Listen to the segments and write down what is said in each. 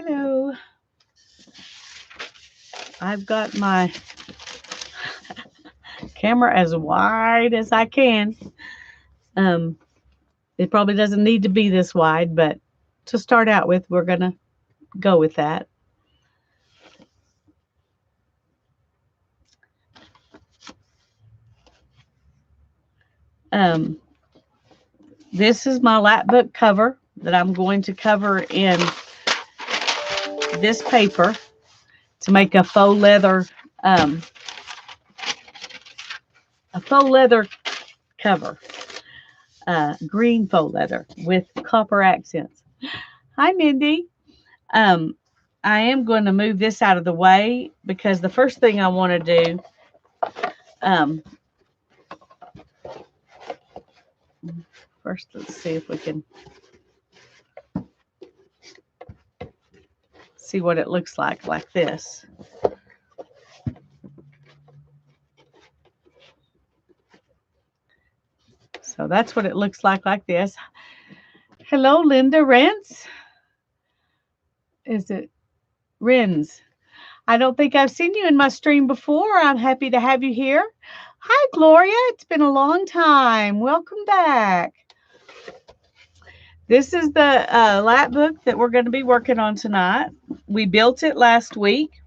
Hello. I've got my camera as wide as I can. Um, it probably doesn't need to be this wide, but to start out with, we're going to go with that. Um, this is my Lapbook cover that I'm going to cover in this paper to make um, a faux leather cover, green faux leather with copper accents. Hi, Mindy. Um, I am going to move this out of the way because the first thing I want to do, um, first let's see if we can see what it looks like this. So that's what it looks like this. Hello, Linda Rents. Is it Rins? I don't think I've seen you in my stream before. I'm happy to have you here. Hi, Gloria. It's been a long time. Welcome back. This is the Lapbook that we're going to be working on tonight. We built it last week.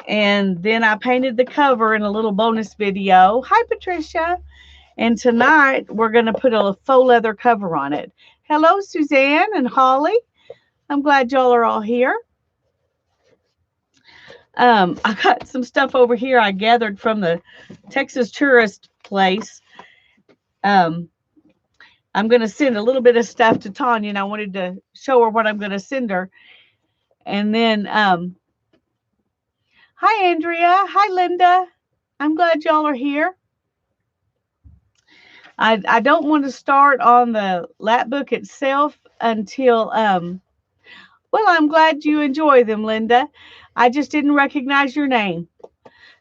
And then I painted the cover in a little bonus video. Hi, Patricia. And tonight we're going to put a faux leather cover on it. Hello, Suzanne and Holly. I'm glad y'all are all here. I got some stuff over here I gathered from the Texas tourist place. I'm going to send a little bit of stuff to Tanya, and I wanted to show her what I'm going to send her. And then, hi, Andrea. Hi, Linda. I'm glad y'all are here. I don't want to start on the Lapbook itself until, well, I'm glad you enjoy them, Linda. I just didn't recognize your name.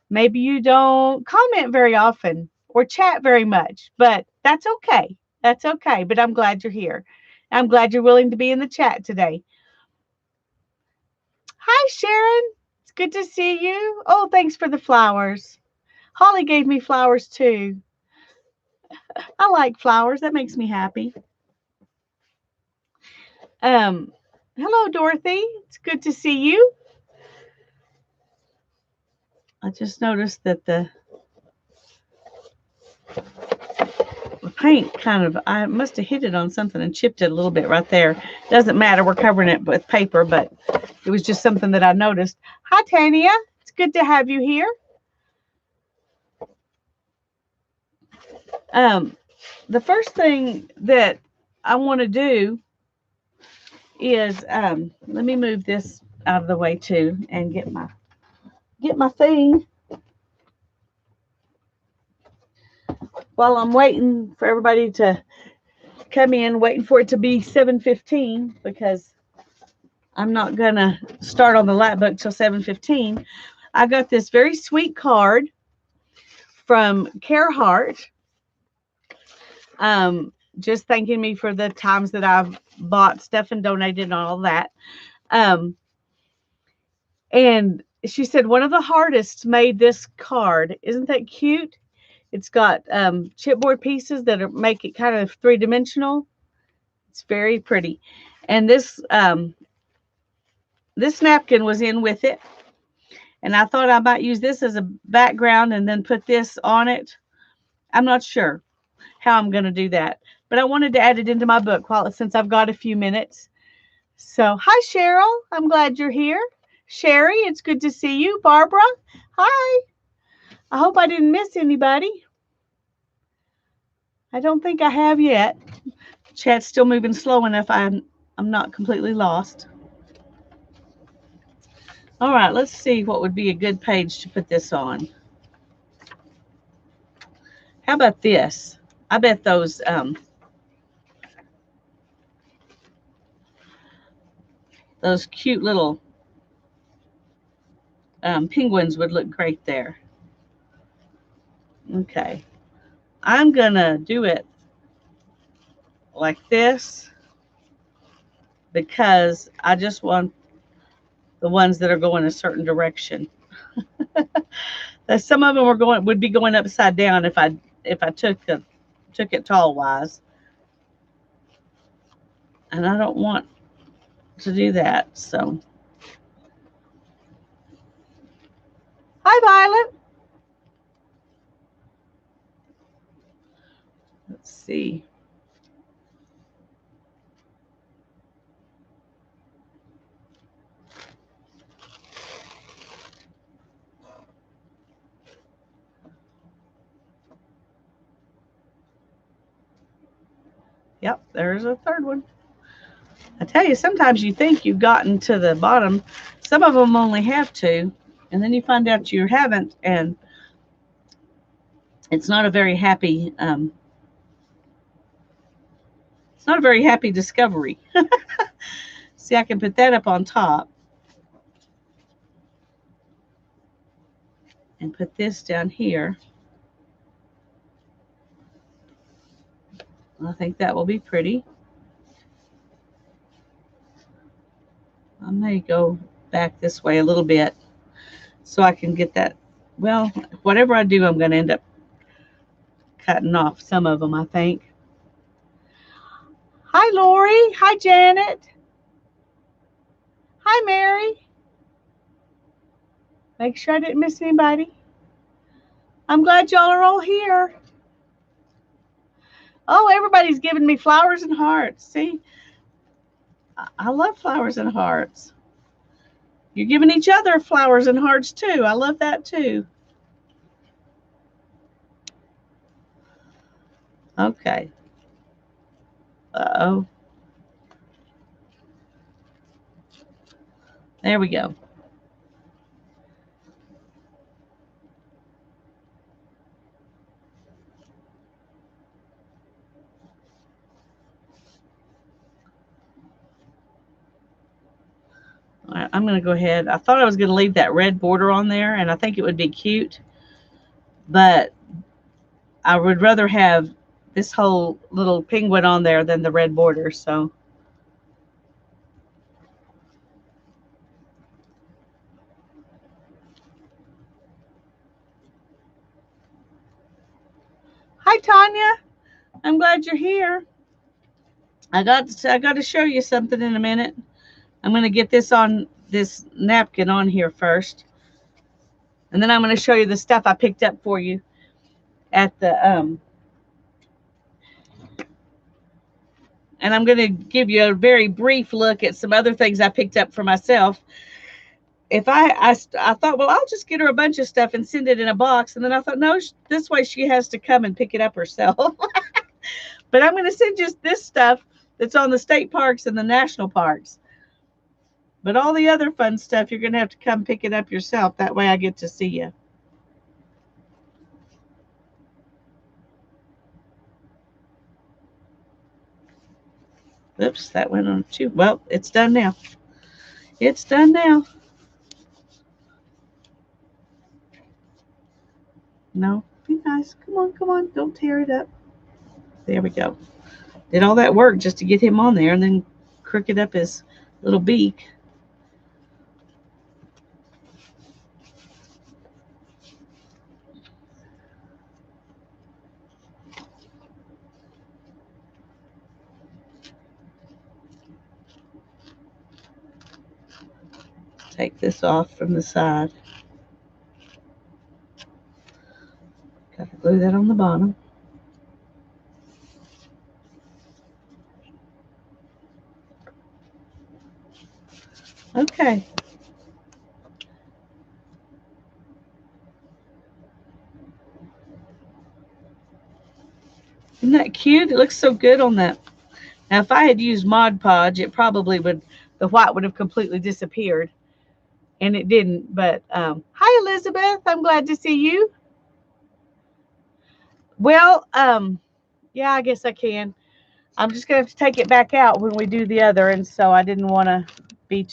Maybe you don't comment very often or chat very much, but that's okay. That's okay. But I'm glad you're here. I'm glad you're willing to be in the chat today. Hi, Sharon. It's good to see you. Oh, thanks for the flowers. Holly gave me flowers too. I like flowers. That makes me happy. Hello, Dorothy. It's good to see you. I just noticed that the paint I must have hit it on something and chipped it a little bit right there. Doesn't matter. We're covering it with paper, but it was just something that I noticed. Hi, Tanya. It's good to have you here. The first thing that I want to do is let me move this out of the way too and get my thing. While I'm waiting for everybody to come in, waiting for it to be 7:15 because I'm not gonna start on the Lapbook till 7:15. I got this very sweet card from Carehart, just thanking me for the times that I've bought stuff and donated and all that. And she said one of the hardest made this card. Isn't that cute? It's got chipboard pieces that make it kind of three-dimensional. It's very pretty. And this napkin was in with it. And I thought I might use this as a background and then put this on it. I'm not sure how I'm going to do that. But I wanted to add it into my book since I've got a few minutes. So, hi, Cheryl. I'm glad you're here. Sherry, it's good to see you. Barbara, hi. I hope I didn't miss anybody. I don't think I have yet. Chat's still moving slow enough. I'm not completely lost. All right, let's see what would be a good page to put this on. How about this? I bet those cute little penguins would look great there. Okay. I'm going to do it like this. because I just want the ones that are going a certain direction. Some of them would be going upside down if I took it tall wise, and I don't want to do that. So, hi Violet. Let's see. Yep, there's a third one. I tell you, sometimes you think you've gotten to the bottom. Some of them only have two, and then you find out you haven't, and it's not a very happy. It's not a very happy discovery. See, I can put that up on top and put this down here. I think that will be pretty. I may go back this way a little bit so I can get that. Well, whatever I do, I'm going to end up cutting off some of them, I think. Hi, Lori. Hi, Janet. Hi, Mary. Make sure I didn't miss anybody. I'm glad y'all are all here. Oh, everybody's giving me flowers and hearts. See, I love flowers and hearts. You're giving each other flowers and hearts too. I love that too. Okay. Uh-oh. There we go. All right, I'm going to go ahead. I thought I was going to leave that red border on there, and I think it would be cute. But I would rather have this whole little penguin on there than the red border. So, hi, Tanya. I'm glad you're here. I got to show you something in a minute. I'm going to get this napkin on here first. And then I'm going to show you the stuff I picked up for you at the and I'm going to give you a very brief look at some other things I picked up for myself. If I thought, well, I'll just get her a bunch of stuff and send it in a box. And then I thought, no, this way she has to come and pick it up herself. But I'm going to send just this stuff that's on the state parks and the national parks. But all the other fun stuff, you're going to have to come pick it up yourself. That way I get to see you. Oops, that went on too. Well, it's done now. It's done now. No, be nice. Come on, come on. Don't tear it up. There we go. Did all that work just to get him on there and then crooked up his little beak. Take this off from the side. Got to glue that on the bottom. Okay. Isn't that cute? It looks so good on that. Now, if I had used Mod Podge, it probably would, the white would have completely disappeared. And it didn't. But, hi, Elizabeth. I'm glad to see you. Well, yeah, I guess I can. I'm just going to have to take it back out when we do the other. And so I didn't want to have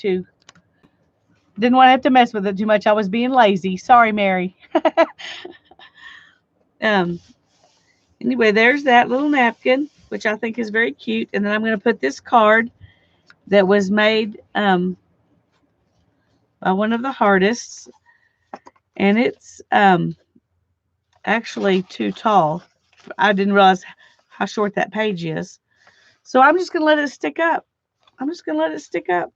to mess with it too much. I was being lazy. Sorry, Mary. Anyway, there's that little napkin, which I think is very cute. And then I'm going to put this card that was made by one of the artists, and it's actually too tall. I didn't realize how short that page is. So I'm just going to let it stick up. I'm just going to let it stick up.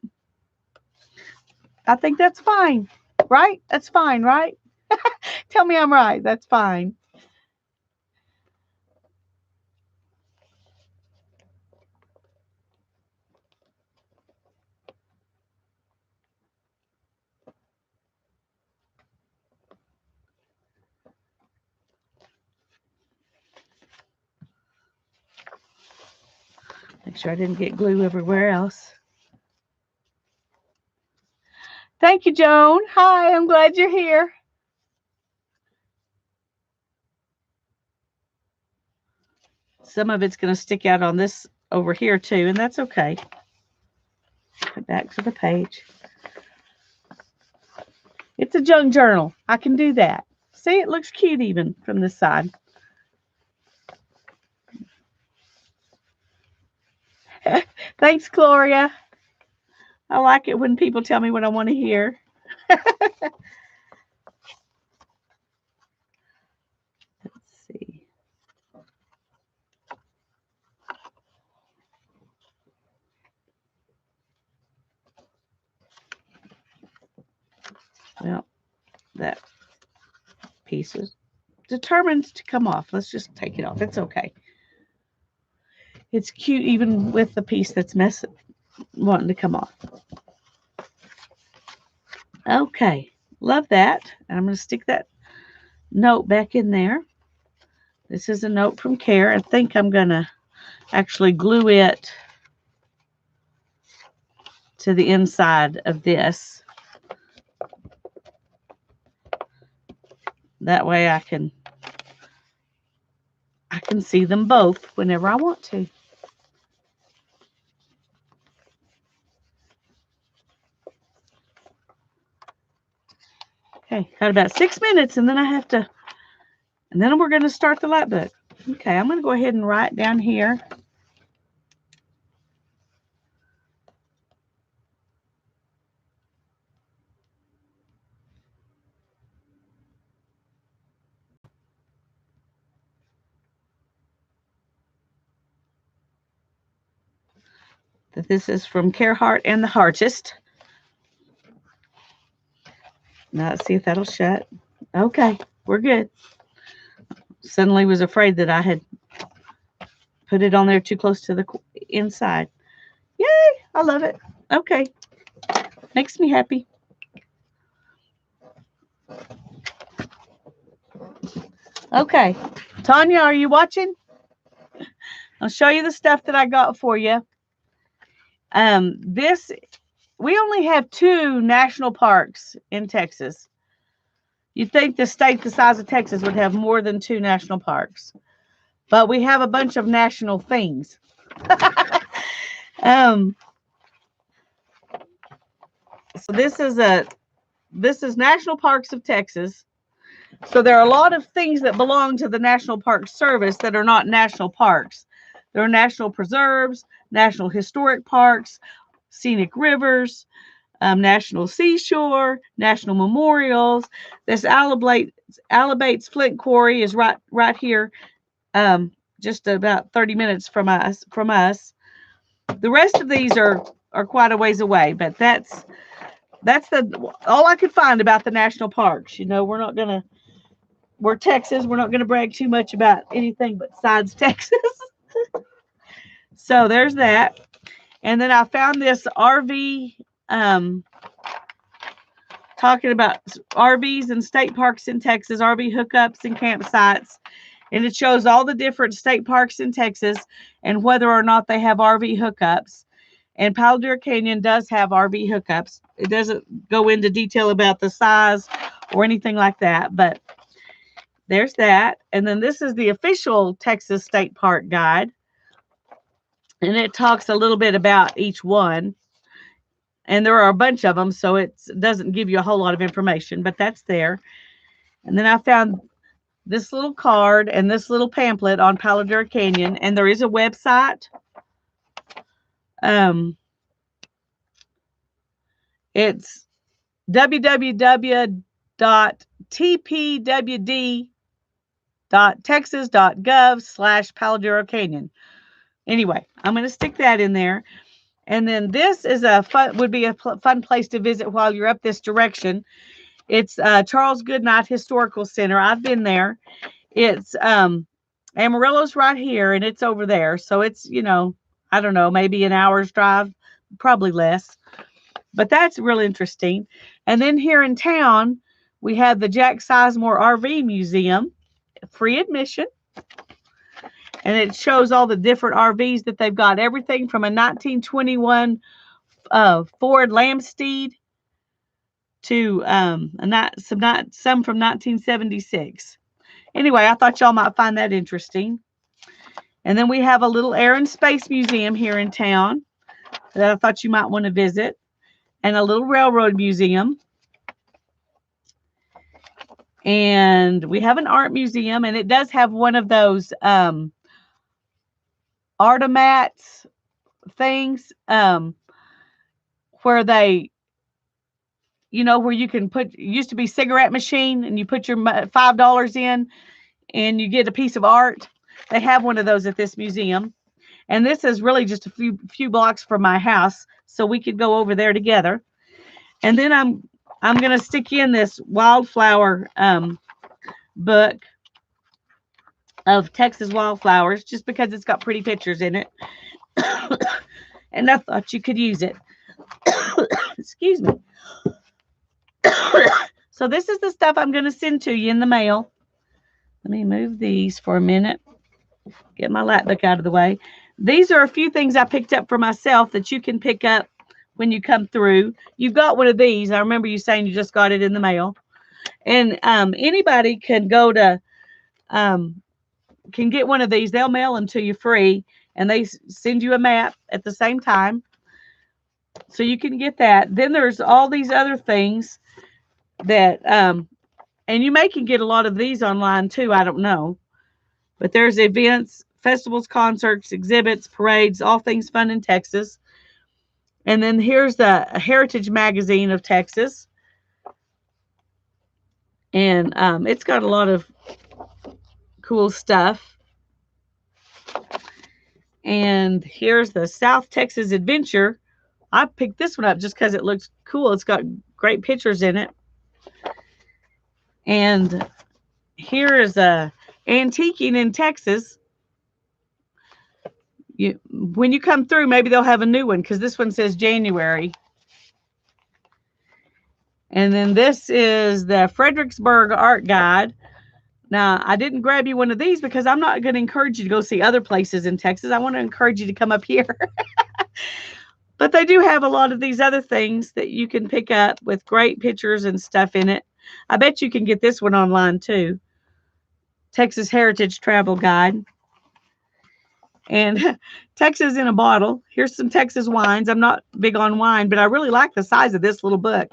I think that's fine, right? That's fine, right? Tell me I'm right. That's fine. Make sure I didn't get glue everywhere else. Thank you, Joan. Hi, I'm glad you're here. Some of it's going to stick out on this over here too, and that's okay. Put back to the page. It's a junk journal. I can do that. See, it looks cute even from this side. Thanks, Gloria. I like it when people tell me what I want to hear. Let's see. Well, that piece is determined to come off. Let's just take it off. It's okay. It's cute even with the piece that's wanting to come off. Okay, love that. And I'm going to stick that note back in there. This is a note from Care. I think I'm going to actually glue it to the inside of this. That way I can see them both whenever I want to. Okay, got about 6 minutes, and then and then we're going to start the Lapbook. Okay, I'm going to go ahead and write down here. That this is from Carehart and the Artist. Now let's see if that'll shut. Okay, we're good. Suddenly was afraid that I had put it on there too close to the inside. Yay, I love it. Okay, makes me happy. Okay, Tanya, are you watching? I'll show you the stuff that I got for you. We only have 2 national parks in Texas. You'd think the state the size of Texas would have more than 2 national parks, but we have a bunch of national things. So this is National Parks of Texas. So there are a lot of things that belong to the National Park Service that are not national parks. There are national preserves, national historic parks, scenic rivers, national seashore, national memorials. This Alabates Flint Quarry is right here, just about 30 minutes from us. The rest of these are quite a ways away, but that's all I could find about the national parks. You know, we're Texas. We're not going to brag too much about anything besides Texas. So there's that. And then I found this RV, talking about RVs and state parks in Texas, RV hookups and campsites. And it shows all the different state parks in Texas and whether or not they have RV hookups. And Palo Duro Canyon does have RV hookups. It doesn't go into detail about the size or anything like that, but there's that. And then this is the official Texas State Park Guide. And it talks a little bit about each one. And there are a bunch of them, so it doesn't give you a whole lot of information, but that's there. And then I found this little card and this little pamphlet on Palo Duro Canyon, and there is a website. It's www.tpwd.texas.gov/Paladuro Canyon. Anyway, I'm going to stick that in there. And then this is would be a fun place to visit while you're up this direction. It's Charles Goodnight Historical Center. I've been there. It's Amarillo's right here, and it's over there. So it's, I don't know, maybe an hour's drive, probably less. But that's really interesting. And then here in town, we have the Jack Sizemore RV Museum, free admission. And it shows all the different RVs that they've got. Everything from a 1921 Ford Lamsteed to some from 1976. Anyway, I thought y'all might find that interesting. And then we have a little Air and Space Museum here in town that I thought you might want to visit, and a little railroad museum. And we have an art museum, and it does have one of those Artemats things where they, where you can it used to be cigarette machine, and you put your $5 in and you get a piece of art. They have one of those at this museum. And this is really just a few blocks from my house, so we could go over there together. And then I'm going to stick in this wildflower book of Texas wildflowers, just because it's got pretty pictures in it. And I thought you could use it. Excuse me. So this is the stuff I'm going to send to you in the mail. Let me move these for a minute. Get my Lapbook out of the way. These are a few things I picked up for myself that you can pick up when you come through. You've got one of these. I remember you saying you just got it in the mail. And anybody can go to, can get one of these. They'll mail them to you free, and they send you a map at the same time. So you can get that. Then there's all these other things that, and you can get a lot of these online too. I don't know. But there's events, festivals, concerts, exhibits, parades, all things fun in Texas. And then here's the Heritage Magazine of Texas. And it's got a lot of cool stuff. And here's the South Texas Adventure. I picked this one up just because it looks cool. It's got great pictures in it. And here is a Antiquing in Texas. When you come through, maybe they'll have a new one, because this one says January. And then this is the Fredericksburg Art Guide. Now, I didn't grab you one of these because I'm not going to encourage you to go see other places in Texas. I want to encourage you to come up here. But they do have a lot of these other things that you can pick up with great pictures and stuff in it. I bet you can get this one online too. Texas Heritage Travel Guide. And Texas in a Bottle. Here's some Texas wines. I'm not big on wine, but I really like the size of this little book.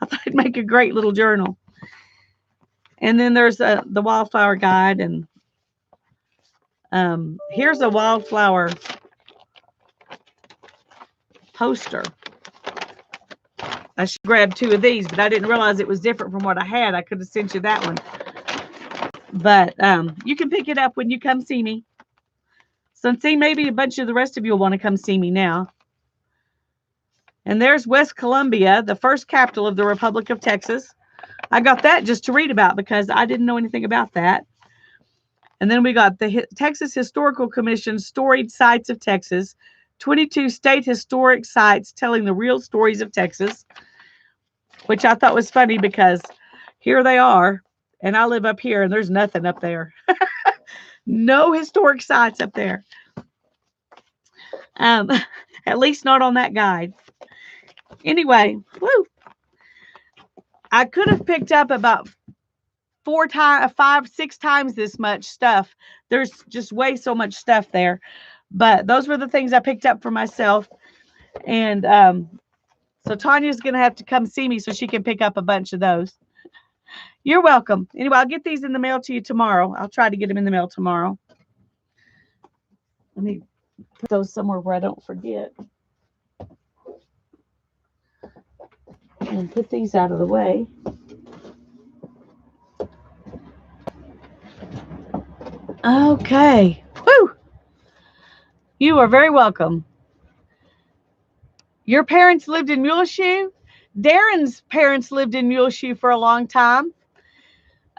I thought it'd make a great little journal. And then there's the Wildflower Guide. And here's a wildflower poster. I should grab two of these, but I didn't realize it was different from what I had. I could have sent you that one. But you can pick it up when you come see me. So see, maybe a bunch of the rest of you will want to come see me now. And there's West Columbia, the first capital of the Republic of Texas. I got that just to read about because I didn't know anything about that. And then we got the Texas Historical Commission Storied Sites of Texas, 22 state historic sites telling the real stories of Texas, which I thought was funny because here they are, and I live up here, and there's nothing up there. No historic sites up there. At least not on that guide. Anyway, woo. I could have picked up about 5, 6 times this much stuff. There's just way so much stuff there. But those were the things I picked up for myself. And so Tanya's going to have to come see me so she can pick up a bunch of those. You're welcome. Anyway, I'll get these in the mail to you tomorrow. I'll try to get them in the mail tomorrow. Let me put those somewhere where I don't forget. And put these out of the way. Okay. Woo! You are very welcome. Your parents lived in Muleshoe? Darren's parents lived in Muleshoe for a long time.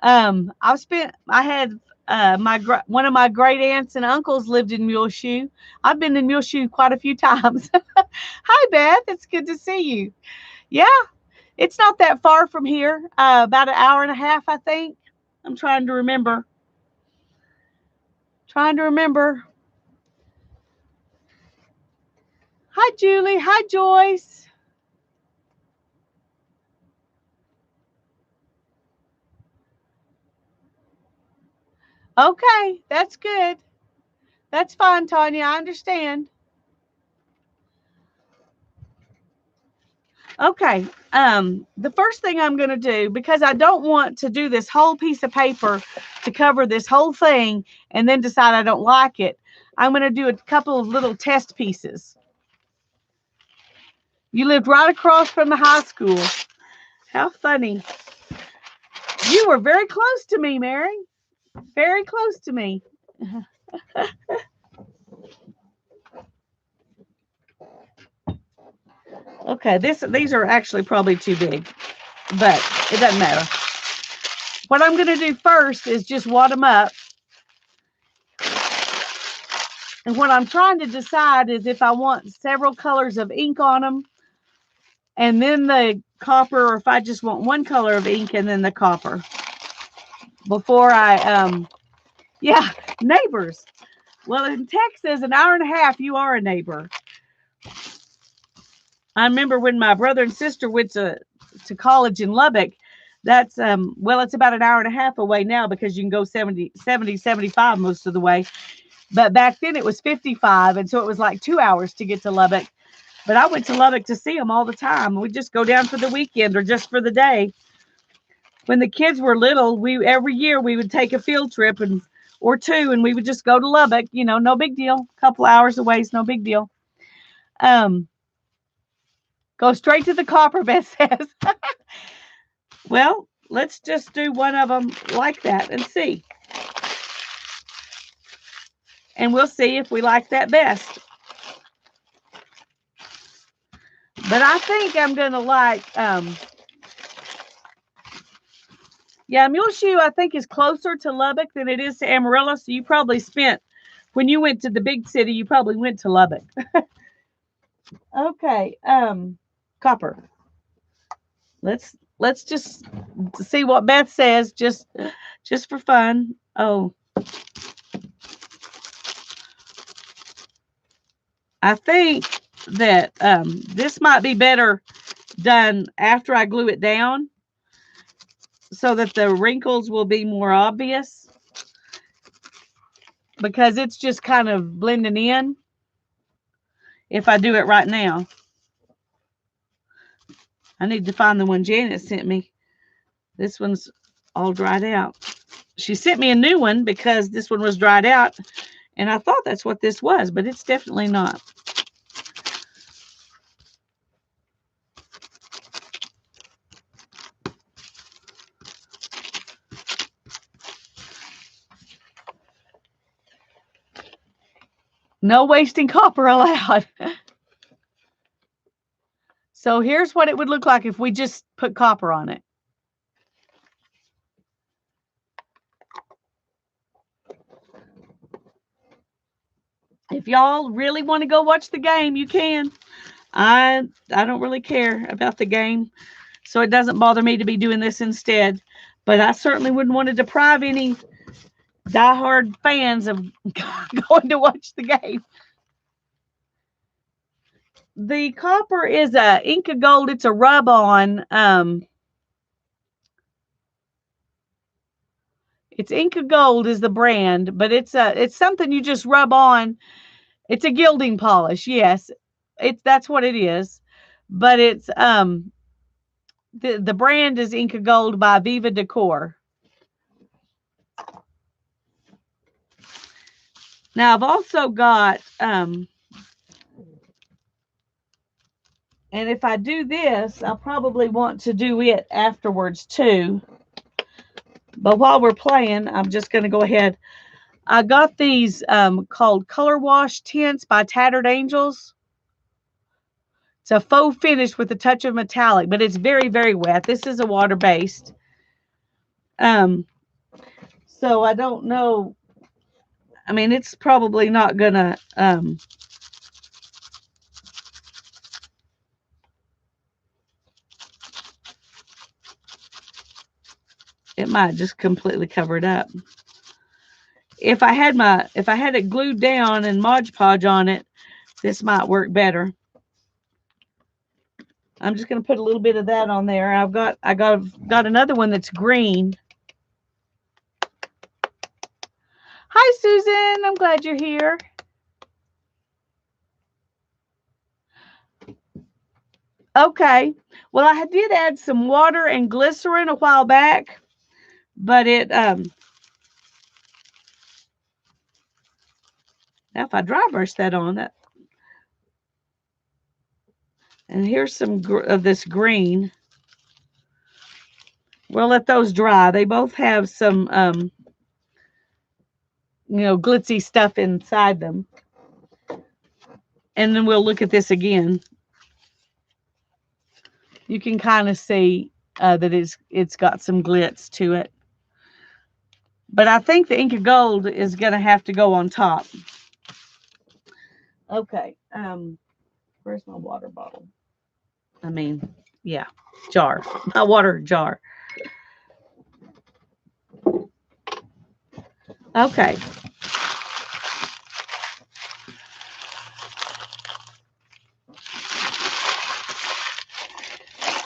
I had one of my great aunts and uncles lived in Muleshoe. I've been in Muleshoe quite a few times. Hi, Beth. It's good to see you. Yeah, it's not that far from here. About an hour and a half, I think. I'm trying to remember. Trying to remember. Hi, Julie. Hi, Joyce. Okay, that's good. That's fine, Tanya. I understand. Okay. The first thing I'm going to do, because I don't want to do this whole piece of paper to cover this whole thing and then decide I don't like it, I'm going to do a couple of little test pieces. You lived right across from the high school. How funny. You were very close to me, Mary. Very close to me. Okay, these are actually probably too big, but it doesn't matter. What I'm going to do first is just wad them up. And what I'm trying to decide is if I want several colors of ink on them and then the copper, or if I just want one color of ink and then the copper. Before yeah, neighbors. Well, in Texas, an hour and a half, you are a neighbor. I remember when my brother and sister went to college in Lubbock. That's well, it's about an hour and a half away now because you can go 75 most of the way. But back then it was 55, and so it was like 2 hours to get to Lubbock. But I went to Lubbock to see them all the time. We'd just go down for the weekend or just for the day. When the kids were little, every year we would take a field trip or two, and we would just go to Lubbock. You know, no big deal. A couple hours away is no big deal. Go straight to the copper, Beth says. Well, let's just do one of them like that and see. And we'll see if we like that best. But I think I'm going to like, yeah, Muleshoe, I think, is closer to Lubbock than it is to Amarillo. So you probably spent, when you went to the big city, you probably went to Lubbock. Okay, copper. Let's just see what Beth says, just for fun. Oh, I think that this might be better done after I glue it down so that the wrinkles will be more obvious, because it's just kind of blending in if I do it right now. I need to find the one Janet sent me. This one's all dried out. She sent me a new one because this one was dried out, and I thought that's what this was, but it's definitely not. No wasting copper allowed. So here's what it would look like if we just put copper on it. If y'all really want to go watch the game, you can. I don't really care about the game, so it doesn't bother me to be doing this instead. But I certainly wouldn't want to deprive any diehard fans of going to watch the game. The copper is a Inca Gold. It's a rub-on. It's Inca Gold is the brand, but it's something you just rub on. It's a gilding polish. Yes, that's what it is. But it's the brand is Inca Gold by Viva Decor. Now I've also got And if I do this, I'll probably want to do it afterwards too. But while we're playing, I'm just going to go ahead. I got these called Color Wash Tints by Tattered Angels. It's a faux finish with a touch of metallic, but it's very, very wet. This is a water-based. Um, so I don't know. I mean, it's probably not going to... it might just completely cover it up. If I had it glued down and Mod Podge on it, this might work better. I'm just going to put a little bit of that on there. I got another one that's green. Hi, Susan. I'm glad you're here. Okay. Well, I did add some water and glycerin a while back, but it now if I dry brush that on that, and here's some of this green. We'll let those dry. They both have some glitzy stuff inside them. And then we'll look at this again. You can kind of see that it's got some glitz to it. But I think the Ink of Gold is going to have to go on top. Okay. Where's my water bottle? I mean, yeah, jar. My water jar. Okay.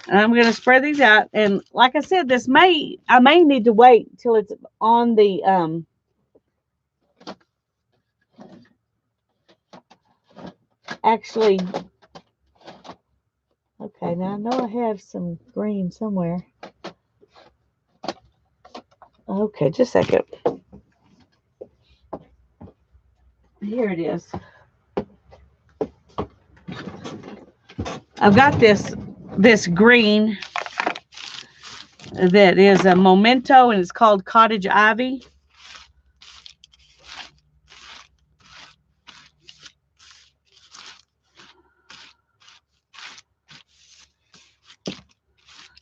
And I'm going to spread these out. And like I said, I may need to wait till it's on the, actually, okay, now I know I have some green somewhere. Okay, just a second. Here it is. I've got this green that is a Memento, and it's called Cottage Ivy.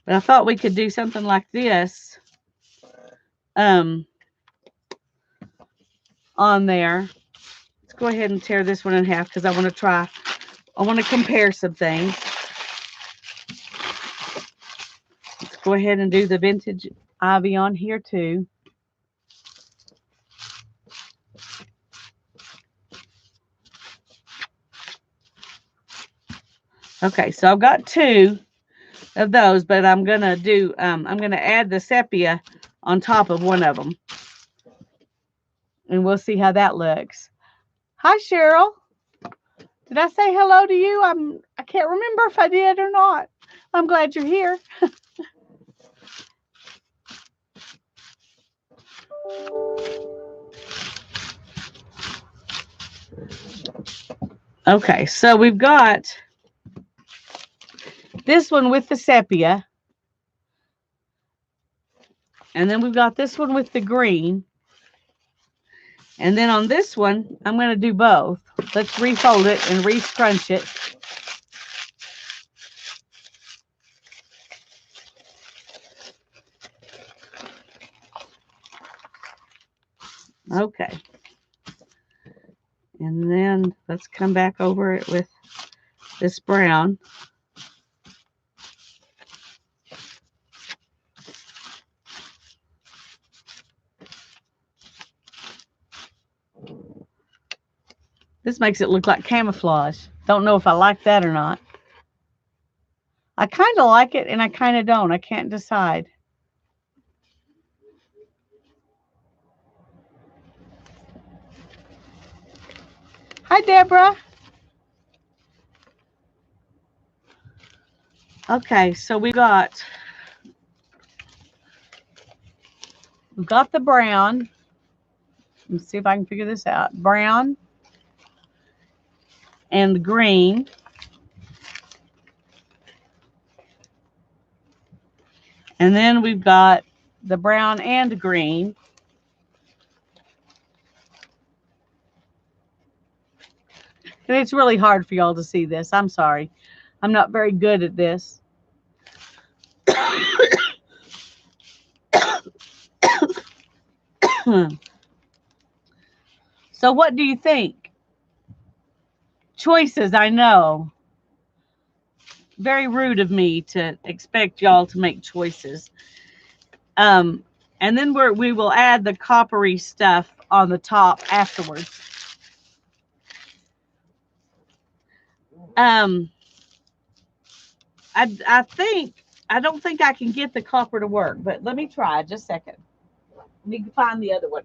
But I thought we could do something like this on there. Let's go ahead and tear this one in half because I want to compare some things. Let's go ahead and do the vintage ivy on here too. Okay, so I've got two of those, but I'm gonna add the sepia on top of one of them, and we'll see how that looks. Hi, Cheryl. Did I say hello to you? I can't remember if I did or not. I'm glad you're here. Okay, so we've got this one with the sepia. And then we've got this one with the green. And then on this one, I'm going to do both. Let's refold it and re-scrunch it. Okay. And then let's come back over it with this brown. This makes it look like camouflage. Don't know if I like that or not. I kind of like it and I kind of don't. I can't decide. Hi, Deborah. Okay, so we've got the brown. Let's see if I can figure this out. Brown and the green. And then we've got the brown and green. And it's really hard for y'all to see this. I'm sorry. I'm not very good at this. So what do you think? Choices, I know. Very rude of me to expect y'all to make choices. And then we will add the coppery stuff on the top afterwards. I don't think I can get the copper to work, but let me try just a second. Let me find the other one.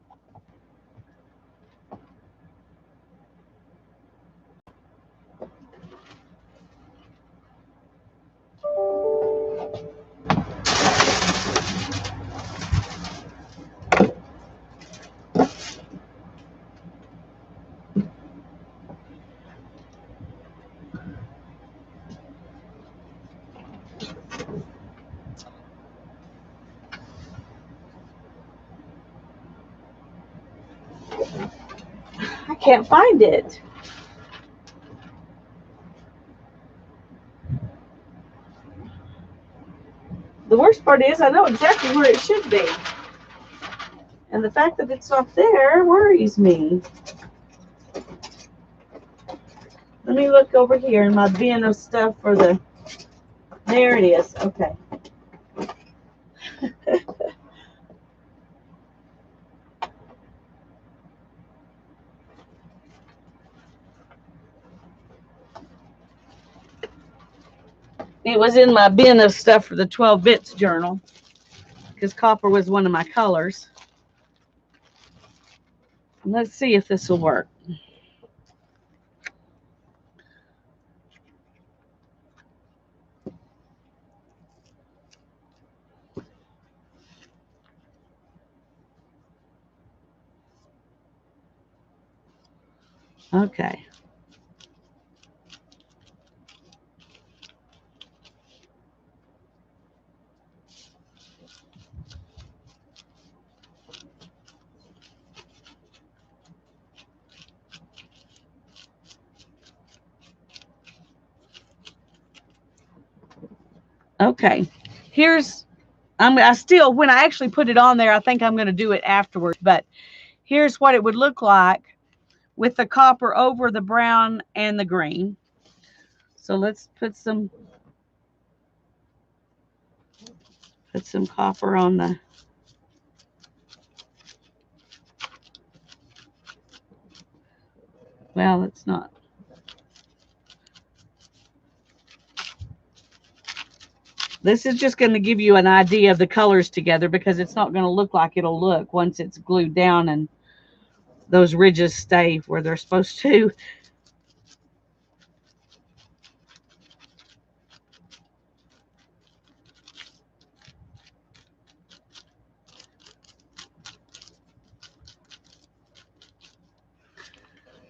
I can't find it. The worst part is I know exactly where it should be. And the fact that it's not there worries me. Let me look over here in my bin of stuff for the... There it is. Okay. It was in my bin of stuff for the 12 bits journal because copper was one of my colors. Let's see if this will work. Okay. Okay. Here's... I still, when I actually put it on there, I think I'm going to do it afterwards, but here's what it would look like with the copper over the brown and the green. So let's put some copper on the... Well, it's not. This is just going to give you an idea of the colors together because it's not going to look like it'll look once it's glued down and those ridges stay where they're supposed to.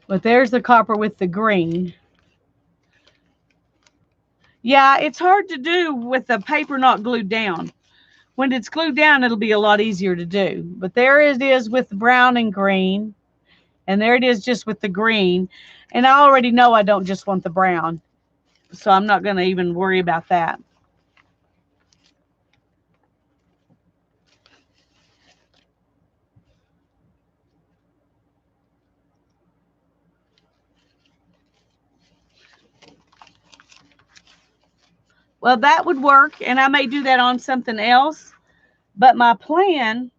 But there's the copper with the green. Yeah, it's hard to do with the paper not glued down. When it's glued down, it'll be a lot easier to do. But there it is with the brown and green. And there it is just with the green. And I already know I don't just want the brown. So I'm not going to even worry about that. Well, that would work. And I may do that on something else. But my plan...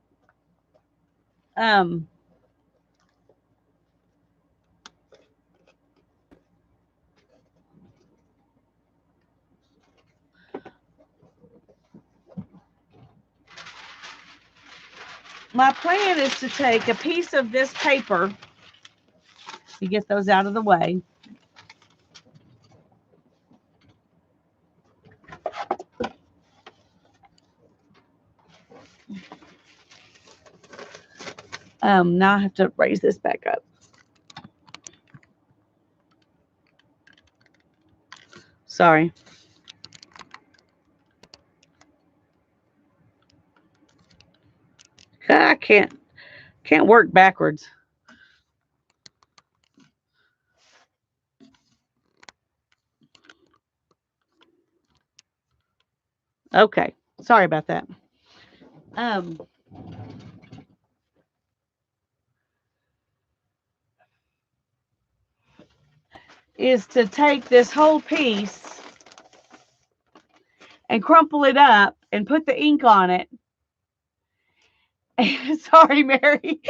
my plan is to take a piece of this paper, to get those out of the way. Now I have to raise this back up. Sorry. I can't work backwards. Okay, sorry about that. Um, is to take this whole piece and crumple it up and put the ink on it. Sorry, Mary.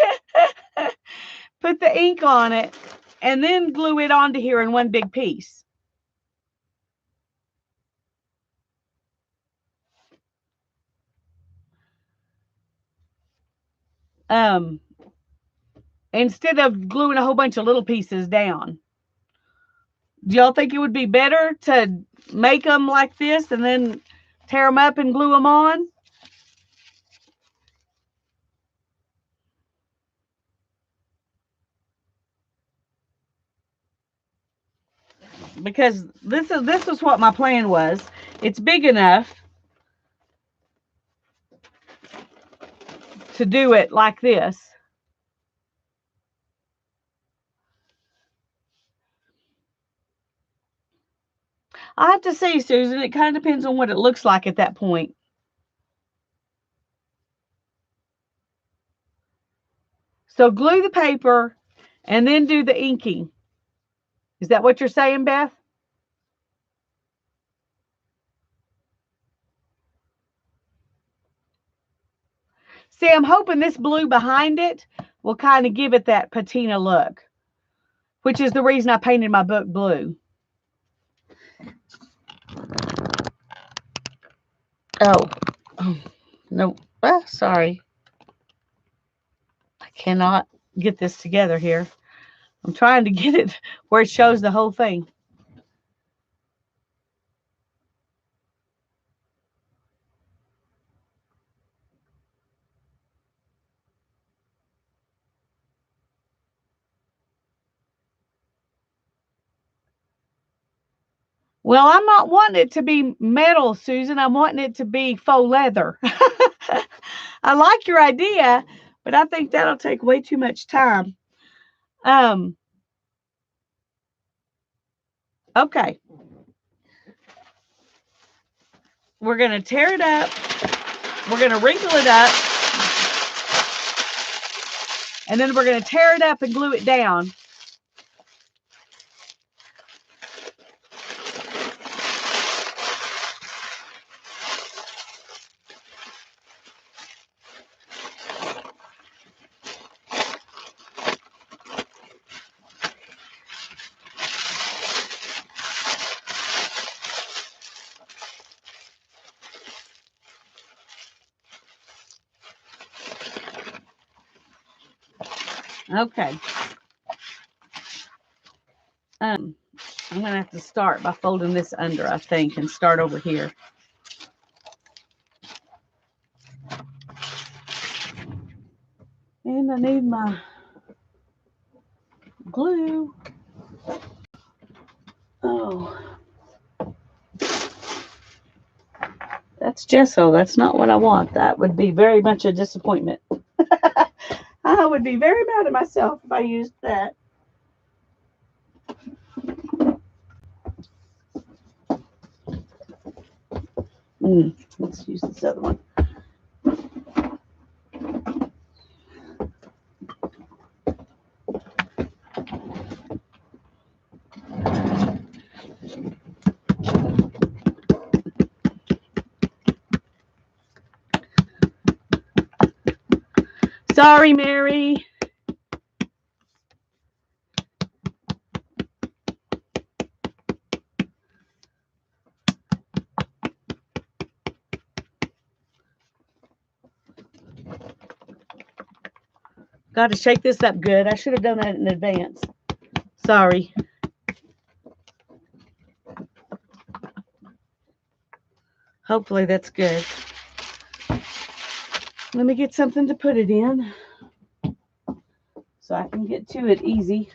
Put the ink on it and then glue it onto here in one big piece. Um, Instead of gluing a whole bunch of little pieces down. Do y'all think it would be better to make them like this and then tear them up and glue them on? Because this is what my plan was. It's big enough to do it like this. I have to see, Susan. It kind of depends on what it looks like at that point. So glue the paper and then do the inking. Is that what you're saying, Beth? See, I'm hoping this blue behind it will kind of give it that patina look, which is the reason I painted my book blue. Oh, no. Sorry. I cannot get this together here. I'm trying to get it where it shows the whole thing. Well, I'm not wanting it to be metal, Susan. I'm wanting it to be faux leather. I like your idea, but I think that'll take way too much time. Okay. We're going to tear it up. We're going to wrinkle it up. And then we're going to tear it up and glue it down. Okay. I'm going to have to start by folding this under, I think, and start over here. And I need my glue. Oh. That's gesso. That's not what I want. That would be very much a disappointment. I would be very mad at myself if I used that. Let's use this other one. Sorry, Mary. Got to shake this up good. I should have done that in advance. Sorry. Hopefully that's good. Let me get something to put it in so I can get to it easy.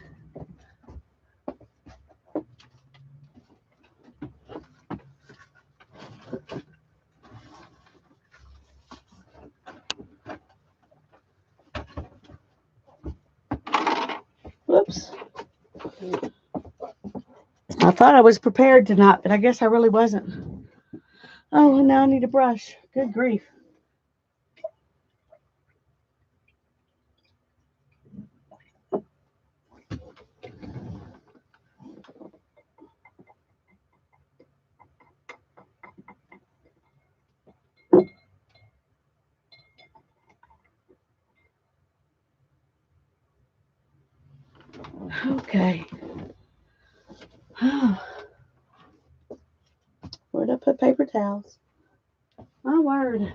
Oops. I thought I was prepared tonight, but I guess I really wasn't. Oh, and now I need a brush. Good grief. Okay. Where'd I put paper towels? My word.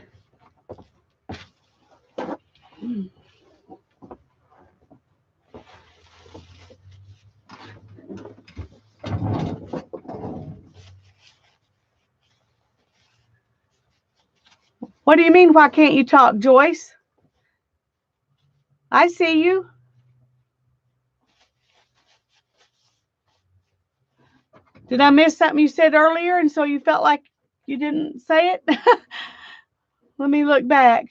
What do you mean, why can't you talk, Joyce? I see you. Did I miss something you said earlier and so you felt like you didn't say it? Let me look back.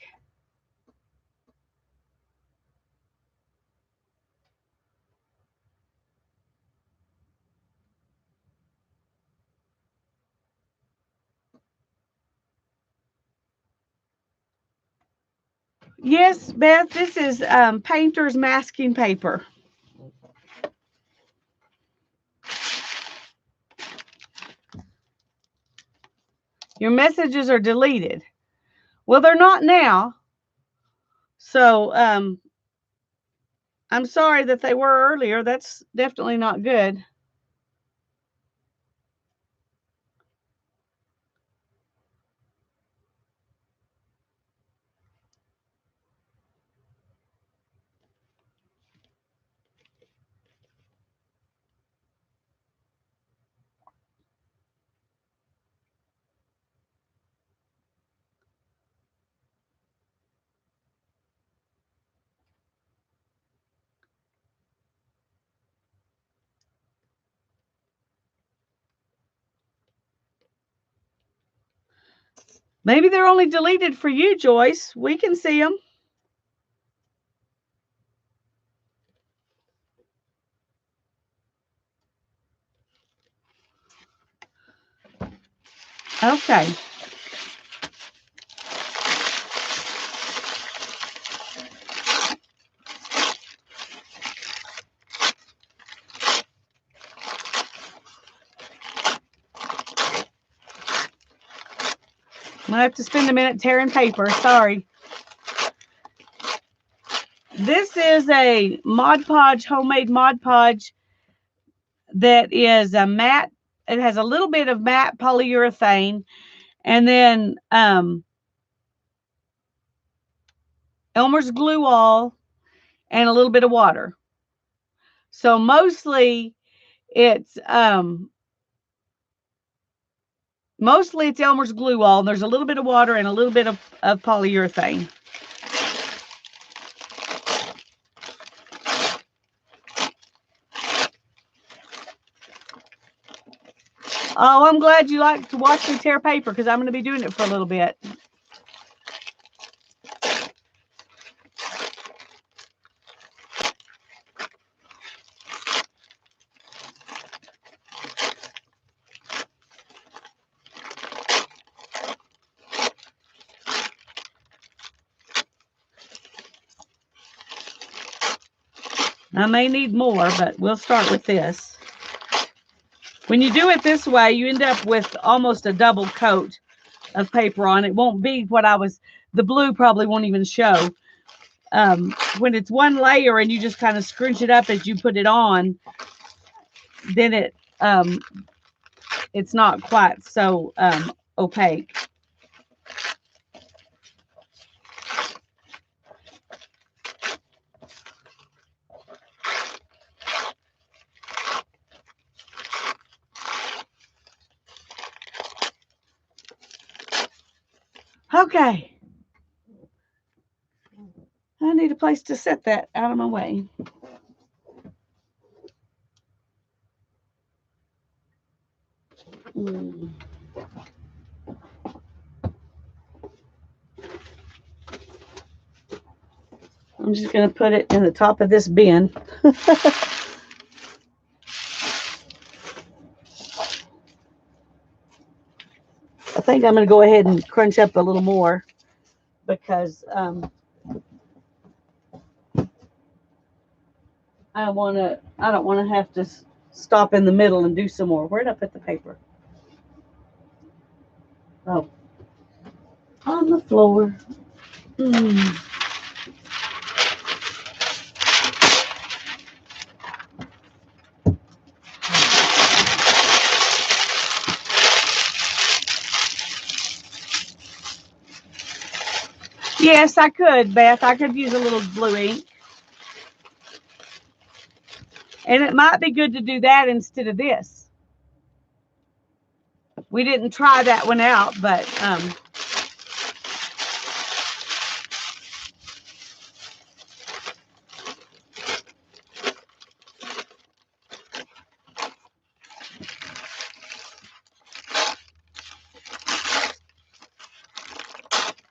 Yes, Beth, this is painter's masking paper. Your messages are deleted. Well, they're not now. So I'm sorry that they were earlier. That's definitely not good. Maybe they're only deleted for you, Joyce. We can see them. Okay. I have to spend a minute tearing paper. Sorry. This is a Mod Podge, homemade Mod Podge that is a matte. It has a little bit of matte polyurethane and then Elmer's glue all and a little bit of water. So mostly it's Elmer's glue all. There's a little bit of water and a little bit of polyurethane. Oh, I'm glad you like to watch me tear paper because I'm going to be doing it for a little bit. I may need more, but we'll start with this. When you do it this way, you end up with almost a double coat of paper on. It won't be what the blue probably won't even show. When it's one layer and you just kind of scrunch it up as you put it on, then it's not quite so opaque. Okay. I need a place to set that out of my way. I'm just going to put it in the top of this bin. think I'm going to go ahead and crunch up a little more because I don't want to have to stop in the middle and do some more. Where'd I put the paper? Oh, on the floor. Mm. Yes, I could, Beth. I could use a little blue ink. And it might be good to do that instead of this. We didn't try that one out, but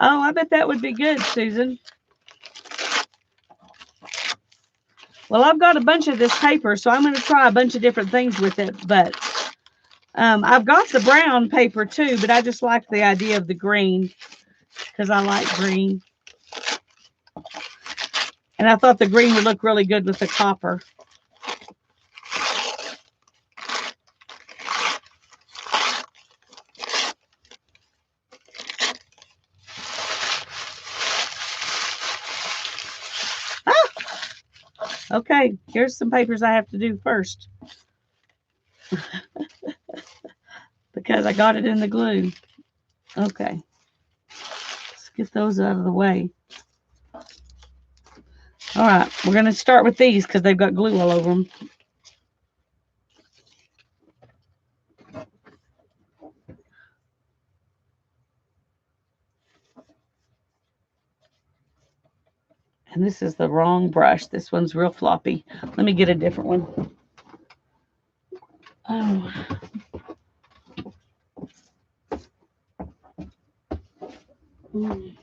oh, I bet that would be good, Susan. Well, I've got a bunch of this paper, so I'm going to try a bunch of different things with it. But I've got the brown paper too, but I just like the idea of the green because I like green. And I thought the green would look really good with the copper. Okay, here's some papers I have to do first. Because I got it in the glue. Okay. Let's get those out of the way. All right, we're going to start with these because they've got glue all over them. And this is the wrong brush. This one's real floppy. Let me get a different one. Oh. Mm.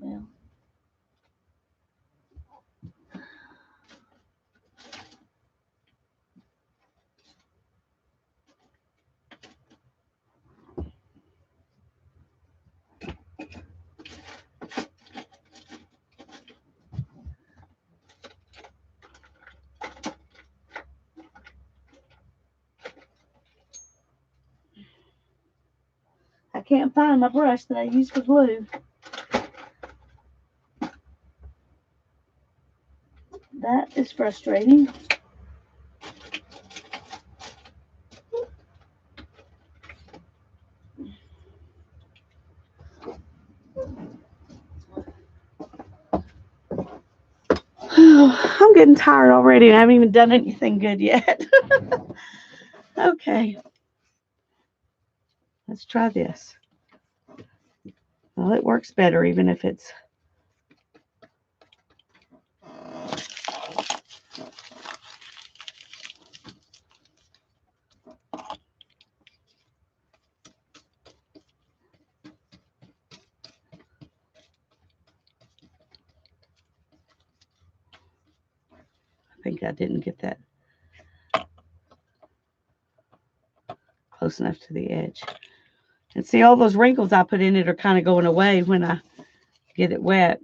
Well. I can't find my brush that I use for glue. That is frustrating. I'm getting tired already and I haven't even done anything good yet. Okay. Let's try this. Well, it works better even if it's... I think I didn't get that close enough to the edge. And see, all those wrinkles I put in it are kind of going away when I get it wet.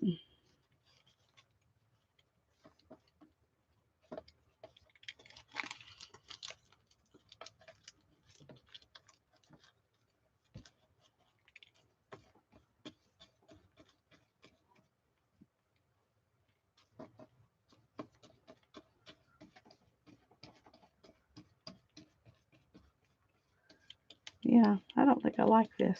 Yeah, I don't think I like this.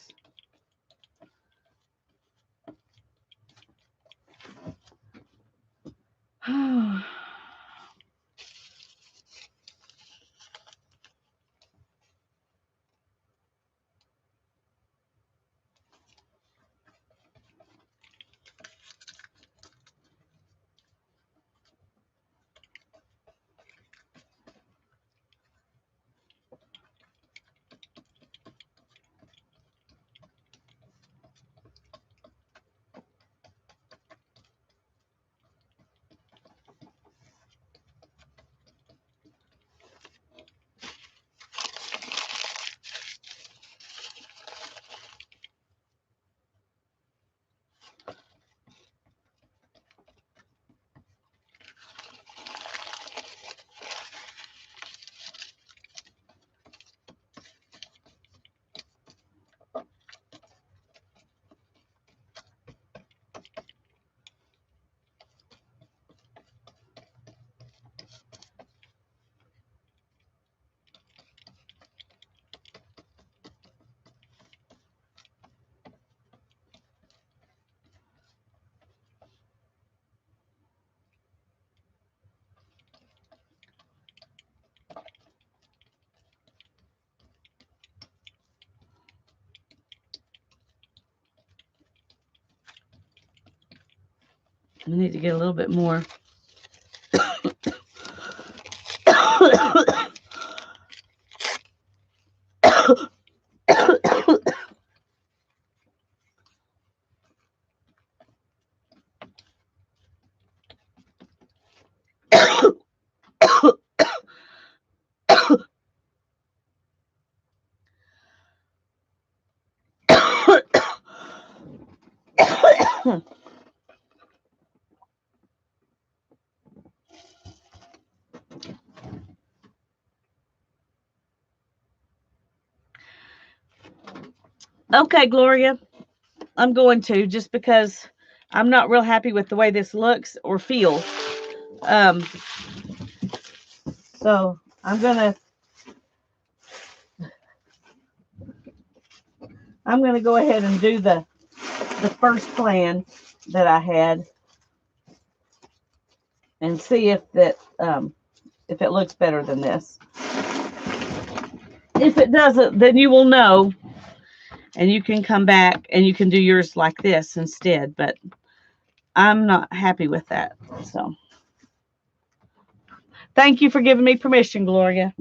I need to get a little bit more. Okay, Gloria, I'm going to, just because I'm not real happy with the way this looks or feels. Um, so I'm gonna go ahead and do the first plan that I had and see if it looks better than this. If it doesn't, then you will know, and you can come back and you can do yours like this instead. But I'm not happy with that. So thank you for giving me permission, Gloria.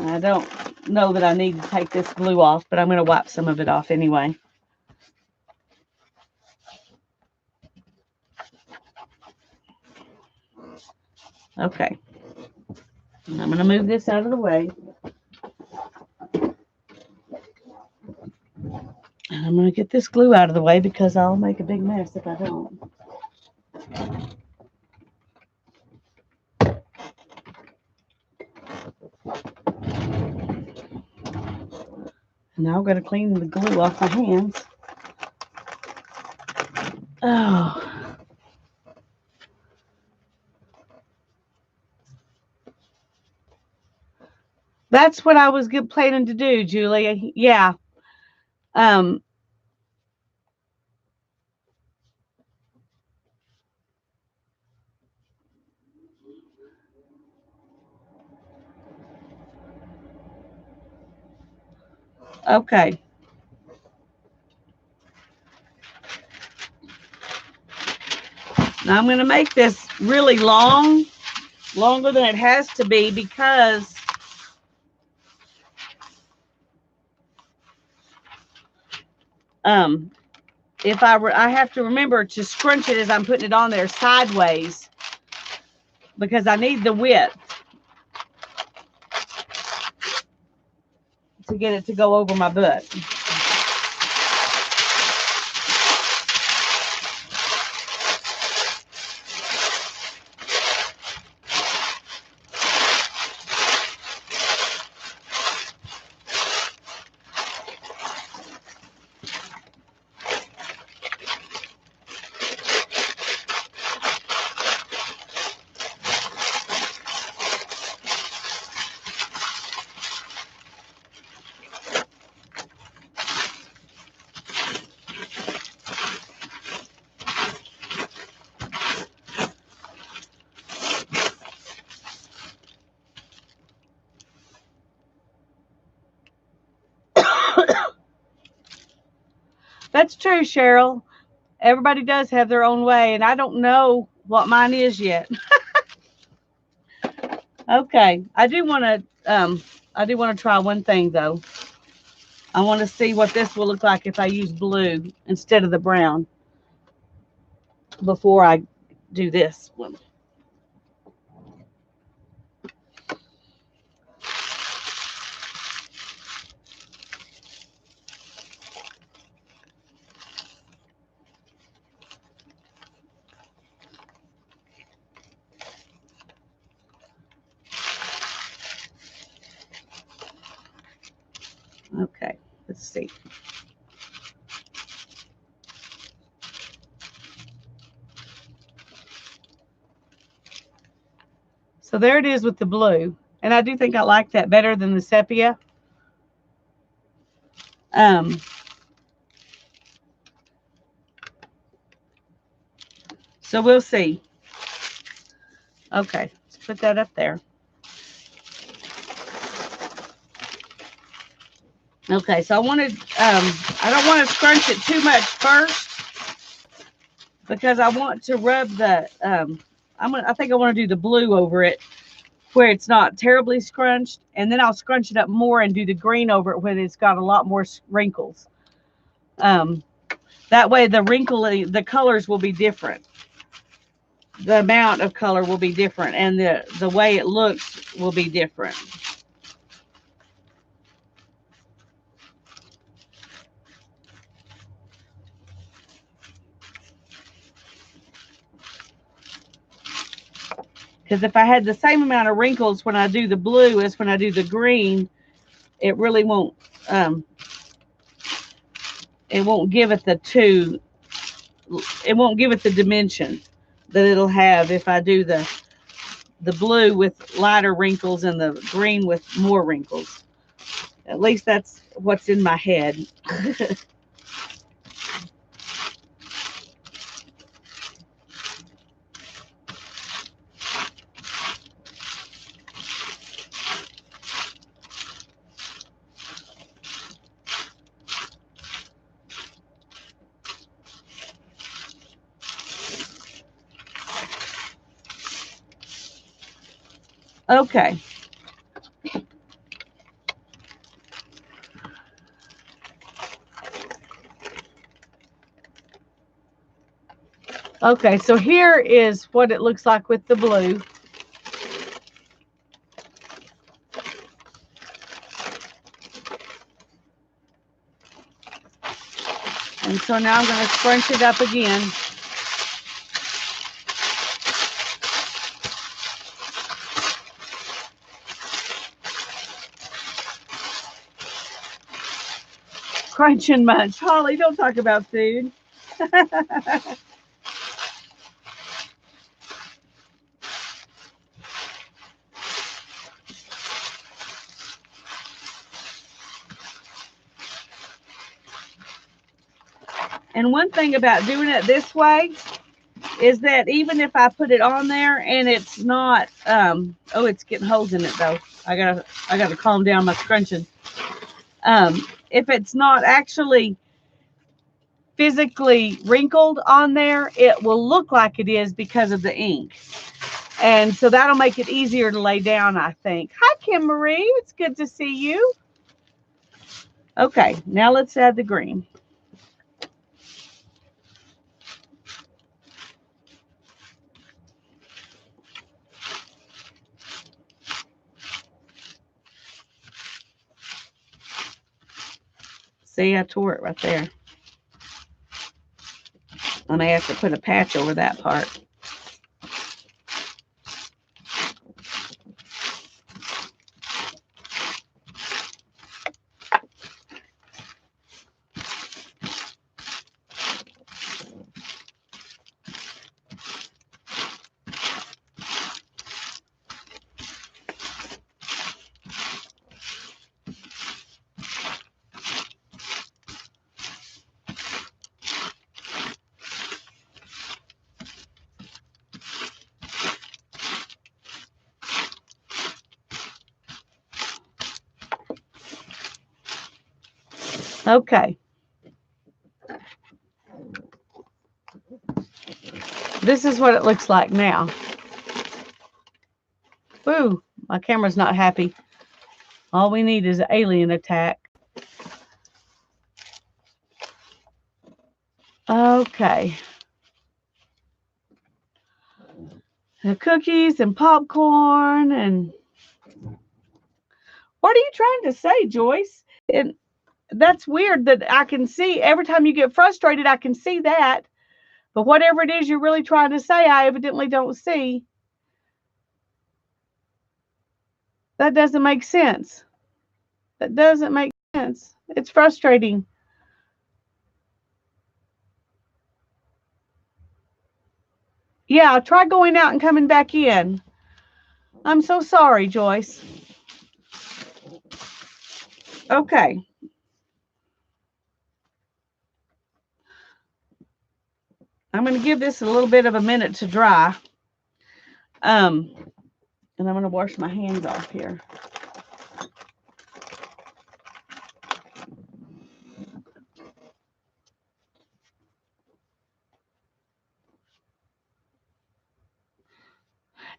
I don't know that I need to take this glue off, but I'm going to wipe some of it off anyway. Okay. And I'm going to move this out of the way. And I'm going to get this glue out of the way because I'll make a big mess if I don't. And now I'm going to clean the glue off my hands. Oh. That's what I was planning to do, Julie. Yeah. Okay. Now I'm going to make this really long, longer than it has to be, because if I have to remember to scrunch it as I'm putting it on there sideways, because I need the width to get it to go over my butt. That's true, Cheryl. Everybody does have their own way, and I don't know what mine is yet. Okay, I do want to try one thing though. I want to see what this will look like if I use blue instead of the brown before I do this one. Okay, let's see. So there it is with the blue. And I do think I like that better than the sepia. So we'll see. Okay, let's put that up there. Okay, so I don't want to scrunch it too much first because I want to rub the, I think I want to do the blue over it where it's not terribly scrunched, and then I'll scrunch it up more and do the green over it when it's got a lot more wrinkles. That way the colors will be different. The amount of color will be different, and the way it looks will be different. Because if I had the same amount of wrinkles when I do the blue as when I do the green, it really won't, it won't give it the dimension that it'll have if I do the blue with lighter wrinkles and the green with more wrinkles. At least that's what's in my head. Okay. Okay, so here is what it looks like with the blue. And so now I'm going to scrunch it up again. Crunch and munch. Holly, don't talk about food. And one thing about doing it this way is that even if I put it on there and it's not, oh, it's getting holes in it though. I gotta calm down my scrunching. If it's not actually physically wrinkled on there, it will look like it is because of the ink. And so that'll make it easier to lay down, I think. Hi, Kim Marie. It's good to see you. Okay, now let's add the green. See, I tore it right there. I may have to put a patch over that part. Okay. This is what it looks like now. Ooh, my camera's not happy. All we need is an alien attack. Okay. The cookies and popcorn and... What are you trying to say, Joyce? And that's weird that I can see every time you get frustrated, I can see that. But whatever it is you're really trying to say, I evidently don't see. That doesn't make sense. That doesn't make sense. It's frustrating. Yeah, try going out and coming back in. I'm so sorry, Joyce. Okay. I'm going to give this a little bit of a minute to dry. And I'm going to wash my hands off here.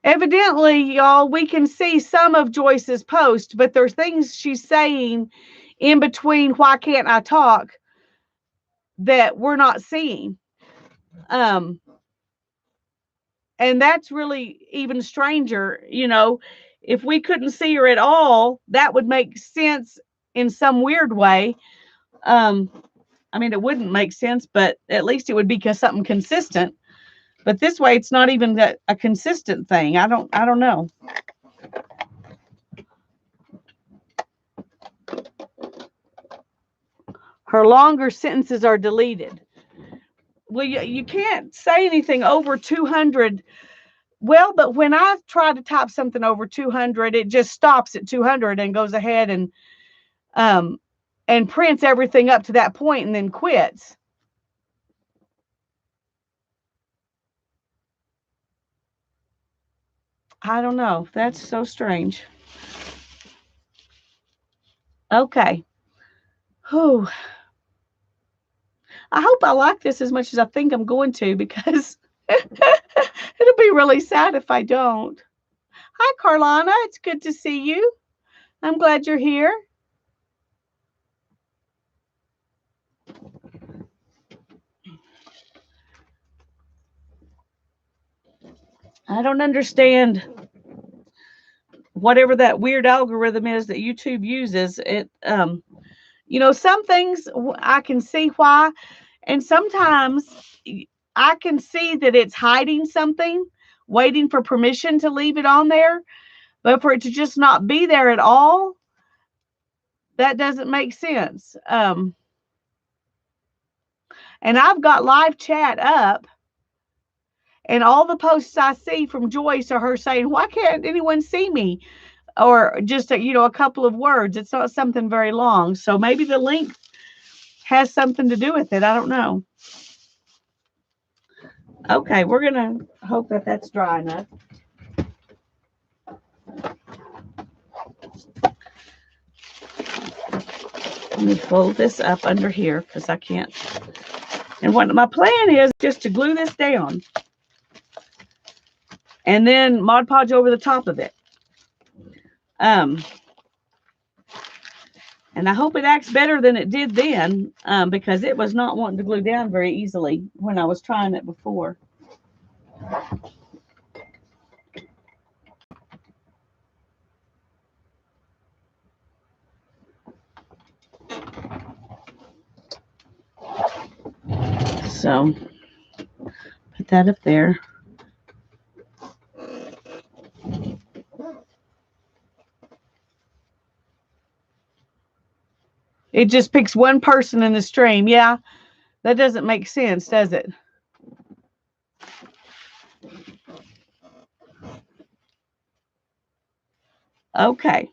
Evidently, y'all, we can see some of Joyce's post, but there's things she's saying in between "why can't I talk" that we're not seeing. And that's really even stranger. You know, if we couldn't see her at all, that would make sense in some weird way. I mean, it wouldn't make sense, but at least it would be something consistent. But this way, it's not even a consistent thing. I don't know. Her longer sentences are deleted. Well, you can't say anything over 200. Well, but when I try to type something over 200, it just stops at 200 and goes ahead and prints everything up to that point and then quits. I don't know. That's so strange. Okay. Whew. I hope I like this as much as I think I'm going to, because it'll be really sad if I don't. Hi, Carlana. It's good to see you. I'm glad you're here. I don't understand whatever that weird algorithm is that YouTube uses. It, you know, some things I can see why, and sometimes I can see that it's hiding something, waiting for permission to leave it on there, but for it to just not be there at all, that doesn't make sense. And I've got live chat up, and all the posts I see from Joyce are her saying, "Why can't anyone see me?" Or just a couple of words. It's not something very long, so maybe the link has something to do with it. I don't know. Okay, we're gonna hope that that's dry enough. Let me fold this up under here because I can't. And what my plan is just to glue this down and then Mod Podge over the top of it. And I hope it acts better than it did then, because it was not wanting to glue down very easily when I was trying it before. So put that up there. It just picks one person in the stream. Yeah, that doesn't make sense, does it? Okay.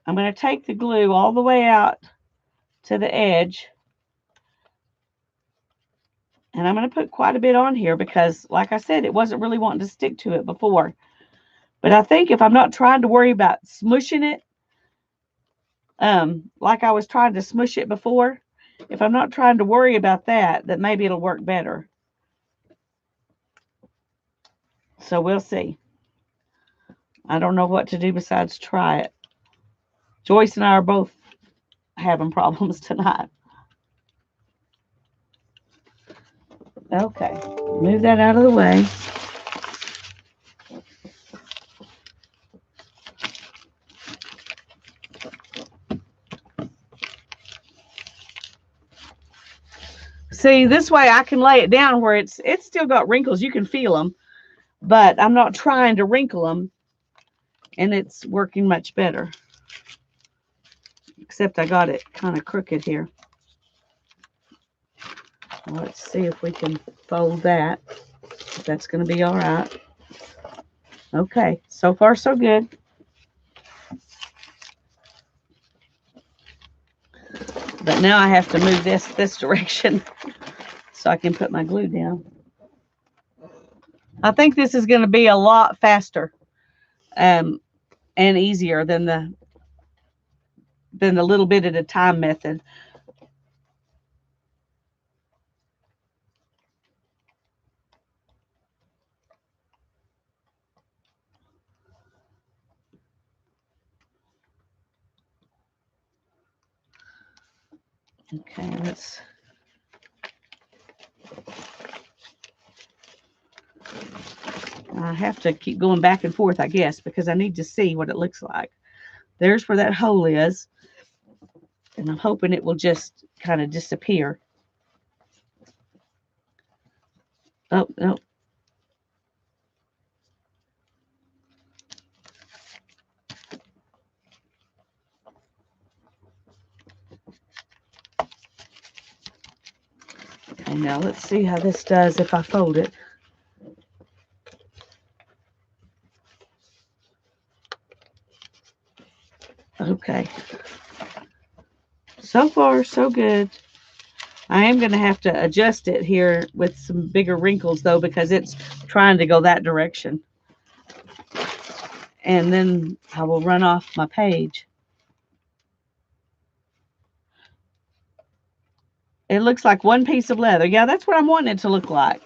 I'm going to take the glue all the way out to the edge. And I'm going to put quite a bit on here because, like I said, it wasn't really wanting to stick to it before. But I think if I'm not trying to worry about smushing it, like I was trying to smush it before, if I'm not trying to worry about that, that maybe it'll work better. So we'll see. I don't know what to do besides try it. Joyce and I are both having problems tonight. Okay, move that out of the way. See, this way I can lay it down where it's still got wrinkles. You can feel them, but I'm not trying to wrinkle them, and it's working much better. Except I got it kind of crooked here. Let's see if we can fold that. If that's going to be all right. Okay, so far so good. But now I have to move this direction so I can put my glue down. I think this is going to be a lot faster and easier than the little bit at a time method. Okay, I have to keep going back and forth, I guess, because I need to see what it looks like. There's where that hole is, and I'm hoping it will just kind of disappear. Oh, no. Okay, now let's see how this does if I fold it. Okay. So far, so good. I am going to have to adjust it here with some bigger wrinkles, though, because it's trying to go that direction. And then I will run off my page. It looks like one piece of leather. Yeah, that's what I'm wanting it to look like.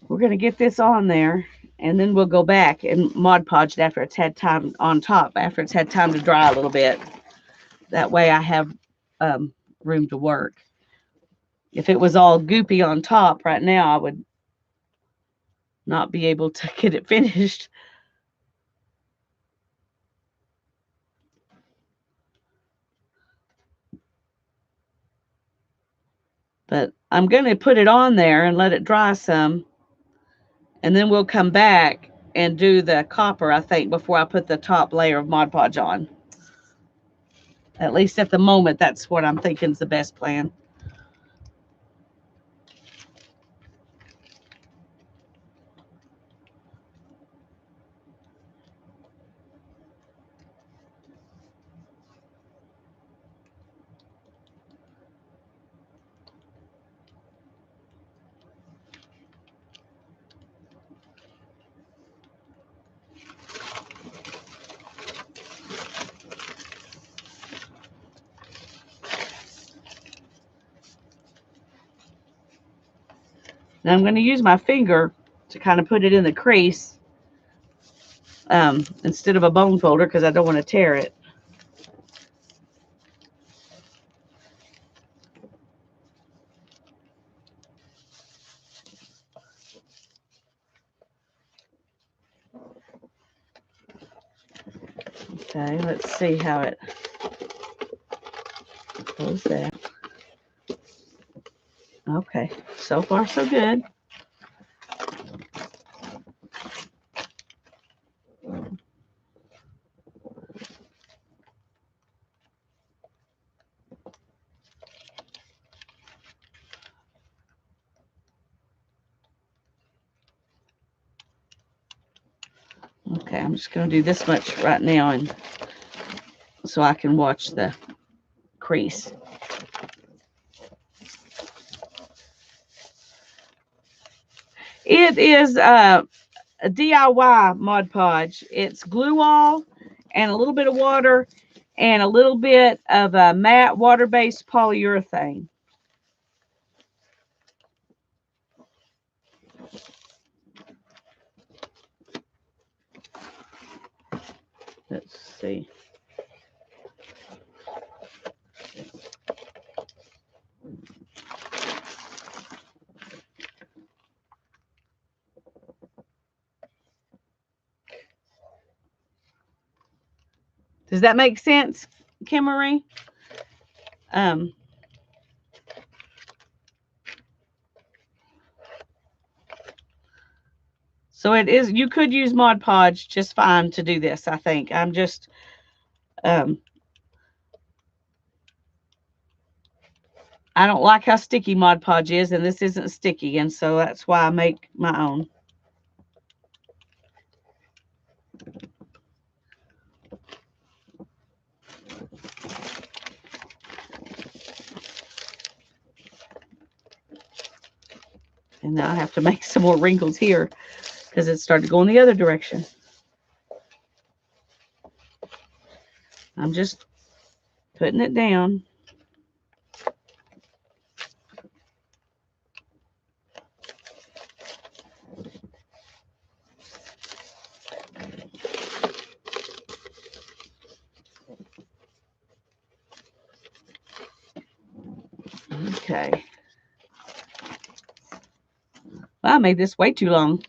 We're going to get this on there, and then we'll go back and Mod Podge it after it's had time on top, after it's had time to dry a little bit. That way I have room to work. If it was all goopy on top right now, I would not be able to get it finished. But I'm going to put it on there and let it dry some. And then we'll come back and do the copper, I think, before I put the top layer of Mod Podge on. At least at the moment, that's what I'm thinking is the best plan. Now I'm going to use my finger to kind of put it in the crease instead of a bone folder because I don't want to tear it. Okay, let's see how it goes there. Okay, so far so good. Okay, I'm just going to do this much right now, and so I can watch the crease. It is a DIY Mod Podge. It's glue all and a little bit of water and a little bit of a matte water-based polyurethane. Let's see. Does that make sense, Kimmery? So it is, you could use Mod Podge just fine to do this, I think. I'm just, I don't like how sticky Mod Podge is, and this isn't sticky, and so that's why I make my own. And now I have to make some more wrinkles here because it started going the other direction. I'm just putting it down. Okay. Well, I made this way too long.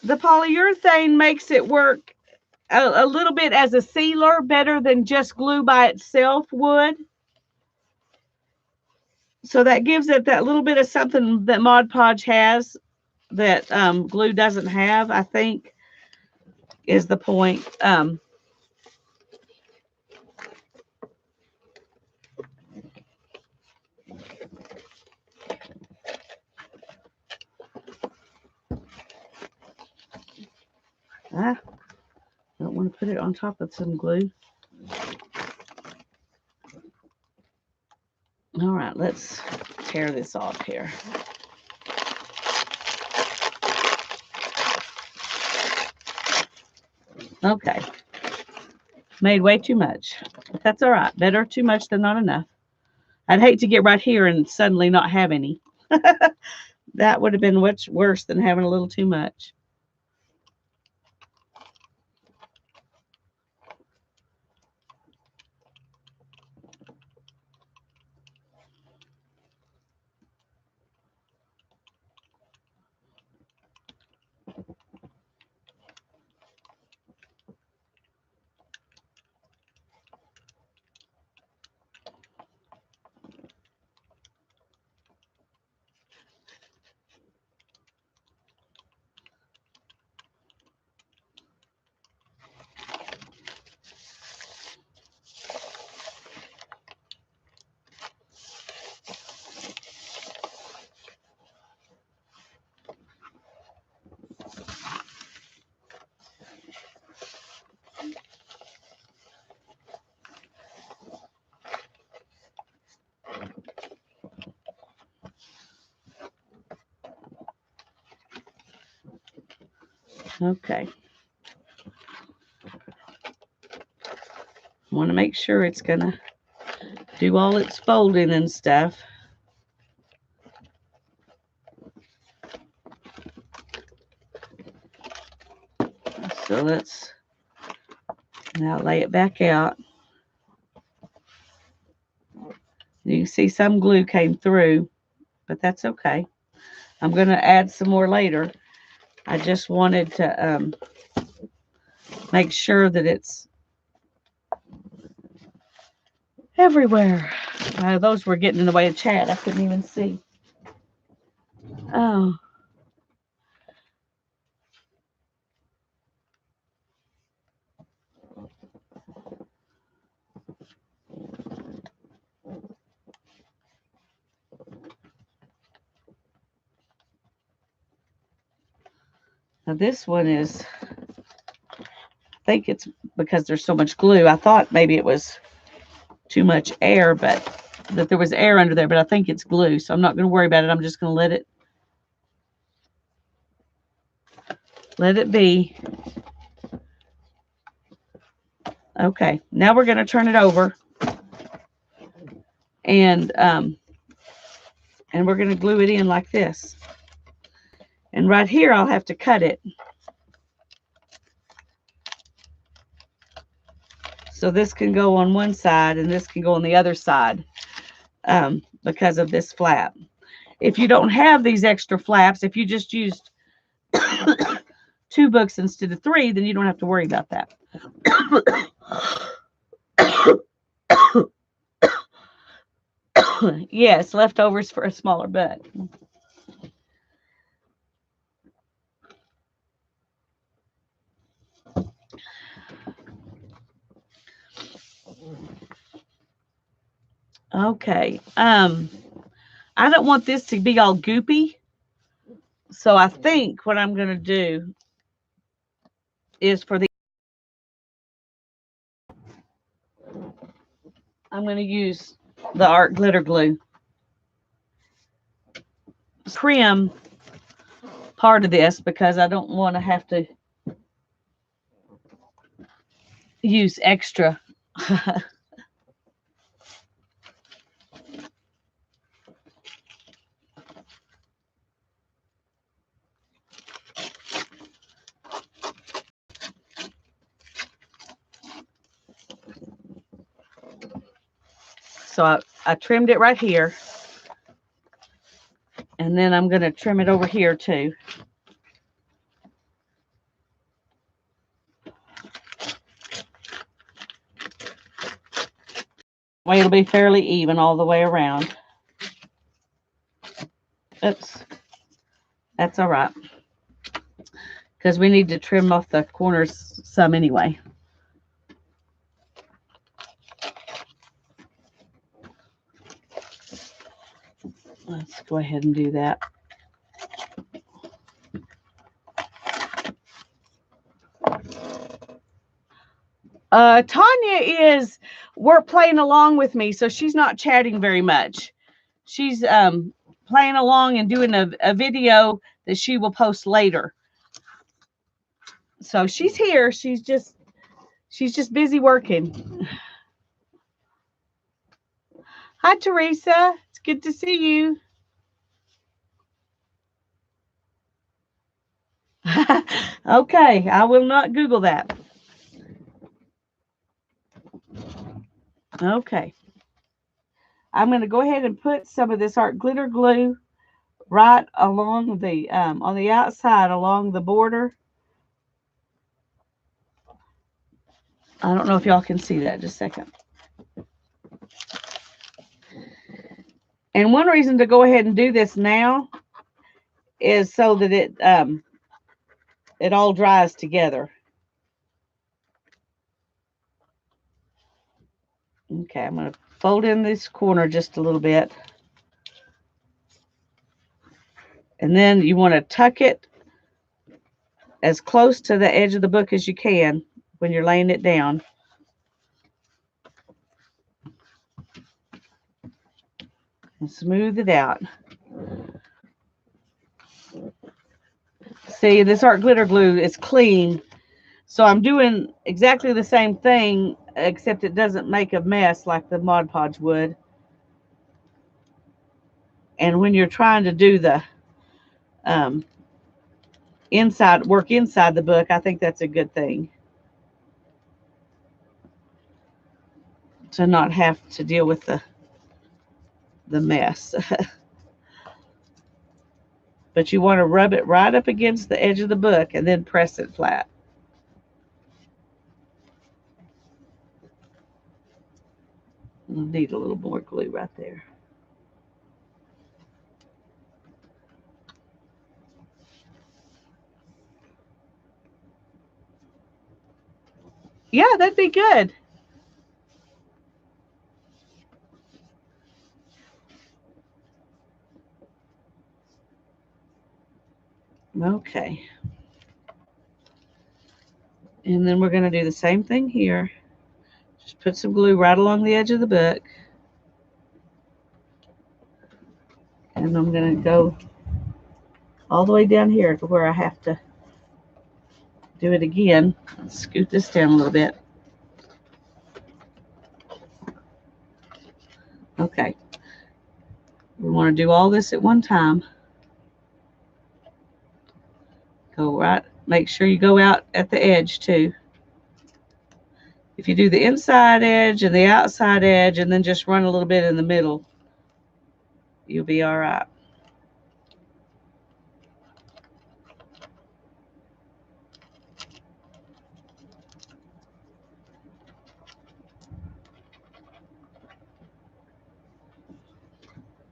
The polyurethane makes it work a little bit as a sealer, better than just glue by itself would. So that gives it that little bit of something that Mod Podge has that glue doesn't have, I think, is the point. I don't want to put it on top of some glue. All right, let's tear this off here. Okay. Made way too much. But that's all right. Better too much than not enough. I'd hate to get right here and suddenly not have any. That would have been much worse than having a little too much. Okay. I want to make sure it's going to do all its folding and stuff. So let's now lay it back out. You can see some glue came through, but that's okay. I'm going to add some more later. I just wanted to make sure that it's everywhere. Those were getting in the way of chat. I couldn't even see. Oh. Now this one is, I think it's because there's so much glue. I thought maybe it was too much air, but that there was air under there, but I think it's glue. So I'm not going to worry about it. I'm just going to let it be. Okay, now we're going to turn it over, and we're going to glue it in like this. And right here, I'll have to cut it. So this can go on one side and this can go on the other side because of this flap. If you don't have these extra flaps, if you just used 2 books instead of 3, then you don't have to worry about that. Yes, leftovers for a smaller book. Okay. I don't want this to be all goopy. So I think what I'm going to do is I'm going to use the art glitter glue. Trim part of this because I don't want to have to use extra. So I trimmed it right here. And then I'm going to trim it over here too. Way it'll be fairly even all the way around. Oops. That's all right. Because we need to trim off the corners some anyway. Let's go ahead and do that. Tanya is playing along with me, so she's not chatting very much. She's playing along and doing a video that she will post later. So she's here. She's just busy working. Hi, Teresa. It's good to see you. Okay, I will not Google that. Okay. I'm going to go ahead and put some of this art glitter glue right along the on the outside along the border. I don't know if y'all can see that. Just a second. And one reason to go ahead and do this now is so that it all dries together. Okay, I'm going to fold in this corner just a little bit. And then you want to tuck it as close to the edge of the book as you can when you're laying it down. And smooth it out. See, this art glitter glue is clean. So I'm doing exactly the same thing, except it doesn't make a mess like the Mod Podge would. And when you're trying to do the work inside the book, I think that's a good thing. To not have to deal with the mess. But you want to rub it right up against the edge of the book and then press it flat. You'll need a little more glue right there. Yeah, that'd be good. Okay. And then we're going to do the same thing here. Just put some glue right along the edge of the book. And I'm going to go all the way down here to where I have to do it again. Let's scoot this down a little bit. Okay. We want to do all this at one time. Go right. Make sure you go out at the edge too. If you do the inside edge and the outside edge and then just run a little bit in the middle, you'll be all right.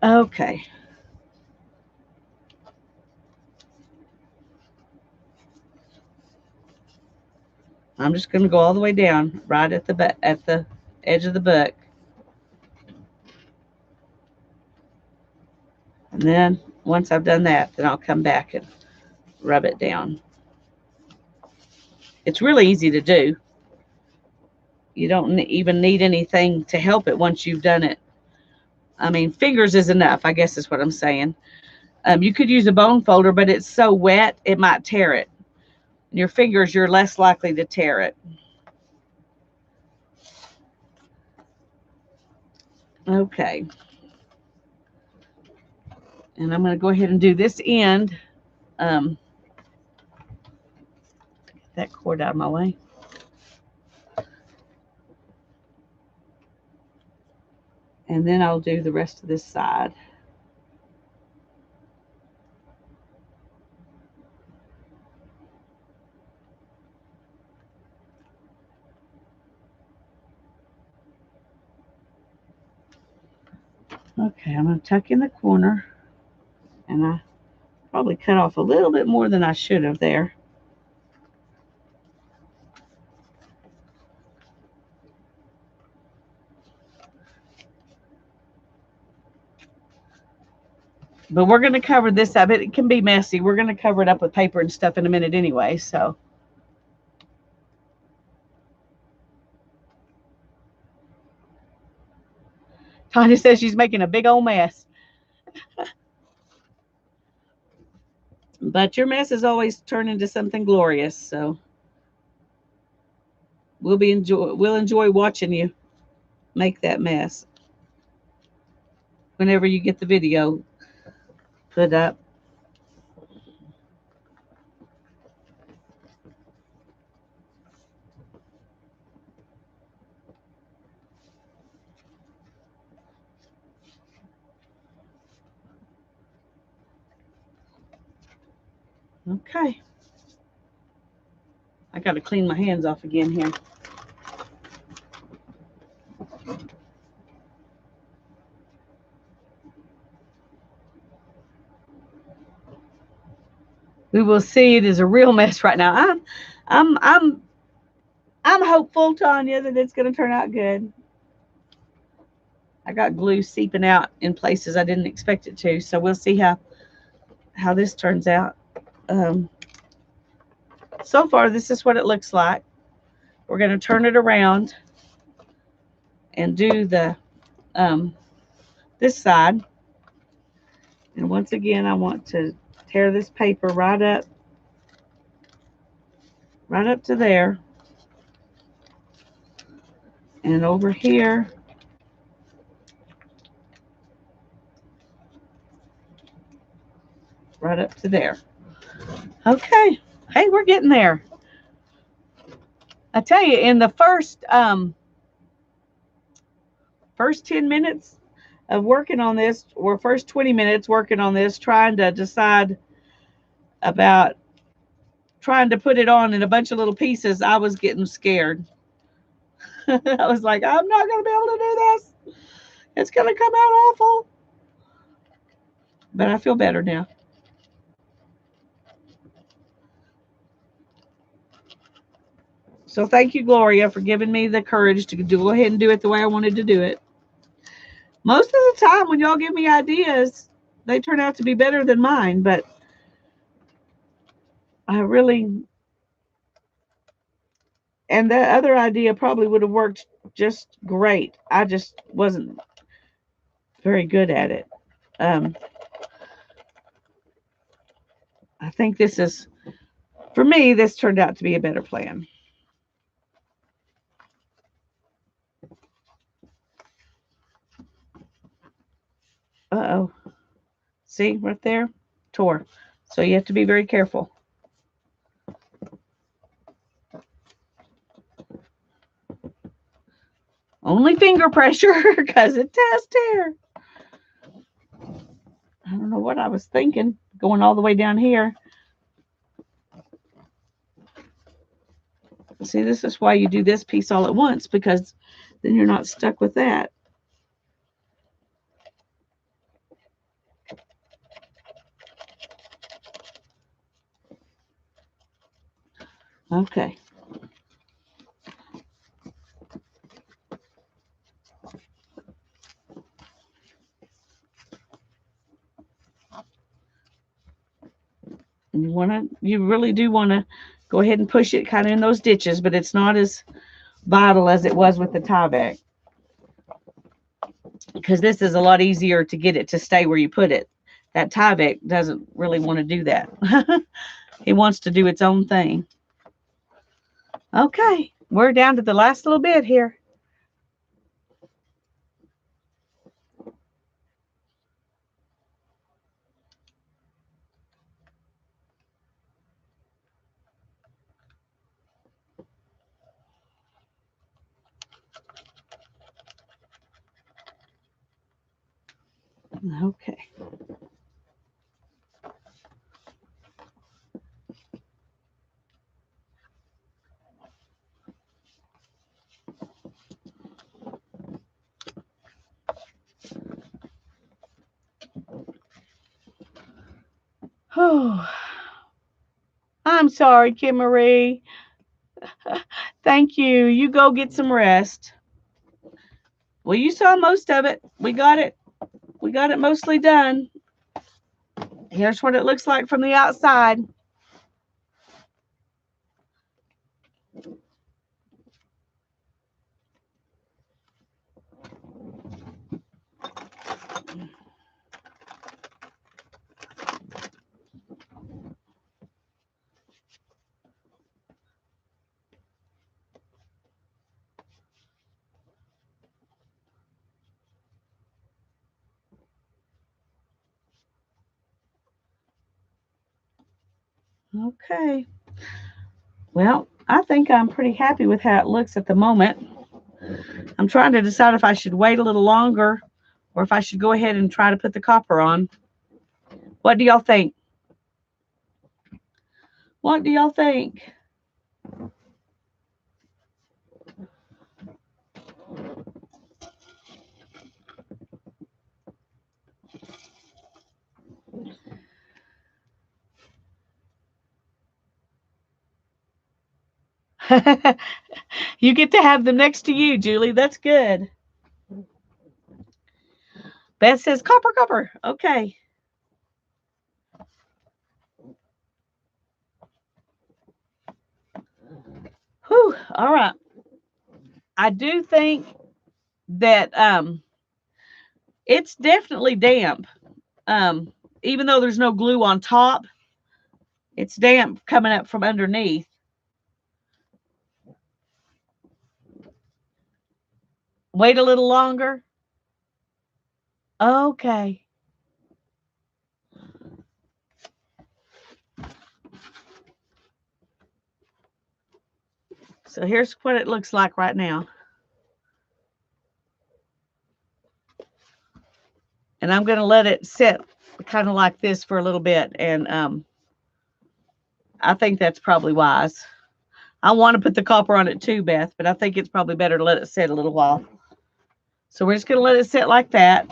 Okay. I'm just going to go all the way down right at the edge of the book. And then once I've done that, then I'll come back and rub it down. It's really easy to do. You don't even need anything to help it once you've done it. I mean, fingers is enough, I guess is what I'm saying. You could use a bone folder, but it's so wet, it might tear it. Your fingers, you're less likely to tear it. Okay. And I'm going to go ahead and do this end. Get that cord out of my way. And then I'll do the rest of this side. Okay, I'm going to tuck in the corner. And I probably cut off a little bit more than I should have there. But we're going to cover this up. It can be messy. We're going to cover it up with paper and stuff in a minute anyway, so. Tanya says she's making a big old mess. But your messes always turn into something glorious, so we'll enjoy watching you make that mess whenever you get the video put up. Okay. I got to clean my hands off again here. We will see. It is a real mess right now. I'm hopeful, Tanya, that it's going to turn out good. I got glue seeping out in places I didn't expect it to, so we'll see how this turns out. So far, this is what it looks like. We're going to turn it around and do the this side. And once again, I want to tear this paper right up to there. And over here, right up to there. Okay. Hey, we're getting there. I tell you, in the first 10 minutes of working on this, or first 20 minutes working on this, trying to decide about trying to put it on in a bunch of little pieces, I was getting scared. I was like, I'm not going to be able to do this. It's going to come out awful. But I feel better now. So thank you, Gloria, for giving me the courage to go ahead and do it the way I wanted to do it. Most of the time when y'all give me ideas, they turn out to be better than mine, but I really And that other idea probably would have worked just great. I just wasn't very good at it. Um, I think this is, for me, this turned out to be a better plan. Uh-oh. See, right there? Tore. So you have to be very careful. Only finger pressure because it does tear. I don't know what I was thinking going all the way down here. See, this is why you do this piece all at once, because then you're not stuck with that. Okay. And you really do want to go ahead and push it kind of in those ditches, but it's not as vital as it was with the Tyvek, because this is a lot easier to get it to stay where you put it. That Tyvek doesn't really want to do that. It wants to do its own thing. Okay, we're down to the last little bit here. Okay. Oh, I'm sorry, Kim Marie. Thank you. You go get some rest. Well, you saw most of it. We got it. We got it mostly done. Here's what it looks like from the outside. Okay. Well, I think I'm pretty happy with how it looks at the moment. I'm trying to decide if I should wait a little longer or if I should go ahead and try to put the copper on. What do y'all think? What do y'all think? You get to have them next to you, Julie. That's good. Beth says copper, copper. Okay. Whew. All right. I do think that it's definitely damp. Even though there's no glue on top, it's damp coming up from underneath. Wait a little longer. Okay. So here's what it looks like right now. And I'm going to let it sit kind of like this for a little bit. And I think that's probably wise. I want to put the copper on it too, Beth, but I think it's probably better to let it sit a little while. So we're just going to let it sit like that.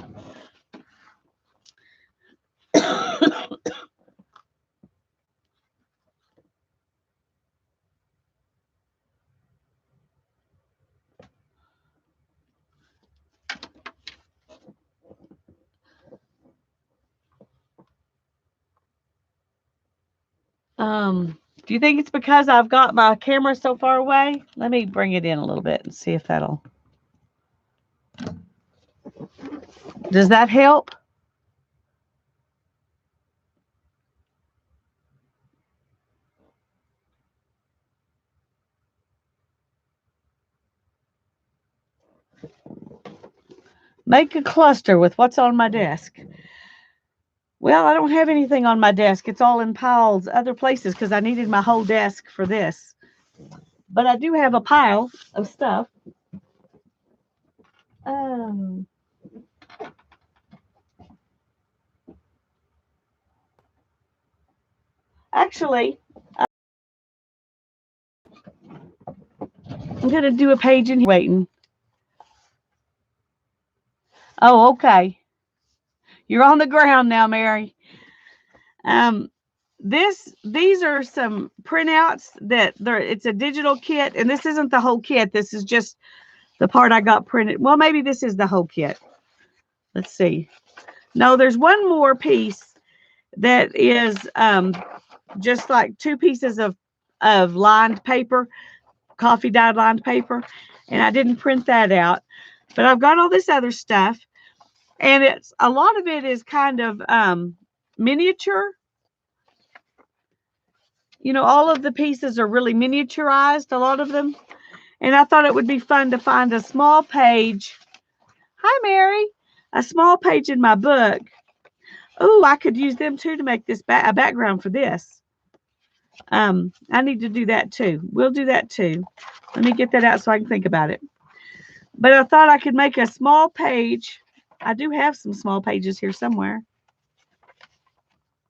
Do you think it's because I've got my camera so far away? Let me bring it in a little bit and see if that'll... Does that help? Make a cluster with what's on my desk. Well, I don't have anything on my desk. It's all in piles other places because I needed my whole desk for this. But I do have a pile of stuff. Um, Actually, I'm going to do a page in here waiting. Oh, okay. You're on the ground now, Mary. These are some printouts it's a digital kit, and this isn't the whole kit. This is just the part I got printed. Well, maybe this is the whole kit. Let's see. No, there's one more piece that is just like 2 pieces of lined paper, coffee dyed lined paper, and I didn't print that out. But I've got all this other stuff, and it's a lot of it is kind of miniature. You know, all of the pieces are really miniaturized, a lot of them. And I thought it would be fun to find a small page. Hi, Mary. A small page in my book. Oh, I could use them too to make this a background for this. I need to do that too. We'll do that too. Let me get that out so I can think about it. But I thought I could make a small page. I do have some small pages here somewhere.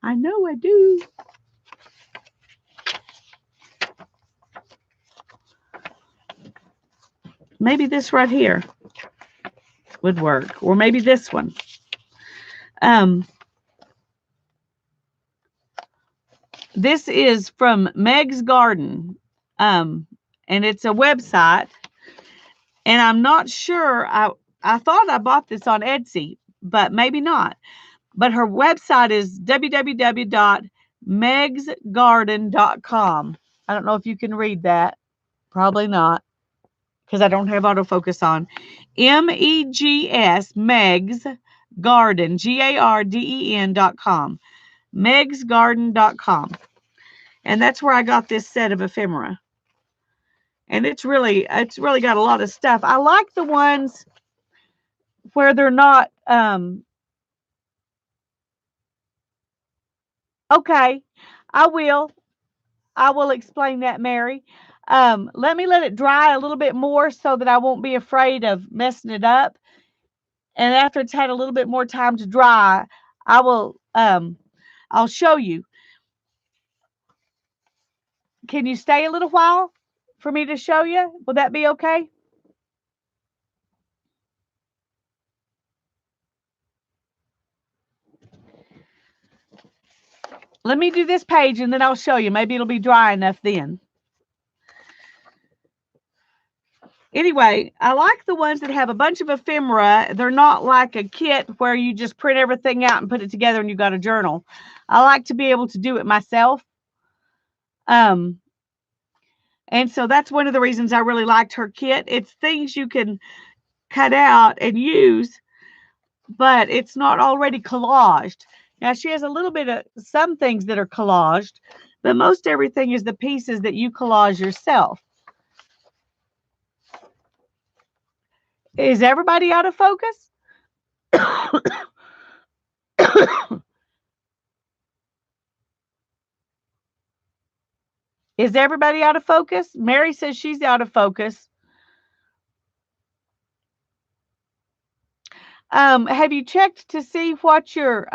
I know I do. Maybe this right here would work, or maybe this one. This is from Meg's Garden, and it's a website, and I'm not sure. I thought I bought this on Etsy, but maybe not. But her website is www.megsgarden.com. I don't know if you can read that. Probably not, because I don't have autofocus on. MEGS, Meg's Garden, GARDEN.com. megsgarden.com. And that's where I got this set of ephemera. And it's really got a lot of stuff. I like the ones where they're not okay. I will explain that, Mary. Let me let it dry a little bit more so that I won't be afraid of messing it up. And after it's had a little bit more time to dry, I will I'll show you. Can you stay a little while for me to show you? Will that be okay? Let me do this page and then I'll show you. Maybe it'll be dry enough then. Anyway, I like the ones that have a bunch of ephemera. They're not like a kit where you just print everything out and put it together and you've got a journal. I like to be able to do it myself. And so that's one of the reasons I really liked her kit. It's things you can cut out and use, but it's not already collaged. Now, she has a little bit of some things that are collaged, but most everything is the pieces that you collage yourself. Is everybody out of focus? Is everybody out of focus? Mary says she's out of focus. Have you checked to see what your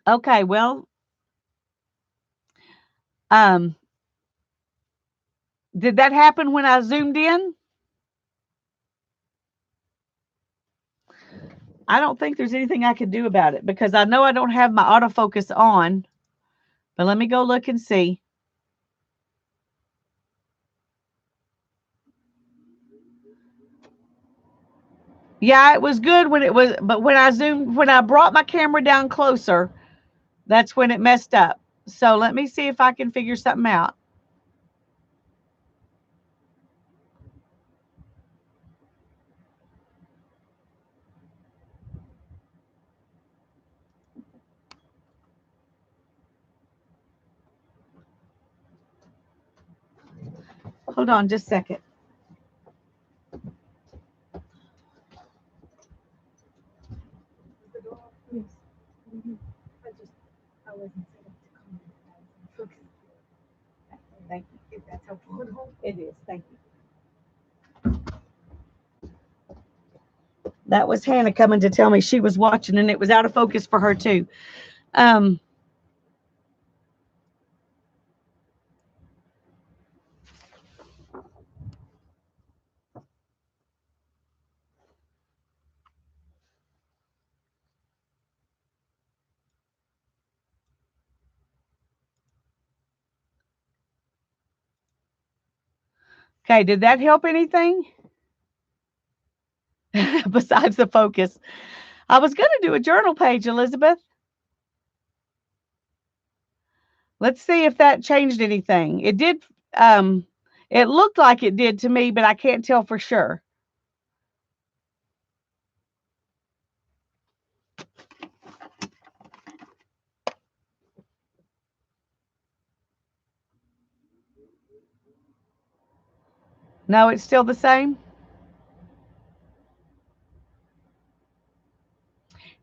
okay, well, did that happen when I zoomed in? I don't think there's anything I can do about it because I know I don't have my autofocus on. But let me go look and see. Yeah, it was good when it was, but when I brought my camera down closer, that's when it messed up. So let me see if I can figure something out. Hold on just a second. Thank you. If that's helpful. It is. Thank you. That was Hannah coming to tell me she was watching and it was out of focus for her too. Um, okay, did that help anything? Besides the focus. I was going to do a journal page, Elizabeth. Let's see if that changed anything. It did. Um, it looked like it did to me, but I can't tell for sure. No, it's still the same.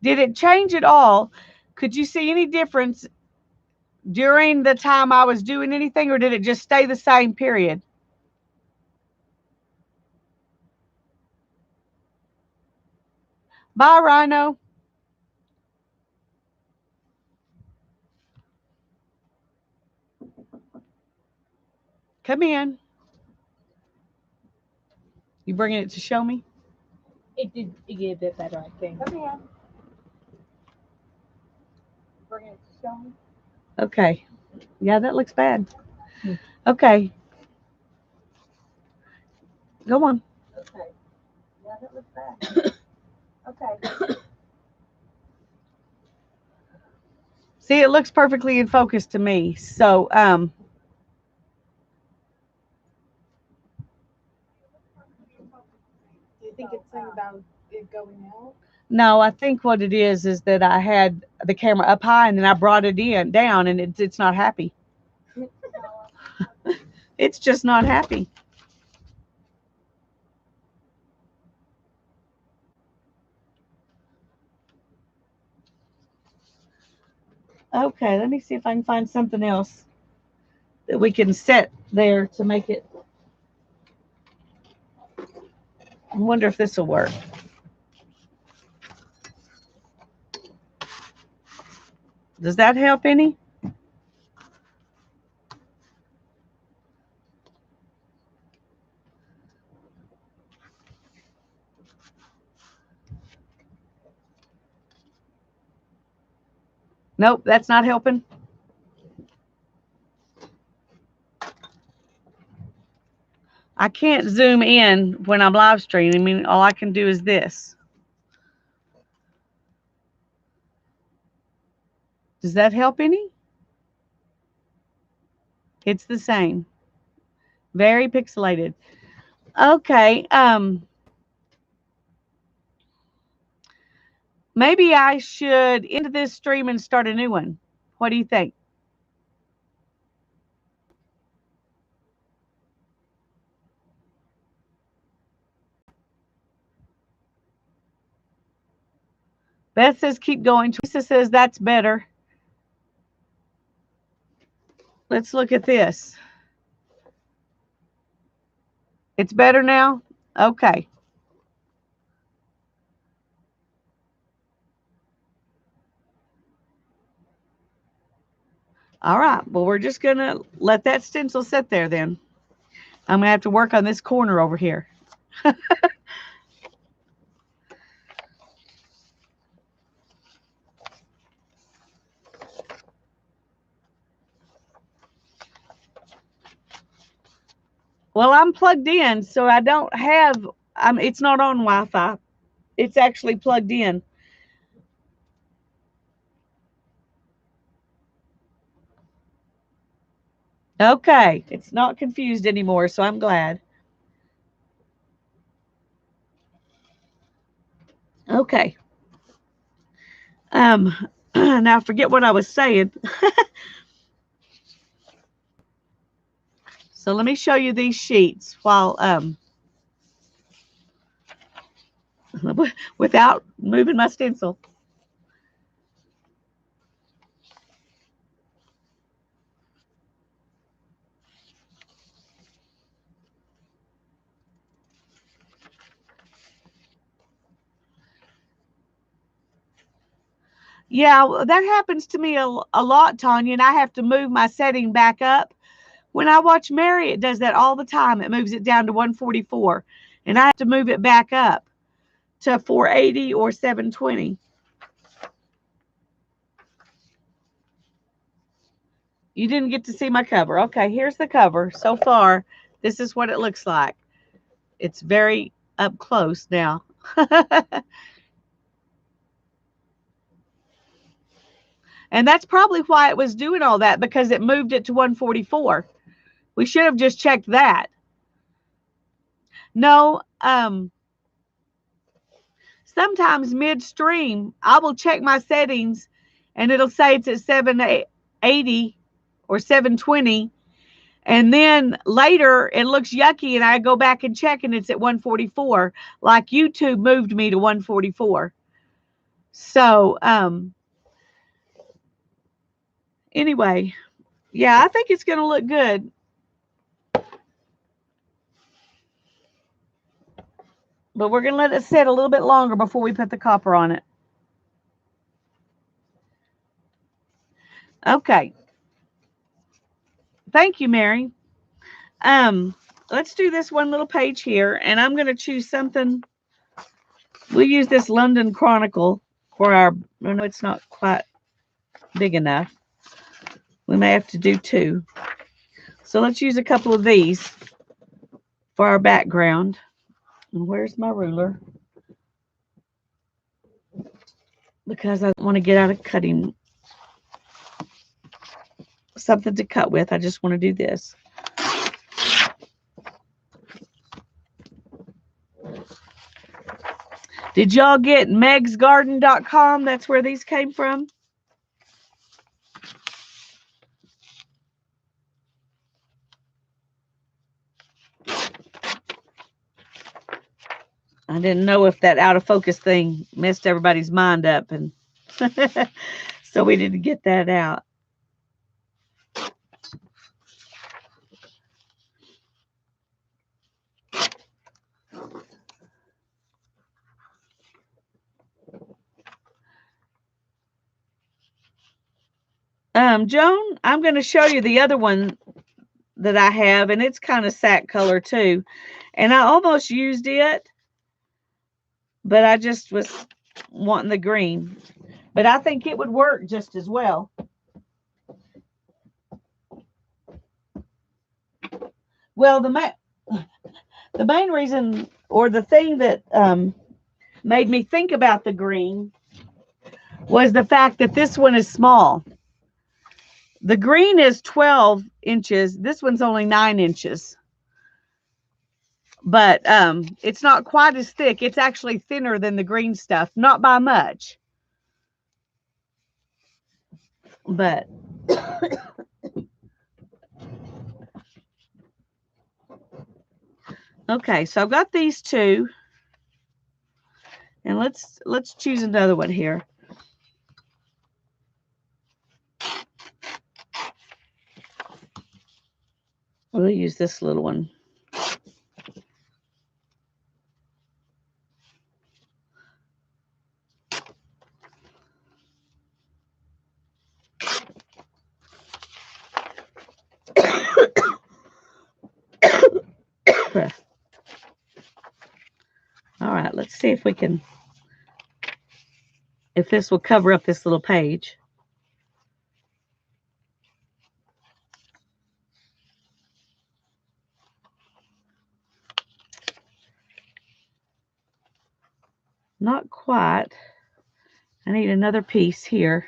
Did it change at all? Could you see any difference during the time I was doing anything, or did it just stay the same period? Bye, Rhino. Come in. You bringing it to show me? It did get a bit better, I think. Come in. Bring it to show me. Okay. Yeah, that looks bad. Okay. Go on. Okay. Yeah, that looks bad. Okay. See, it looks perfectly in focus to me. So, Do you think it's something about it going out? no, I think what it is that I had the camera up high and then I brought it in down and it's not happy. It's just not happy. Okay, let me see if I can find something else that we can set there to make it. I wonder if this will work. Does that help any? Nope, that's not helping. I can't zoom in when I'm live streaming. I mean, all I can do is this. Does that help any? It's the same. Very pixelated. Okay. Maybe I should end this stream and start a new one. What do you think? Beth says keep going. Teresa says that's better. Let's look at this. It's better now? Okay. All right. Well, we're just going to let that stencil sit there then. I'm going to have to work on this corner over here. Well, I'm plugged in, so I don't have, it's not on Wi-Fi. it's actually plugged in. Okay, it's not confused anymore, so I'm glad. Okay. Um, now forget what I was saying. So let me show you these sheets while without moving my stencil. Yeah, that happens to me a lot, Tanya, and I have to move my setting back up. When I watch Mary, it does that all the time. It moves it down to 144, and I have to move it back up to 480 or 720. You didn't get to see my cover. Okay, here's the cover. So far, this is what it looks like. It's very up close now. And that's probably why it was doing all that, because it moved it to 144. We should have just checked that. No, sometimes midstream, I will check my settings and it'll say it's at 780 or 720. And then later it looks yucky and I go back and check and it's at 144. Like YouTube moved me to 144. So, anyway, yeah, I think it's going to look good. But we're going to let it sit a little bit longer before we put the copper on it. Okay. Thank you, Mary. Let's do this one little page here, and I'm going to choose something. We'll use this London Chronicle for our, no, it's not quite big enough. We may have to do two. So let's use a couple of these for our background. And where's my ruler? Because I don't want to get out of cutting something to cut with. I just want to do this. Did y'all get megsgarden.com? That's where these came from. I didn't know if that out of focus thing messed everybody's mind up, and so we didn't get that out. Joan, I'm going to show you the other one that I have, and it's kind of sack color too. And I almost used it, but I just was wanting the green. But I think it would work just as well. Well, the main reason, or the thing that made me think about the green, was the fact that this one is small. The green is 12 inches. This one's only 9 inches. But it's not quite as thick. It's actually thinner than the green stuff, not by much. But okay, so I've got these two, and let's choose another one here. We'll use this little one. All right, let's see if we can, if this will cover up this little page. Not quite. I need another piece here.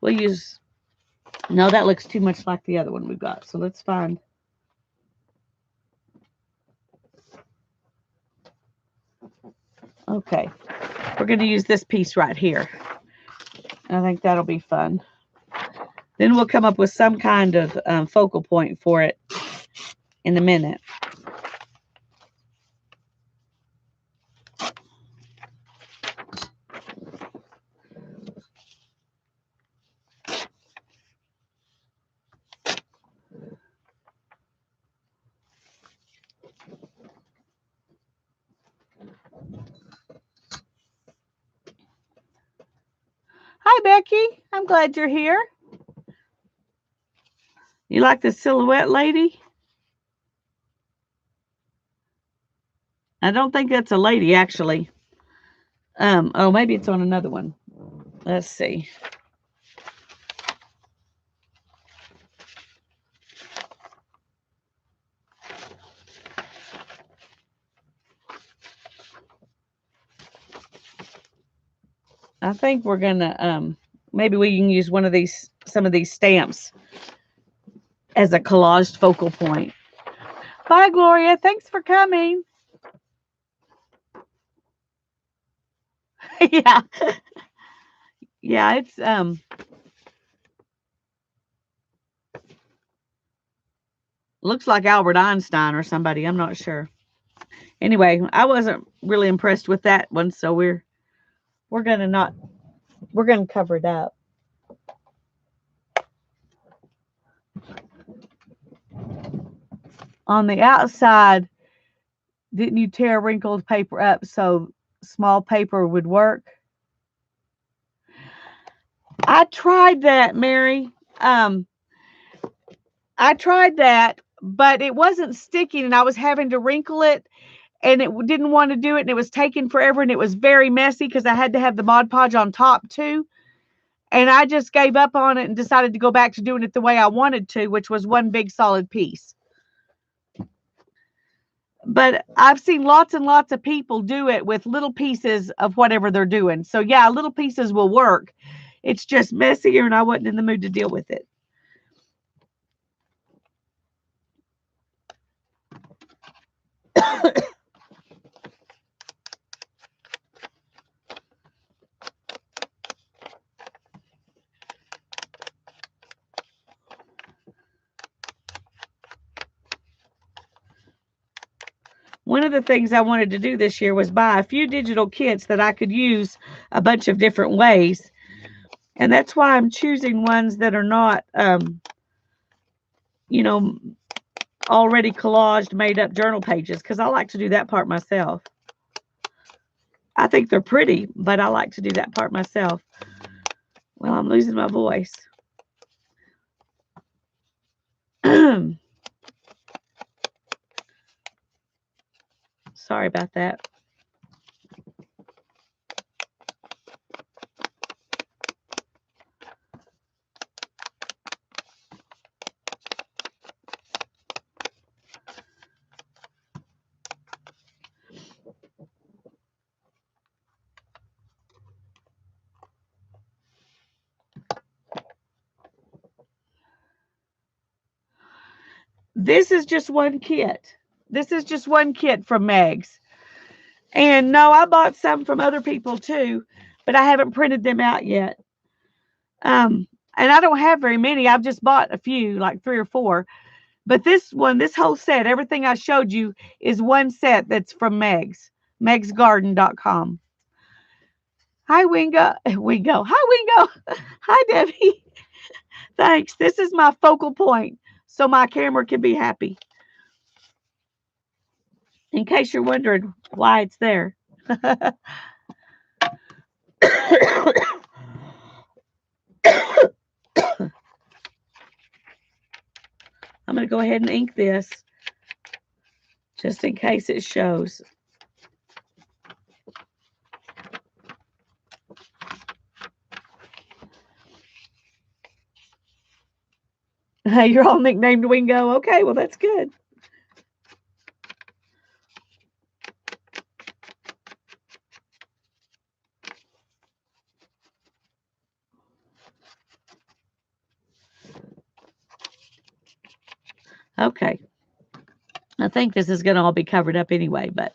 We'll use, no, that looks too much like the other one we've got. So let's find. Okay. We're going to use this piece right here. I think that'll be fun. Then we'll come up with some kind of focal point for it in a minute. Hi, Becky. I'm glad you're here. You like the silhouette lady? I don't think that's a lady, actually. Oh, maybe it's on another one. Let's see. I think we're gonna maybe we can use some of these stamps as a collaged focal point. Bye, Gloria. Thanks for coming. Yeah. Yeah, it's looks like Albert Einstein or somebody. I'm not sure. Anyway, I wasn't really impressed with that one, so we're gonna cover it up. On the outside, didn't you tear wrinkled paper up so small paper would work? I tried that, Mary. Um, I tried that, but it wasn't sticking, and I was having to wrinkle it, and it didn't want to do it, and it was taking forever, and it was very messy because I had to have the Mod Podge on top too. And I just gave up on it and decided to go back to doing it the way I wanted to, which was one big solid piece. But I've seen lots and lots of people do it with little pieces of whatever they're doing. So yeah, little pieces will work. It's just messier, and I wasn't in the mood to deal with it. One of the things I wanted to do this year was buy a few digital kits that I could use a bunch of different ways. And that's why I'm choosing ones that are not, you know, already collaged, made up journal pages, because I like to do that part myself. I think they're pretty, but I like to do that part myself. Well, I'm losing my voice. Sorry about that. This is just one kit. This is just one kit from Meg's. And no, I bought some from other people too, but I haven't printed them out yet. And I don't have very many. I've just bought a few, like 3 or 4. But this one, this whole set, everything I showed you is one set that's from Meg's, megsgarden.com. Hi, Wingo. Wingo. Hi, Wingo. Hi, Debbie. Thanks. This is my focal point so my camera can be happy. In case you're wondering why it's there. I'm going to go ahead and ink this just in case it shows. You're all nicknamed Wingo. Okay, well, that's good. Okay. I think this is going to all be covered up anyway, but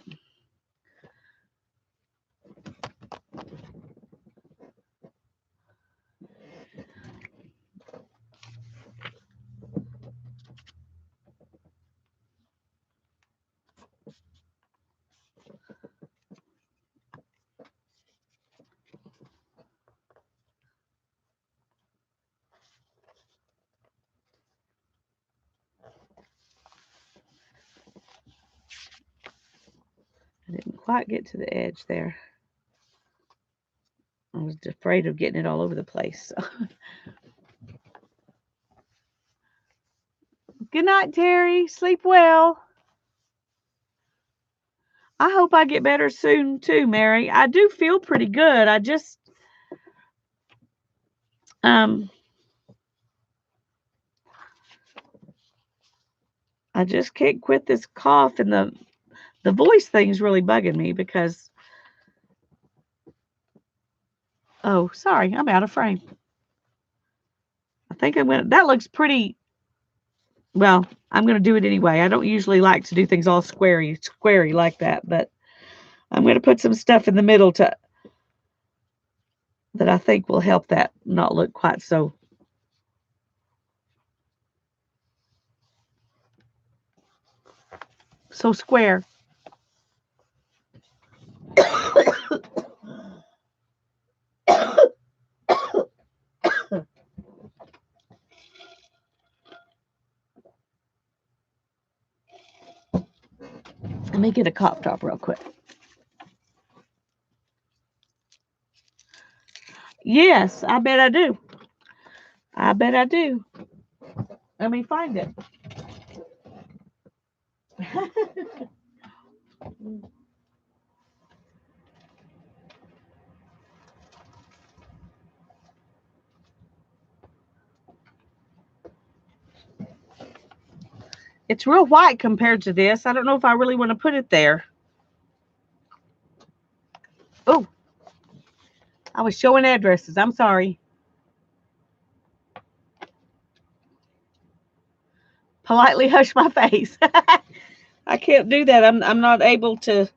I didn't quite get to the edge there. I was afraid of getting it all over the place. So. Good night, Terry. Sleep well. I hope I get better soon too, Mary. I do feel pretty good. Um I just can't quit this cough, and the voice thing's really bugging me because oh, sorry, I'm out of frame. I think I'm gonna that looks pretty well, I'm gonna do it anyway. I don't usually like to do things all squarey like that, but I'm gonna put some stuff in the middle to that I think will help that not look quite so square. Let me get a cough drop real quick. Yes, I bet I do. I bet I do. Let me find it. It's real white compared to this. I don't know if I really want to put it there. Oh, I was showing addresses. I'm sorry. Politely hush my face. I can't do that. I'm not able to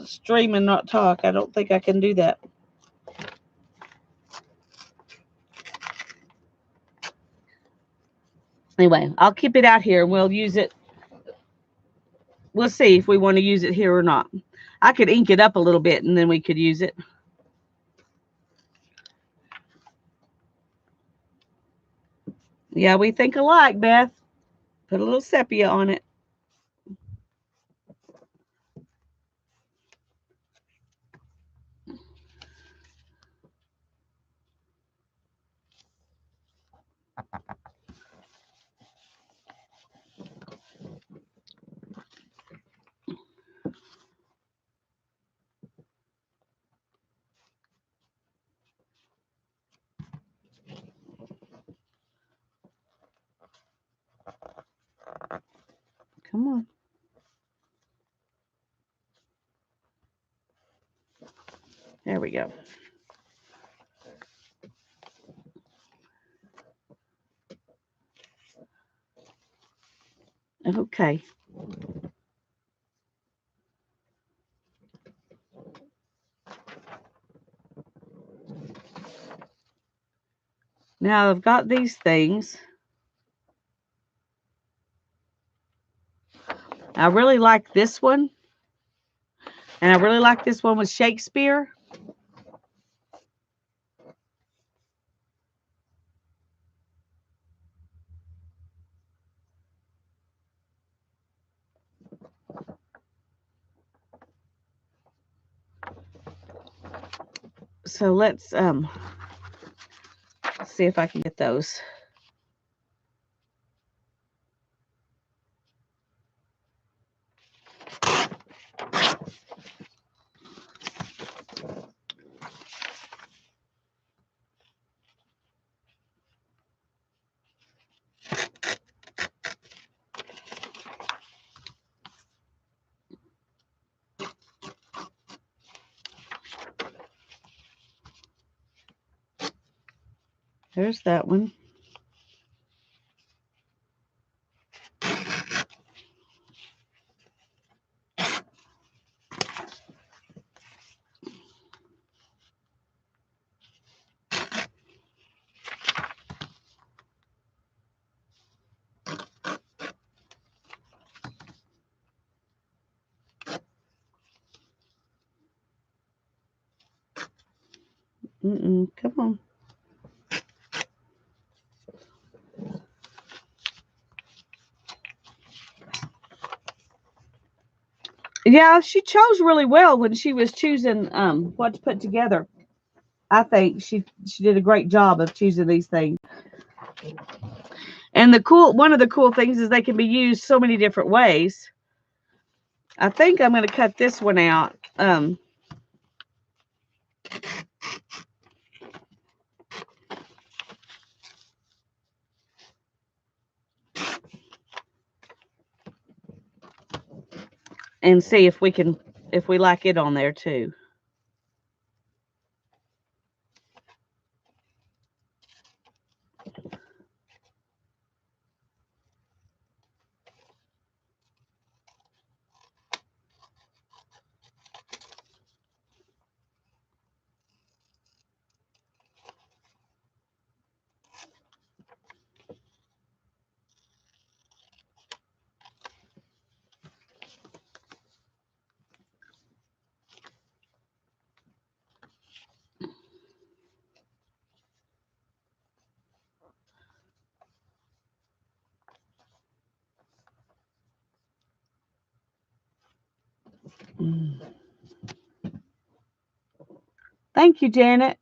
stream and not talk. I don't think I can do that. Anyway, I'll keep it out here and we'll use it. We'll see if we want to use it here or not. I could ink it up a little bit and then we could use it. Yeah, we think alike, Beth. Put a little sepia on it. Come on. There we go. Okay. Now I've got these things. I really like this one. And I really like this one with Shakespeare. So let's see if I can get those. There's that one. Come on. Yeah, she chose really well when she was choosing what to put together. I think she did a great job of choosing these things. And the cool one of the cool things is they can be used so many different ways. I think I'm going to cut this one out. And see if we like it on there too. Mm. Thank you, Janet.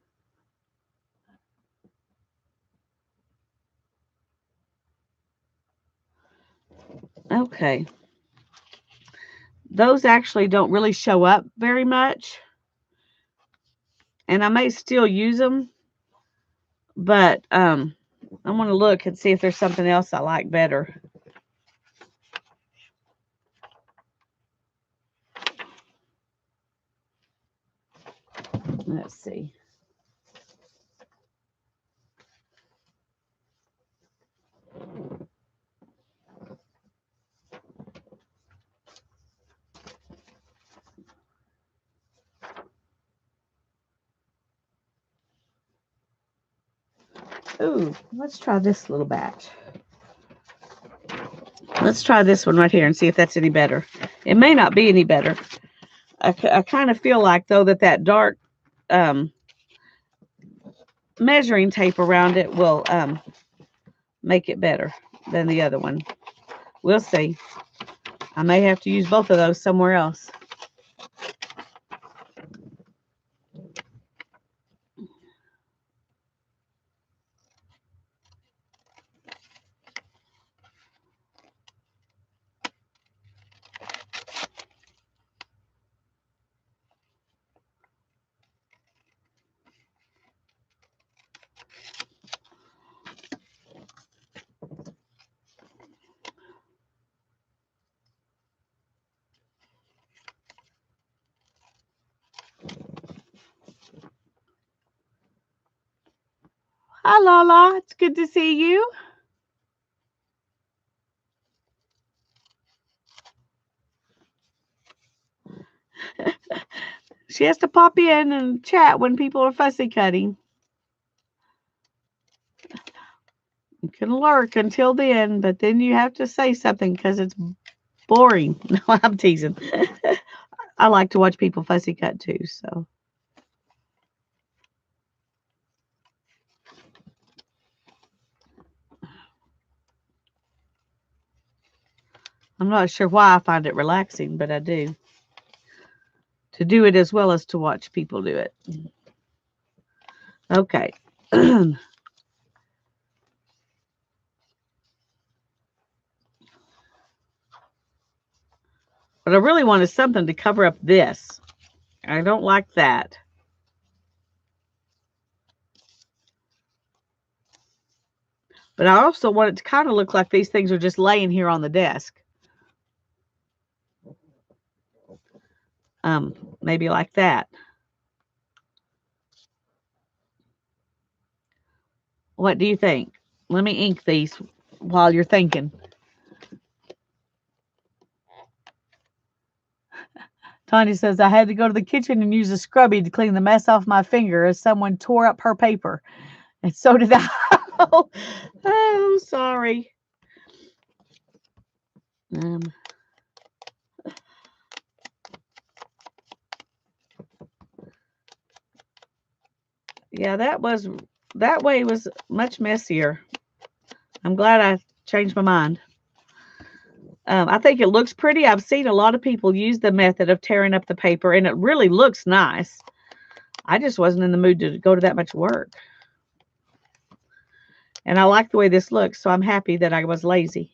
Okay. Those actually don't really show up very much, and I may still use them, but I want to look and see if there's something else I like better. Let's see. Ooh, let's try this little batch. Let's try this one right here and see if that's any better. It may not be any better. I kind of feel like, though, that dark measuring tape around it will make it better than the other one. We'll see. I may have to use both of those somewhere else. Hi, Lala. It's good to see you. She has to pop in and chat when people are fussy cutting. You can lurk until then, but then you have to say something because it's boring. No, I'm teasing. I like to watch people fussy cut too, so. I'm not sure why I find it relaxing, but I do. To do it as well as to watch people do it. Okay. But I really wanted something to cover up this. I don't like that. But I also want it to kind of look like these things are just laying here on the desk. Maybe like that. What do you think? Let me ink these while you're thinking. Tanya says, I had to go to the kitchen and use a scrubby to clean the mess off my finger as someone tore up her paper. And so did I. Oh, sorry. Um, Yeah, that way was much messier. I'm glad I changed my mind. I think it looks pretty. I've seen a lot of people use the method of tearing up the paper, and it really looks nice. I just wasn't in the mood to go to that much work. And I like the way this looks, so I'm happy that I was lazy.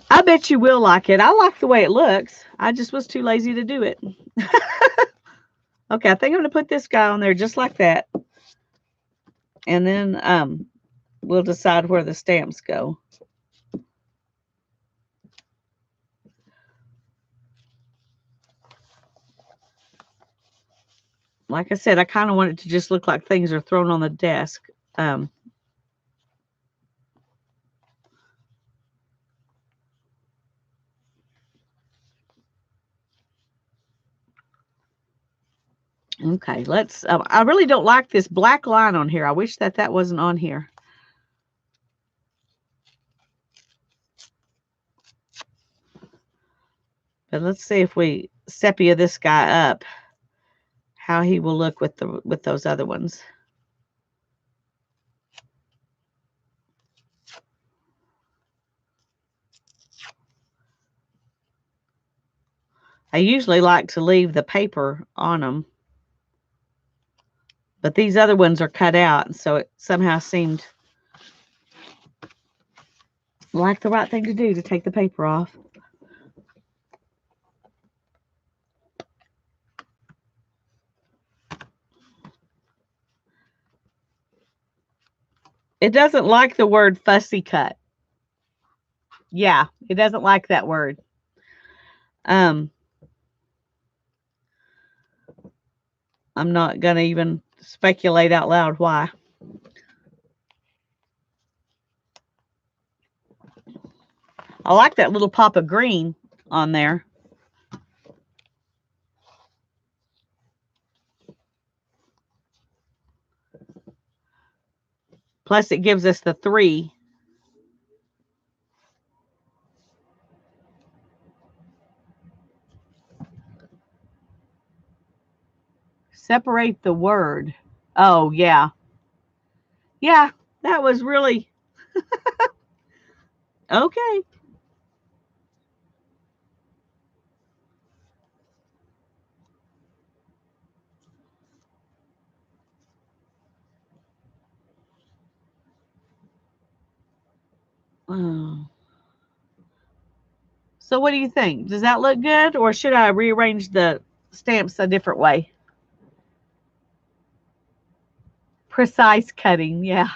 I bet you will like it. I like the way it looks. I just was too lazy to do it. Okay, I think I'm going to put this guy on there just like that. And then we'll decide where the stamps go. Like I said, I kind of want it to just look like things are thrown on the desk. Um, okay, let's. I really don't like this black line on here. I wish that wasn't on here. But let's see if we sepia this guy up, how he will look with those other ones. I usually like to leave the paper on them, but these other ones are cut out, and so it somehow seemed like the right thing to do to take the paper off. It doesn't like the word fussy cut. Yeah, it doesn't like that word. Um, I'm not going to even speculate out loud why. I like that little pop of green on there. Plus, it gives us the 3. Separate the word. Oh, yeah. Yeah, that was really okay. Oh. So, what do you think? Does that look good, or should I rearrange the stamps a different way? Precise cutting, yeah.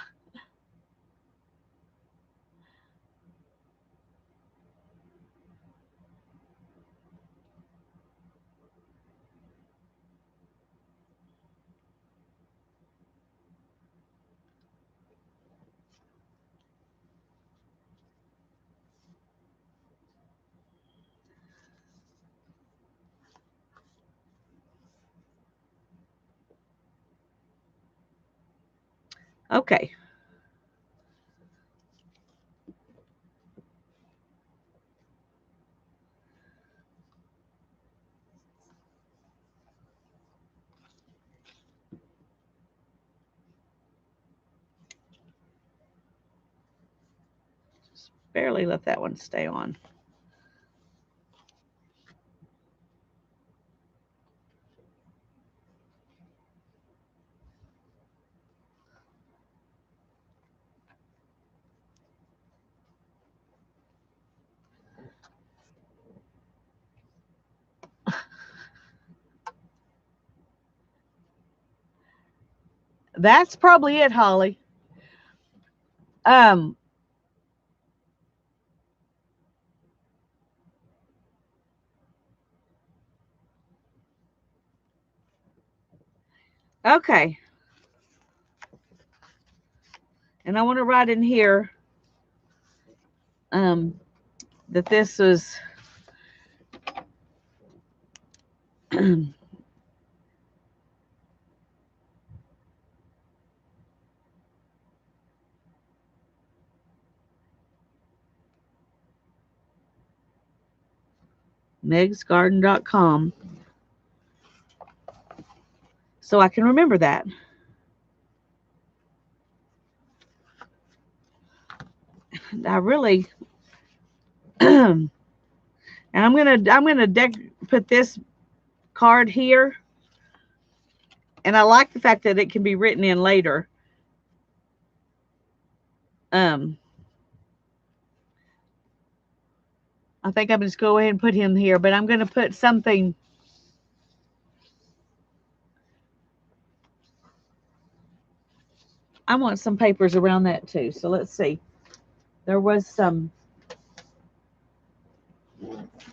Okay. Just barely let that one stay on. That's probably it, Holly. Um, okay. And I want to write in here um, that this was megsgarden.com, so I can remember that. I really and I'm gonna put this card here, and I like the fact that it can be written in later. Um, I think I'm just go ahead and put him here, but I'm gonna put something. I want some papers around that too. So let's see. There was some.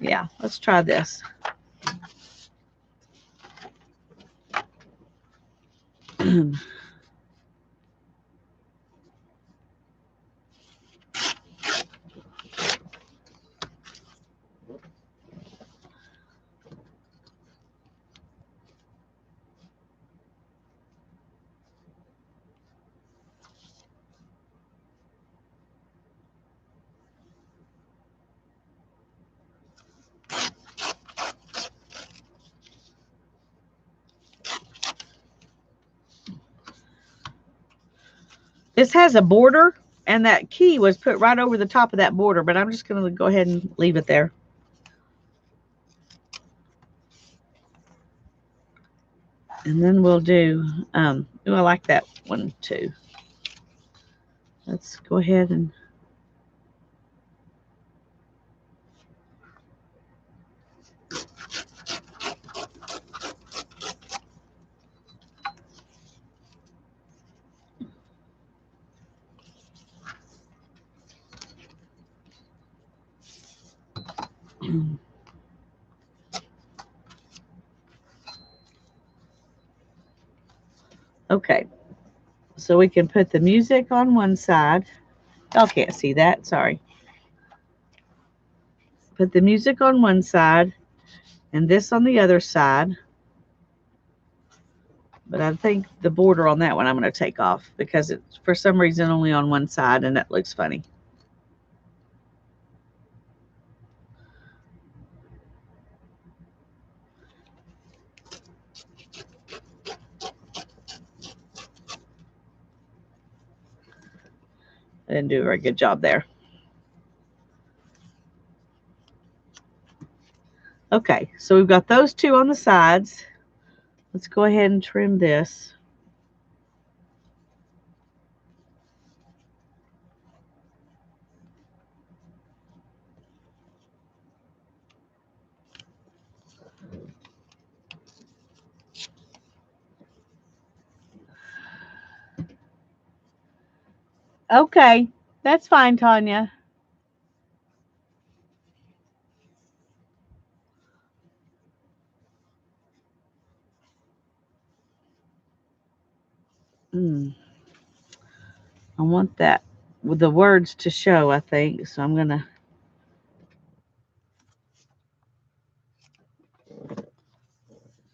Yeah, let's try this. This has a border, and that key was put right over the top of that border, but I'm just going to go ahead and leave it there. And then we'll do, I like that one too. Let's go ahead and okay. So we can put the music on one side. Y'all can't see that, sorry. Put the music on one side and this on the other side. But I think the border on that one I'm going to take off because it's for some reason only on one side, and that looks funny. I didn't do a very good job there. Okay, so we've got those two on the sides. Let's go ahead and trim this. Okay, that's fine, Tanya. I want that with the words to show, I think. So I'm going to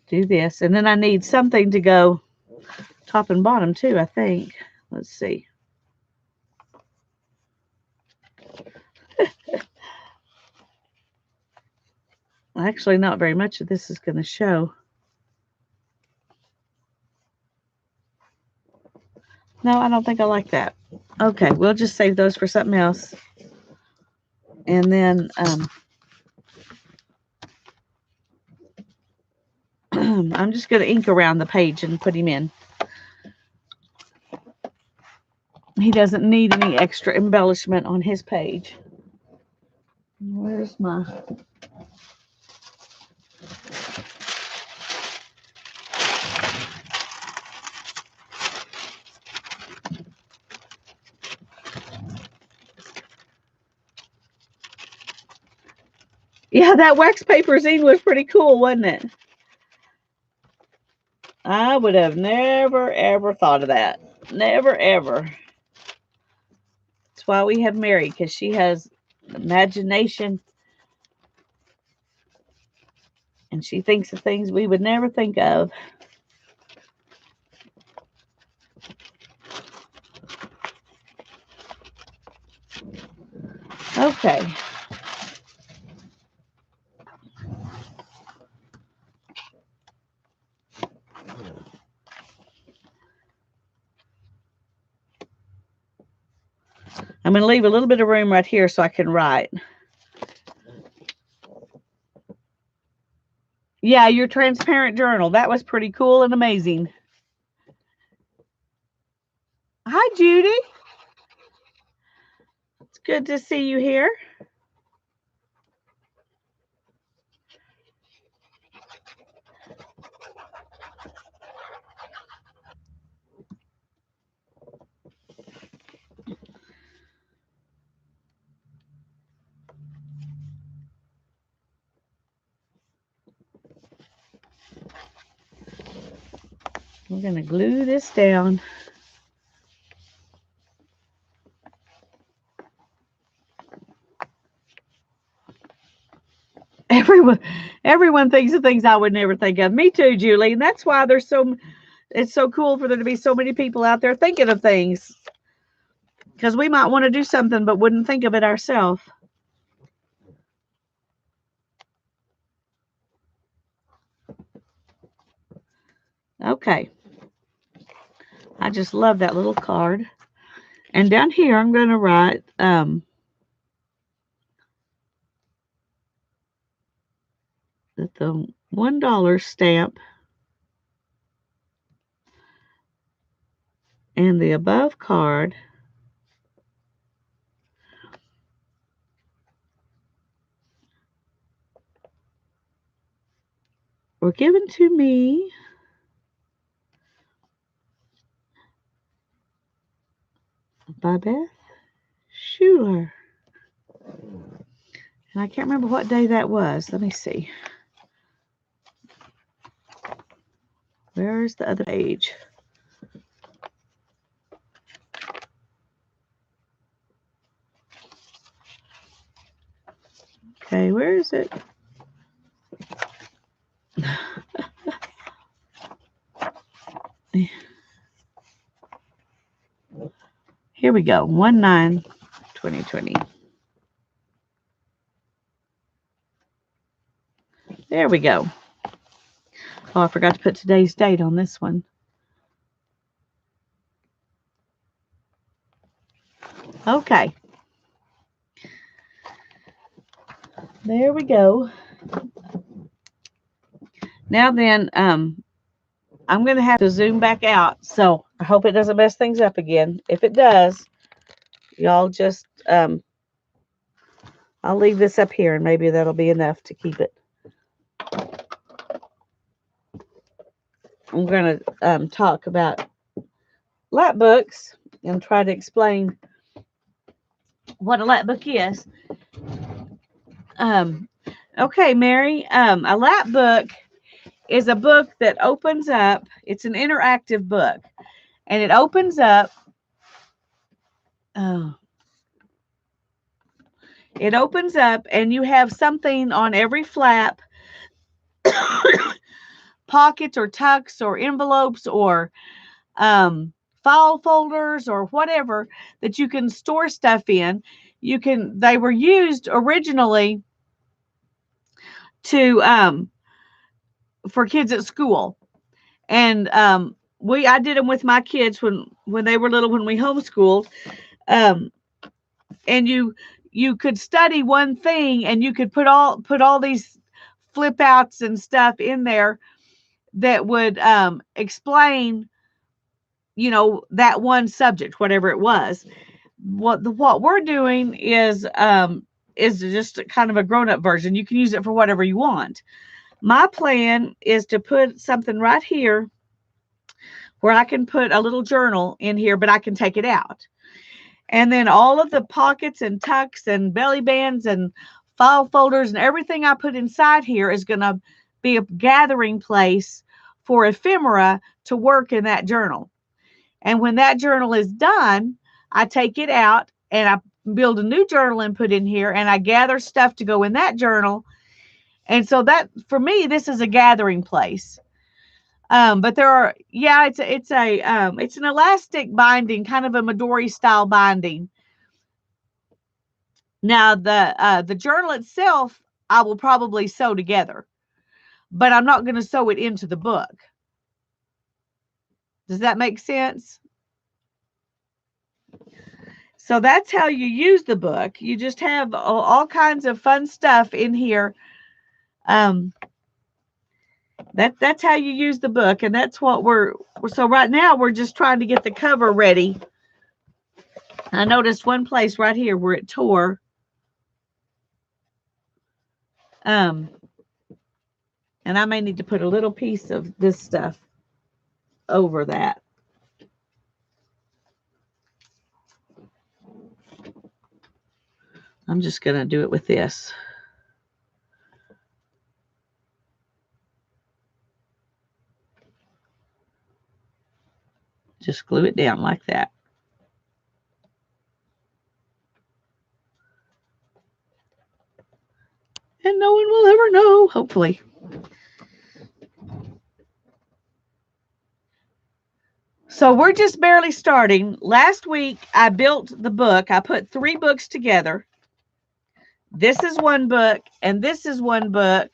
do this. And then I need something to go top and bottom too, I think. Let's see. Actually, not very much of this is going to show. No, I don't think I like that. Okay, we'll just save those for something else. And then I'm just going to ink around the page and put him in. He doesn't need any extra embellishment on his page. Where's my... Yeah, that wax paper zine was pretty cool, wasn't it? I would have never, ever thought of that. Never, ever. That's why we have Mary, because she has imagination And she thinks of things we would never think of. Okay. I'm going to leave a little bit of room right here so I can write. Yeah, your transparent journal. That was pretty cool and amazing. Hi, Judy. It's good to see you here. We're going to glue this down. Everyone thinks of things I would never think of. Me too, Julie. And that's why it's so cool for there to be so many people out there thinking of things. Because we might want to do something but wouldn't think of it ourselves. Okay. I just love that little card. And down here, I'm going to write that the $1 stamp and the above card were given to me by Beth Schuler. And I can't remember what day that was. Let me see. Where's the other page? Okay, where is it? Here we go. 1/9/2020. There we go. Oh, I forgot to put today's date on this one. Okay. There we go. Now then, I'm going to have to zoom back out. So I hope it doesn't mess things up again. If it does, y'all just, I'll leave this up here and maybe that'll be enough to keep it. I'm going to talk about Lapbooks and try to explain what a Lapbook is. Okay, Mary, a Lapbook is a book that opens up. It's an interactive book, and it opens up. It opens up, and you have something on every flap, pockets or tucks or envelopes or file folders or whatever that you can store stuff in. They were used originally to for kids at school, and I did them with my kids when they were little, when we homeschooled, and you could study one thing and you could put all these flip outs and stuff in there that would explain that one subject, whatever it was. What we're doing is just kind of a grown-up version. You can use it for whatever you want. My plan is to put something right here where I can put a little journal in here, but I can take it out. And then all of the pockets and tucks and belly bands and file folders and everything I put inside here is going to be a gathering place for ephemera to work in that journal. And when that journal is done, I take it out and I build a new journal and put in here, and I gather stuff to go in that journal. And so that for me, this is a gathering place. But there are, yeah, it's an elastic binding, kind of a Midori style binding. Now the journal itself, I will probably sew together, but I'm not going to sew it into the book. Does that make sense? So that's how you use the book. You just have all kinds of fun stuff in here. Um, that's how you use the book, and that's what so right now we're just trying to get the cover ready. I noticed one place right here where it tore. Um, and I may need to put a little piece of this stuff over that. I'm just going to do it with this. Just glue it down like that. And no one will ever know, hopefully. So we're just barely starting. Last week, I built the book. I put 3 books together. This is one book, and this is one book,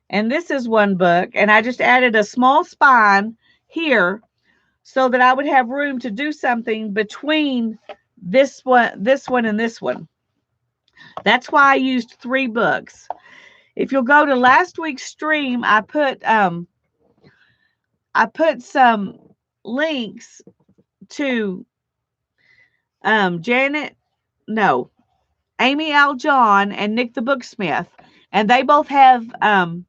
and this is one book. And I just added a small spine here so that I would have room to do something between this one, and this one. That's why I used 3 books. If you'll go to last week's stream, I put some links to Amy Al John and Nick the Booksmith, and they both have a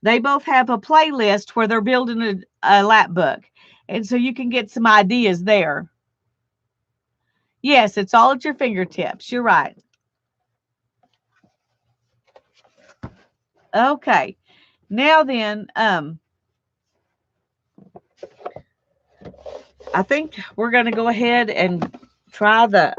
playlist where they're building a lap book, and so you can get some ideas there. Yes, it's all at your fingertips. You're right. Okay, now then, I think we're going to go ahead and try the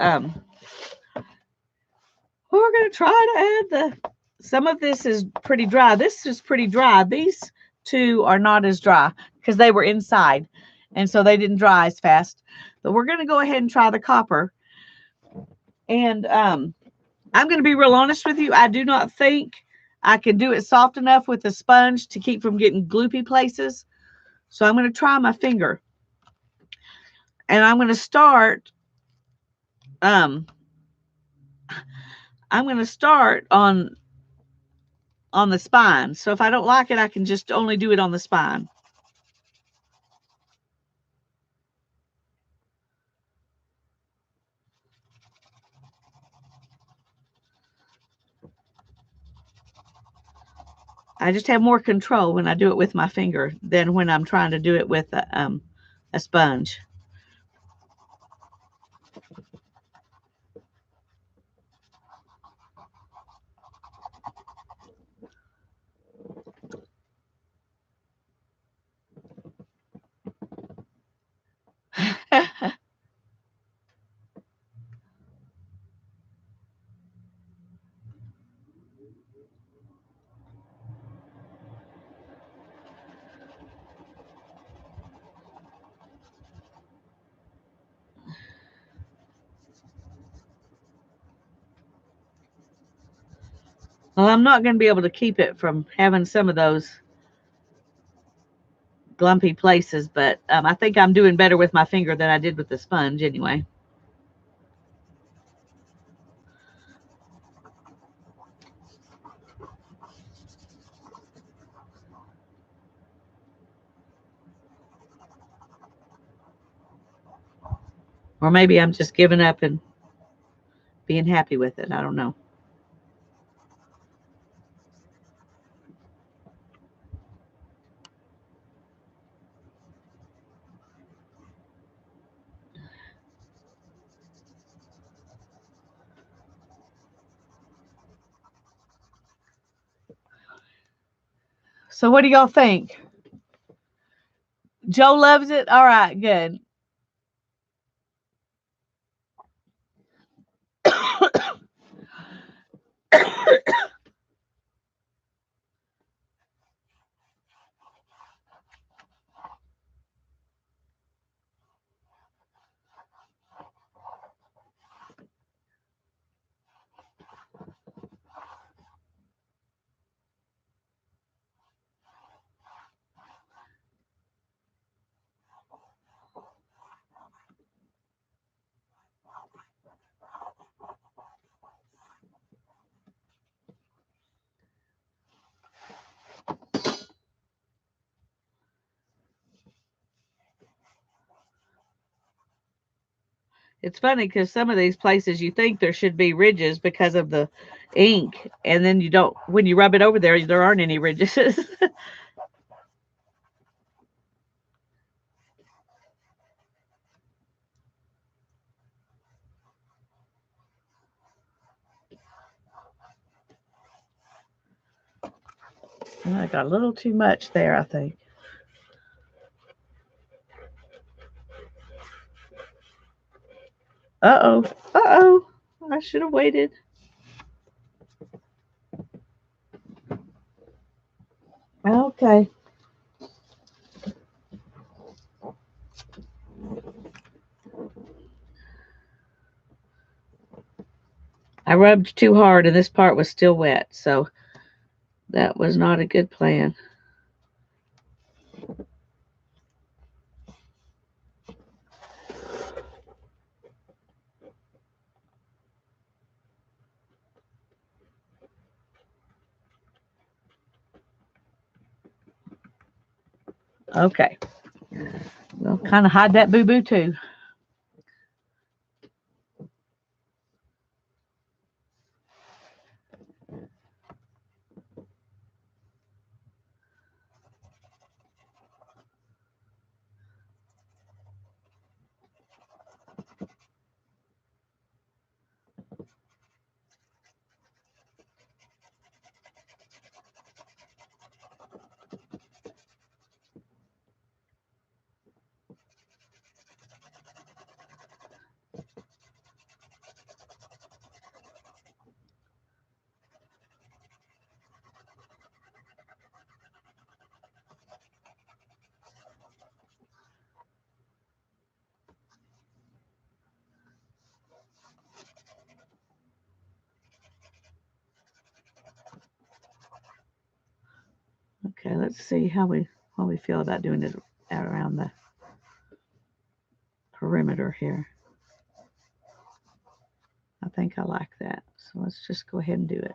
we're going to try to add some of this is pretty dry. This is pretty dry. These 2 are not as dry because they were inside, and so they didn't dry as fast. But we're going to go ahead and try the copper. And I'm going to be real honest with you. I do not think I can do it soft enough with a sponge to keep from getting gloopy places. So I'm going to try my finger. And I'm going to start on the spine. So if I don't like it, I can just only do it on the spine. I just have more control when I do it with my finger than when I'm trying to do it with a sponge. Well, I'm not going to be able to keep it from having some of those glumpy places, but I think I'm doing better with my finger than I did with the sponge anyway. Or maybe I'm just giving up and being happy with it. I don't know. So what do y'all think? Joe loves it? All right, good. It's funny because some of these places you think there should be ridges because of the ink, and then you don't. When you rub it over there aren't any ridges. I got a little too much there, I think. Uh-oh. Uh-oh. I should have waited. Okay. I rubbed too hard and this part was still wet, so that was not a good plan. Okay. We'll kind of hide that boo-boo too. Okay, let's see how we feel about doing it around the perimeter here. I think I like that. So let's just go ahead and do it.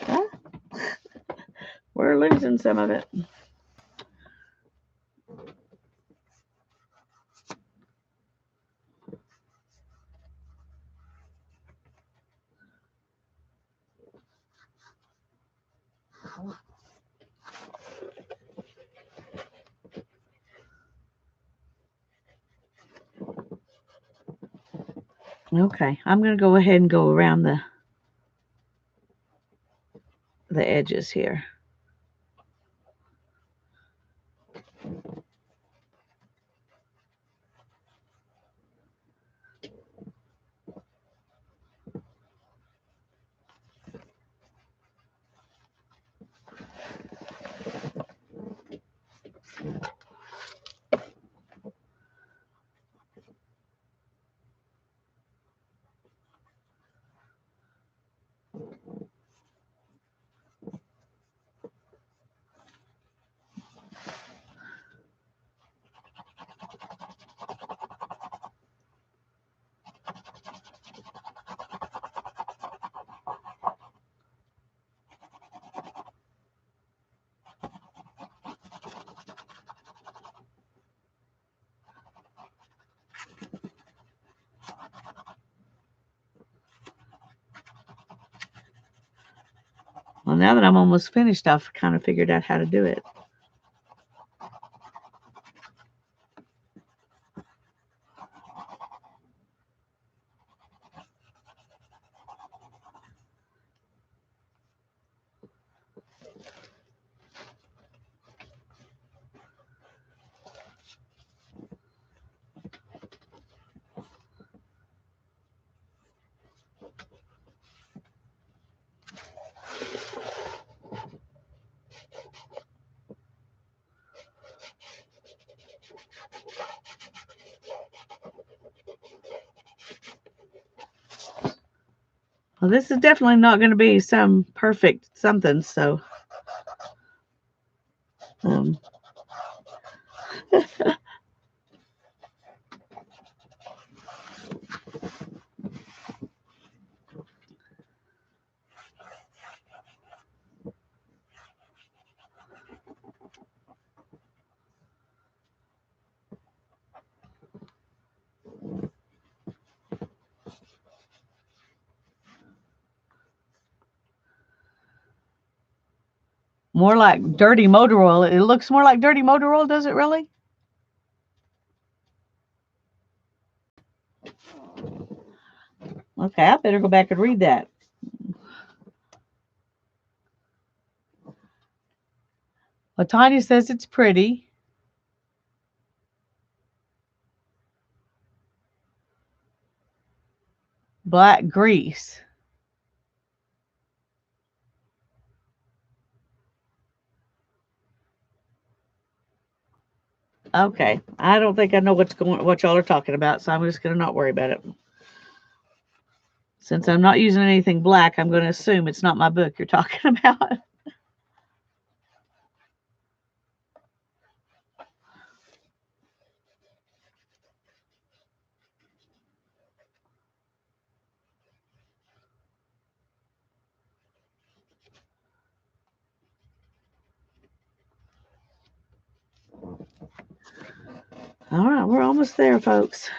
Ah, we're losing some of it. Okay, I'm going to go ahead and go around the edges here. Well, now that I'm almost finished, I've kind of figured out how to do it. Well, this is definitely not going to be some perfect something, so um, More like dirty motor oil. It looks more like dirty motor oil, does it really? Okay, I better go back and read that. Well, Tanya says it's pretty. Black grease. Okay, I don't think I know what y'all are talking about, so I'm just gonna not worry about it. Since I'm not using anything black, I'm going to assume it's not my book you're talking about. All right, we're almost there, folks.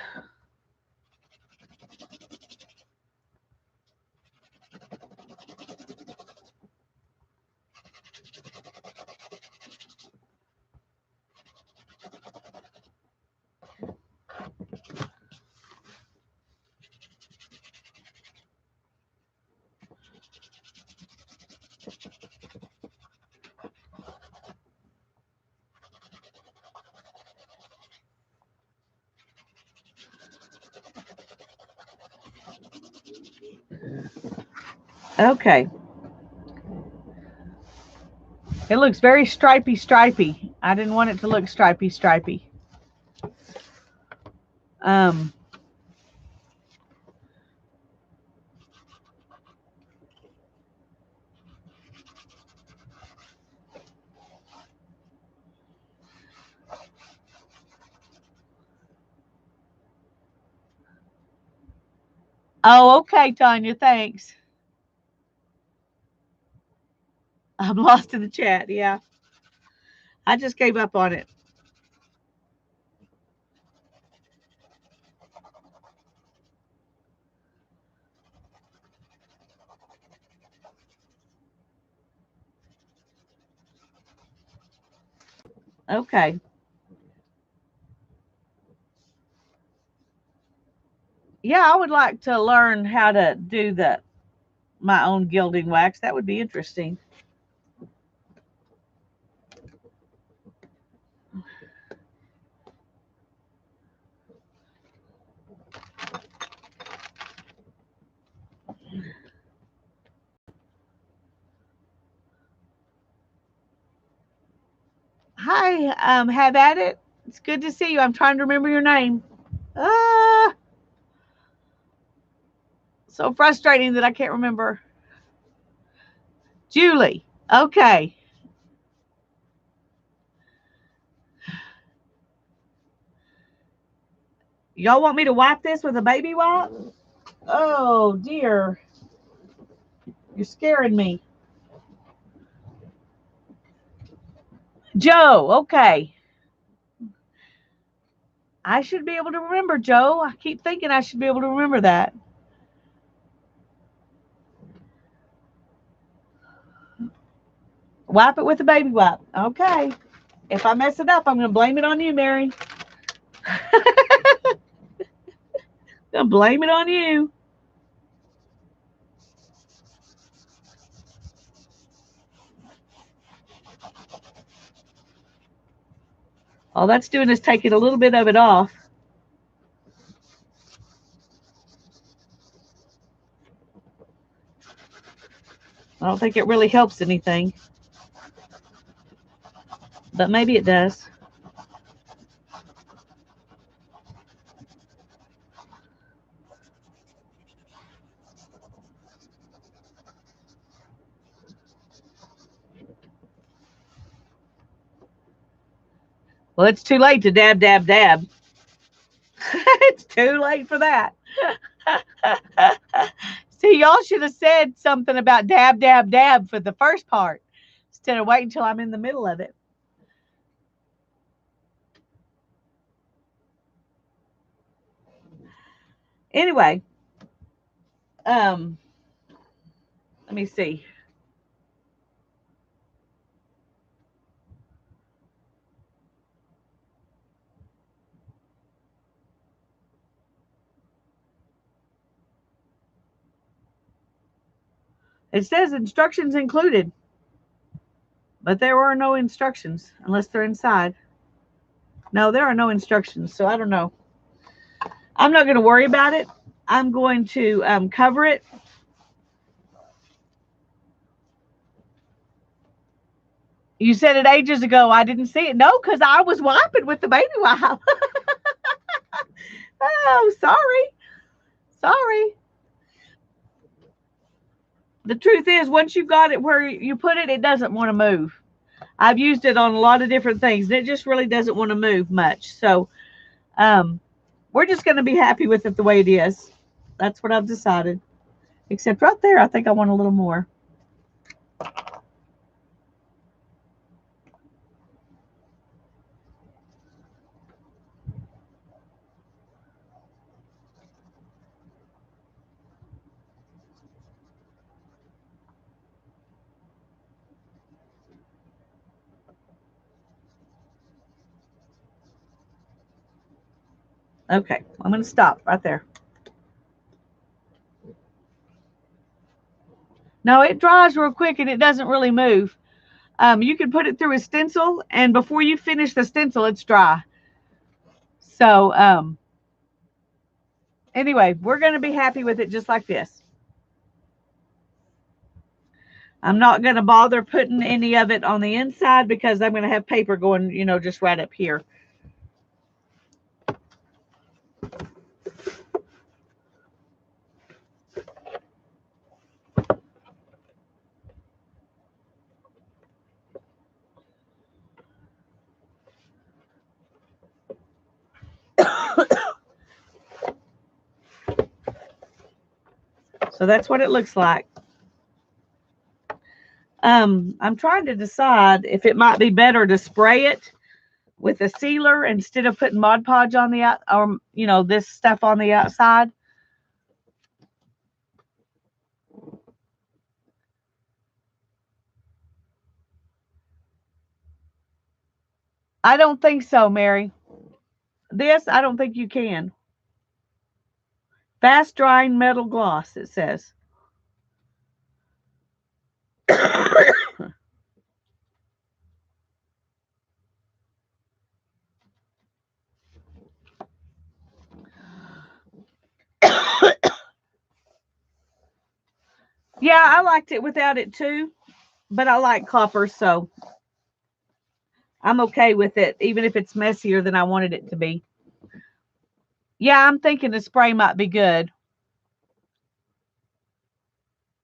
Okay. It looks very stripy. I didn't want it to look stripy. Um, oh, okay, Tanya, thanks. I'm lost in the chat. Yeah, I just gave up on it. Okay. Yeah, I would like to learn how to do my own gilding wax. That would be interesting. Hi, have at it. It's good to see you. I'm trying to remember your name. Ah, so frustrating that I can't remember. Julie. Okay. Y'all want me to wipe this with a baby wipe? Oh dear. You're scaring me. Joe, okay. I should be able to remember, Joe. I keep thinking I should be able to remember that. Wipe it with a baby wipe. Okay. If I mess it up, I'm going to blame it on you, Mary. I'm going to blame it on you. All that's doing is taking a little bit of it off. I don't think it really helps anything. But maybe it does. Well, it's too late to dab, dab, dab. It's too late for that. See, y'all should have said something about dab, dab, dab for the first part instead of waiting until I'm in the middle of it. Anyway, let me see. It says instructions included, but there are no instructions unless they're inside. No, there are no instructions, so I don't know. I'm not going to worry about it. I'm going to cover it. You said it ages ago. I didn't see it. No, because I was wiping with the baby wipe. Oh, sorry. Sorry. The truth is, once you've got it where you put it, it doesn't want to move. I've used it on a lot of different things, and it just really doesn't want to move much. So um, we're just going to be happy with it the way it is. That's what I've decided. Except right there, I think I want a little more. Okay, I'm going to stop right there. No, it dries real quick and it doesn't really move. You can put it through a stencil, and before you finish the stencil, it's dry. So anyway, we're going to be happy with it just like this. I'm not going to bother putting any of it on the inside because I'm going to have paper going, just right up here. So that's what it looks like. I'm trying to decide if it might be better to spray it with a sealer instead of putting Mod Podge on the out, or this stuff on the outside. I don't think so, Mary. This, I don't think you can. Fast drying metal gloss, it says. Yeah, I liked it without it too, but I like copper, so I'm okay with it, even if it's messier than I wanted it to be. Yeah, I'm thinking the spray might be good.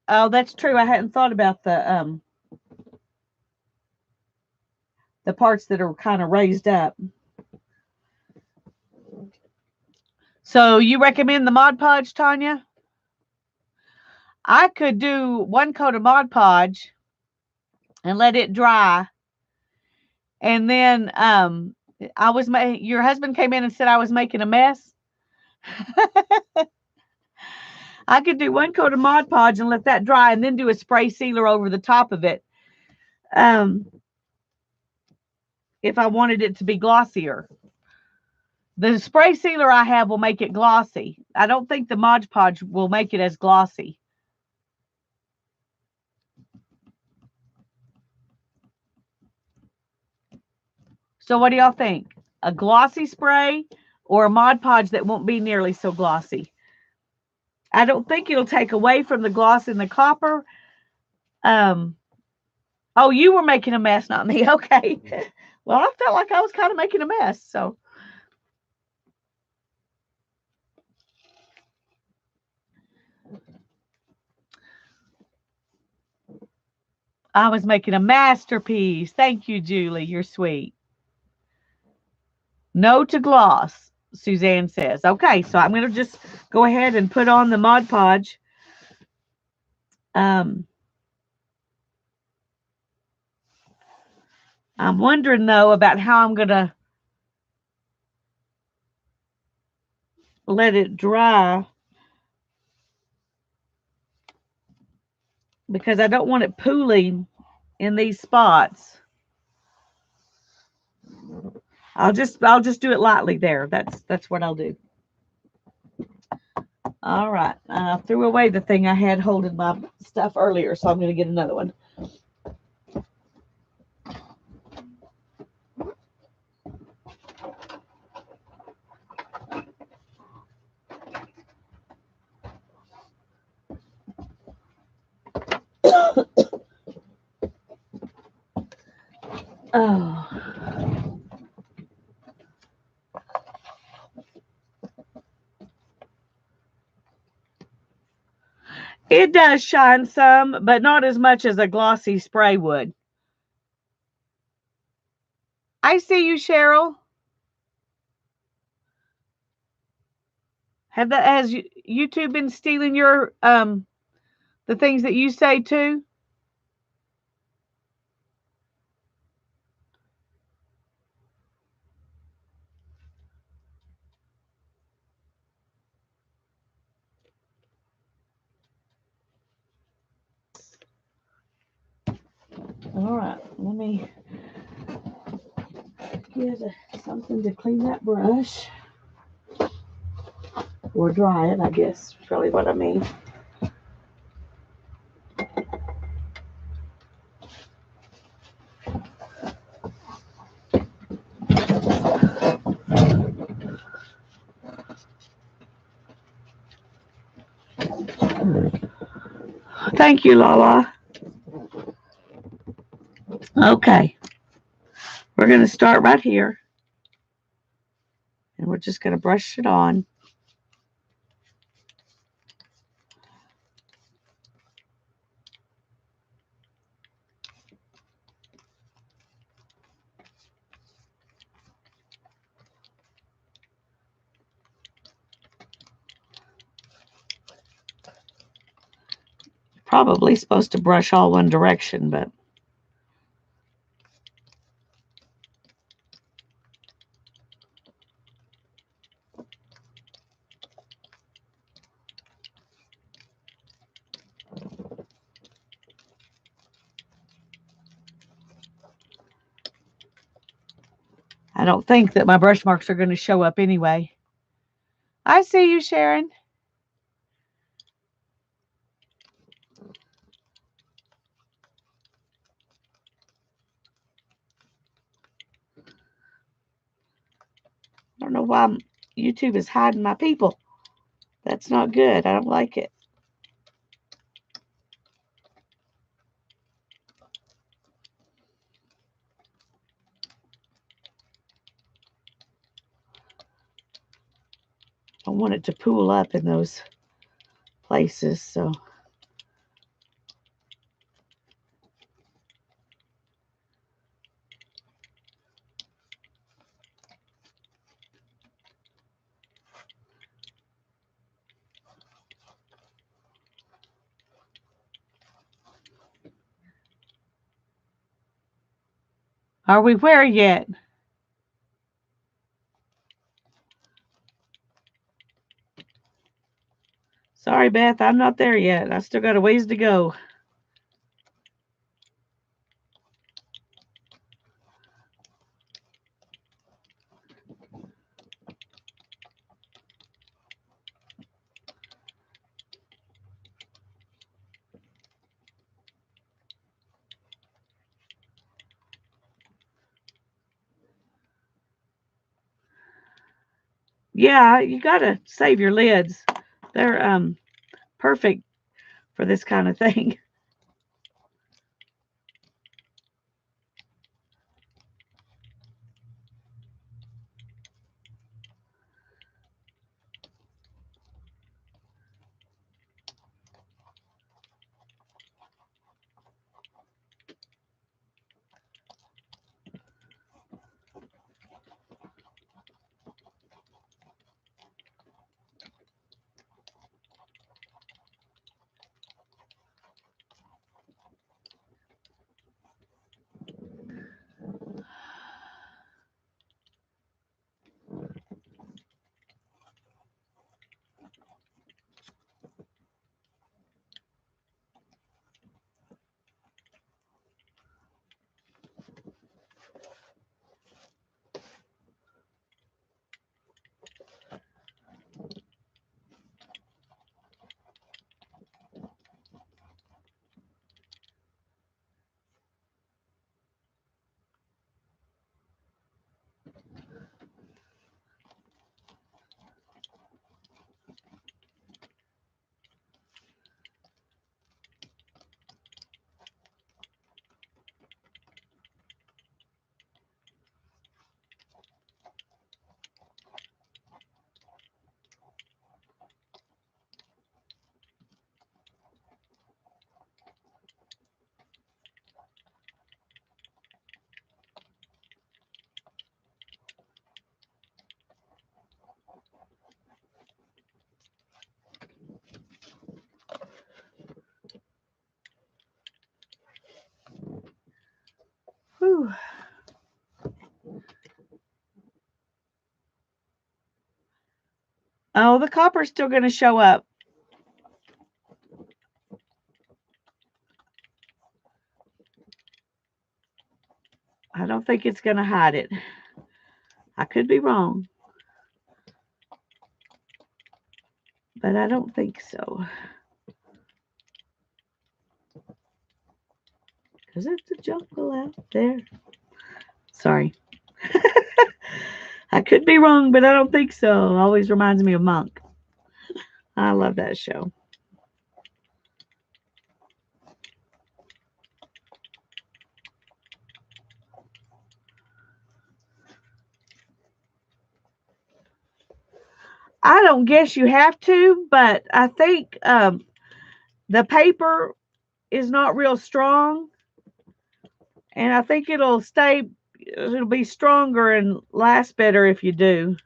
Oh, that's true. I hadn't thought about the parts that are kind of raised up. So you recommend the Mod Podge, Tanya? I could do one coat of Mod Podge and let it dry, and then your husband came in and said I was making a mess. I could do one coat of Mod Podge and let that dry, and then do a spray sealer over the top of it. If I wanted it to be glossier. The spray sealer I have will make it glossy. I don't think the Mod Podge will make it as glossy. So what do y'all think? A glossy spray or a Mod Podge that won't be nearly so glossy? I don't think it'll take away from the gloss in the copper. Oh, you were making a mess, not me. Okay. Well, I felt like I was kind of making a mess, so. I was making a masterpiece. Thank you, Julie. You're sweet. No to gloss, Suzanne says. Okay, so I'm going to just go ahead and put on the Mod Podge. I'm wondering, though, about how I'm going to let it dry, because I don't want it pooling in these spots. I'll just do it lightly there. That's what I'll do. All right. I threw away the thing I had holding my stuff earlier, so I'm going to get another one. Oh. It does shine some, but not as much as a glossy spray would. I see you, Cheryl. Has YouTube been stealing your the things that you say too? All right, let me get something to clean that brush or dry it. I guess is really what I mean. Thank you, Lala. Okay, we're going to start right here, and we're just going to brush it on. Probably supposed to brush all one direction, but I don't think that my brush marks are going to show up anyway. I see you, Sharon. I don't know why YouTube is hiding my people. That's not good. I don't like it. I want it to pool up in those places. So are we where yet? Sorry, Beth, I'm not there yet. I still got a ways to go. Yeah, you gotta save your lids. They're perfect for this kind of thing. Whew. Oh, the copper's still going to show up. I don't think it's going to hide it. I could be wrong, but I don't think so. Because it's a jungle out there. Sorry. I could be wrong, but I don't think so. Always reminds me of Monk. I love that show. I don't guess you have to, but I think the paper is not real strong, and I think it'll be stronger and last better if you do.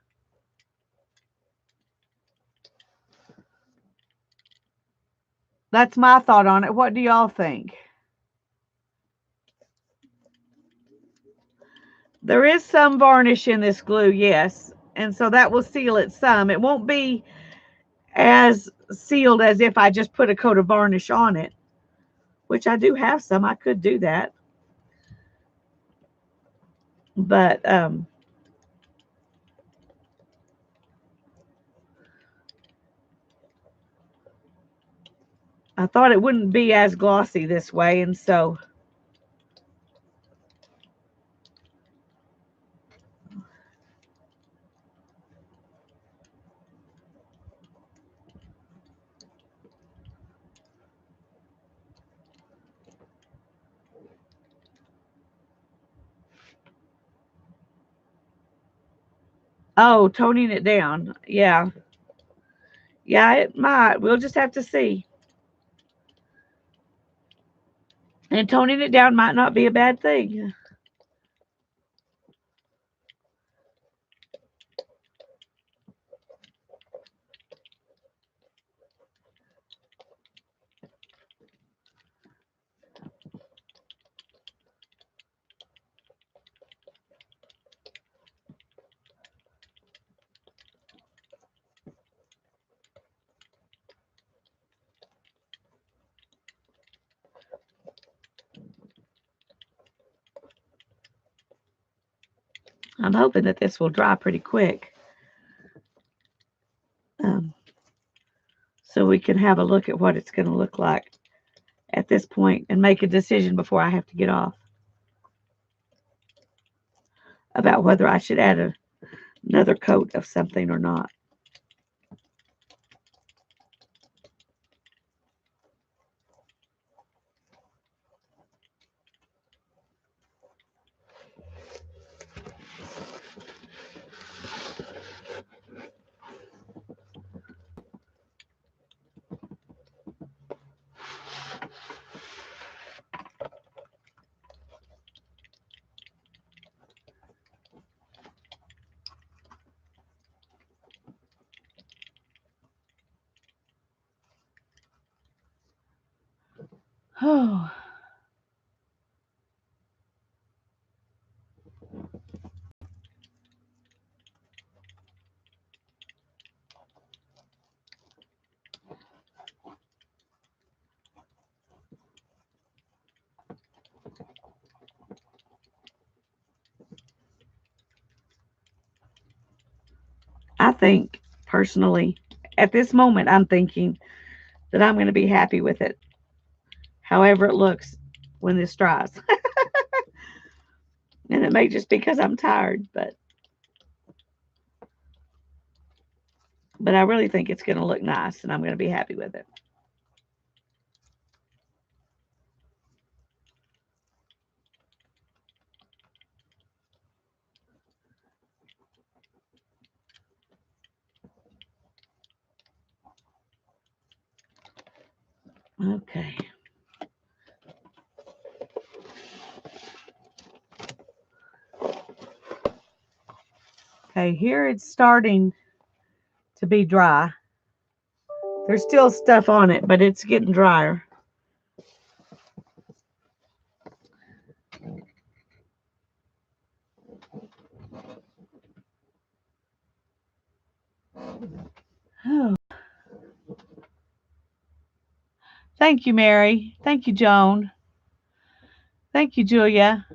That's my thought on it. What do y'all think? There is some varnish in this glue, yes, and so that will seal it some. It won't be as sealed as if I just put a coat of varnish on it, which I do have some. I could do that. But I thought it wouldn't be as glossy this way, and so oh, toning it down. Yeah. Yeah, it might. We'll just have to see. And toning it down might not be a bad thing. I'm hoping that this will dry pretty quick. Um, so we can have a look at what it's going to look like at this point and make a decision before I have to get off about whether I should add another coat of something or not. Oh, I think personally, at this moment, I'm thinking that I'm going to be happy with it, however it looks when this dries. And it may just be because I'm tired, but I really think it's going to look nice and I'm going to be happy with it. Okay. Okay, here it's starting to be dry. There's still stuff on it, but it's getting drier. Thank you, Mary. Thank you, Joan. Thank you, Julia.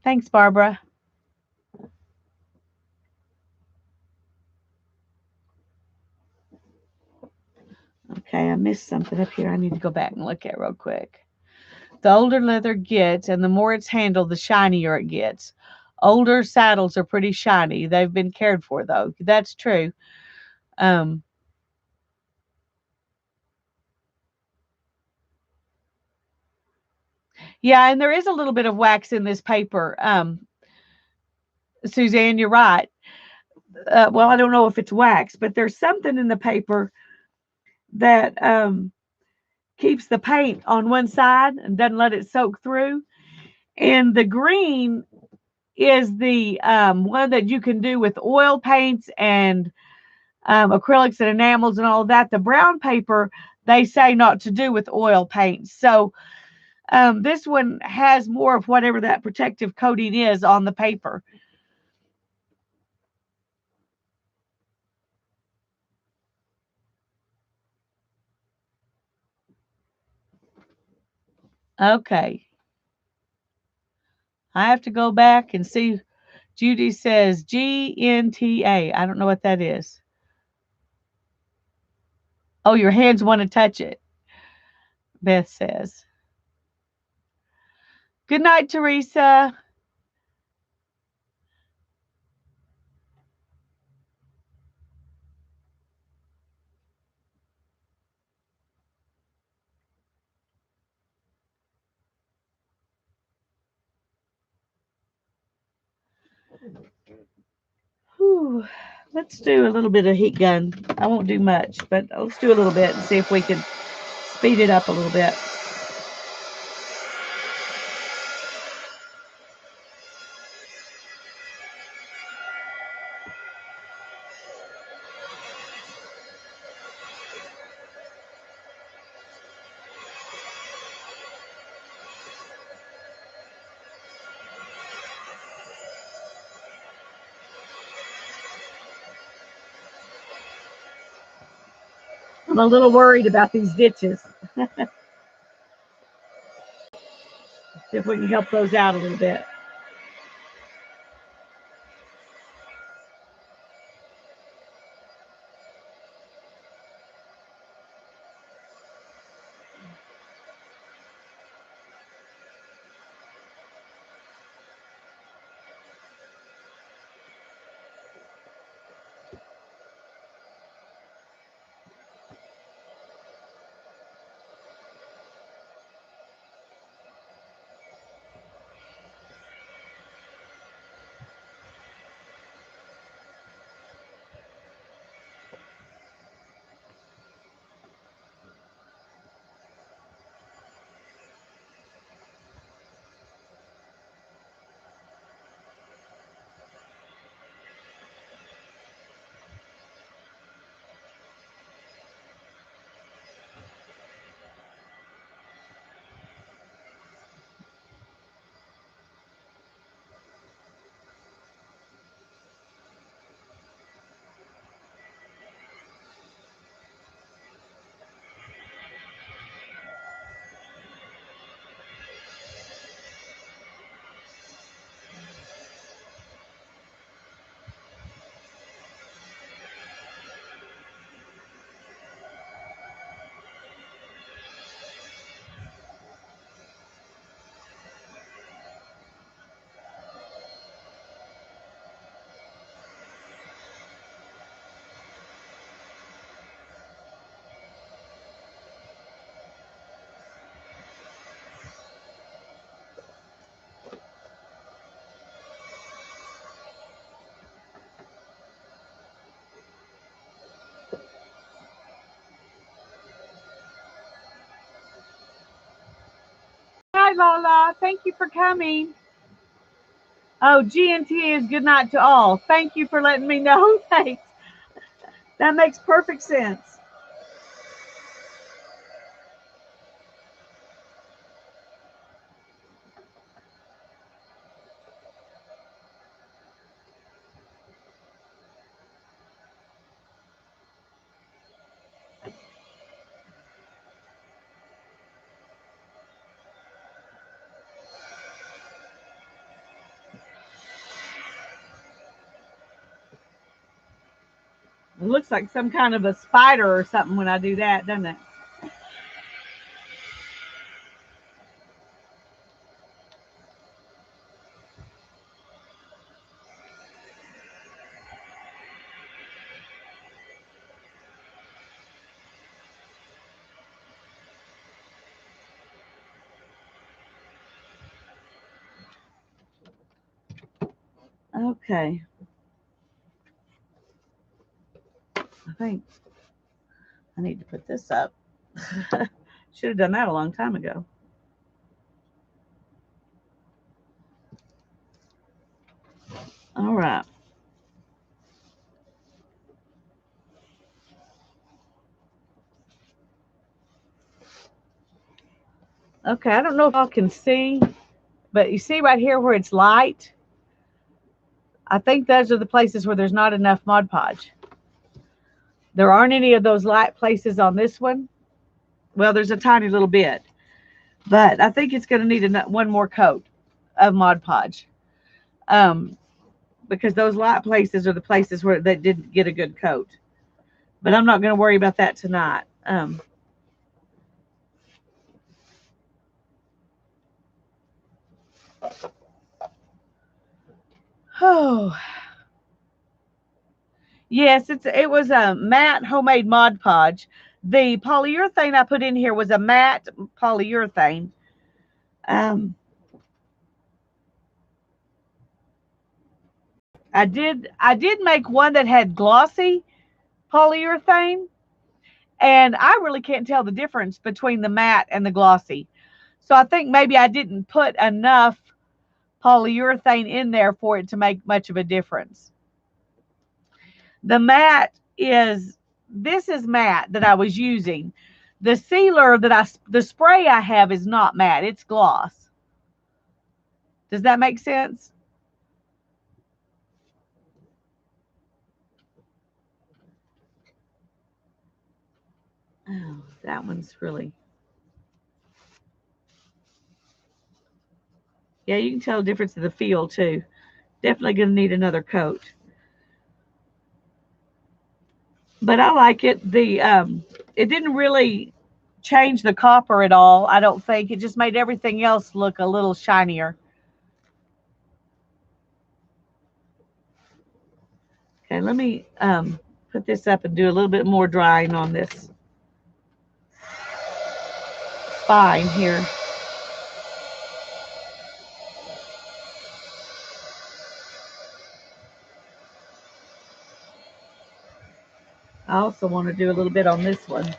Thanks, Barbara. Okay, I missed something up here I need to go back and look at real quick. The older leather gets and the more it's handled, the shinier it gets. Older saddles are pretty shiny. They've been cared for, though. That's true. Um, yeah, and there is a little bit of wax in this paper. Suzanne, you're right. Well, I don't know if it's wax, but there's something in the paper that keeps the paint on one side and doesn't let it soak through. And the green is the one that you can do with oil paints and acrylics and enamels and all of that. The brown paper, they say not to do with oil paints. So this one has more of whatever that protective coating is on the paper. Okay. I have to go back and see. Judy says GNTA. I don't know what that is. Oh, your hands want to touch it, Beth says. Good night, Teresa. Whew. Let's do a little bit of heat gun. I won't do much, but let's do a little bit and see if we can speed it up a little bit. I'm a little worried about these ditches. See if we can help those out a little bit. Hi, Lola. Thank you for coming. Oh, GNT is good night to all. Thank you for letting me know. Thanks. That makes perfect sense. It looks like some kind of a spider or something when I do that, doesn't it? Okay. I think I need to put this up. Should have done that a long time ago. All right. Okay, I don't know if y'all can see, but you see right here where it's light? I think those are the places where there's not enough Mod Podge. There aren't any of those light places on this one. Well, there's a tiny little bit, but I think it's going to need one more coat of Mod Podge, um, because those light places are the places where they didn't get a good coat. But I'm not going to worry about that tonight. Oh, yes, it was a matte homemade Mod Podge. The polyurethane I put in here was a matte polyurethane. Um, I did make one that had glossy polyurethane, and I really can't tell the difference between the matte and the glossy. So I think maybe I didn't put enough polyurethane in there for it to make much of a difference. The matte is this is matte that I was using. The sealer the spray I have is not matte, it's gloss. Does that make sense? Oh, that one's really, yeah, you can tell the difference in the feel too. Definitely going to need another coat. But I like it. It didn't really change the copper at all, I don't think. It just made everything else look a little shinier. Okay, let me put this up and do a little bit more drying on this spine here. I also want to do a little bit on this one.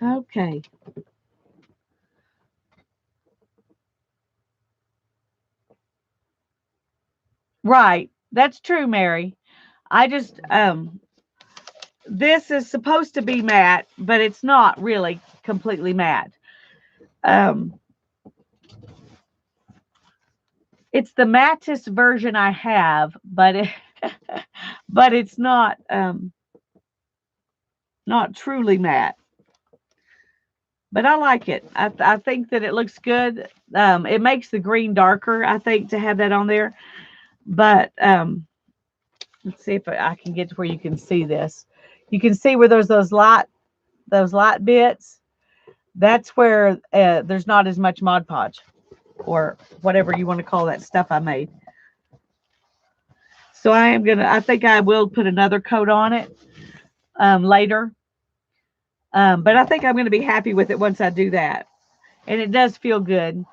Okay. Right. That's true, Mary. I just this is supposed to be matte, but it's not really completely matte. Um it's the mattest version I have, but but it's not truly matte. But I like it. I think that it looks good. It makes the green darker, I think, to have that on there. But let's see if I can get to where you can see this. You can see where there's those light bits. That's where there's not as much Mod Podge or whatever you want to call that stuff I made. So I think I will put another coat on it later. But I think I'm going to be happy with it once I do that. And it does feel good.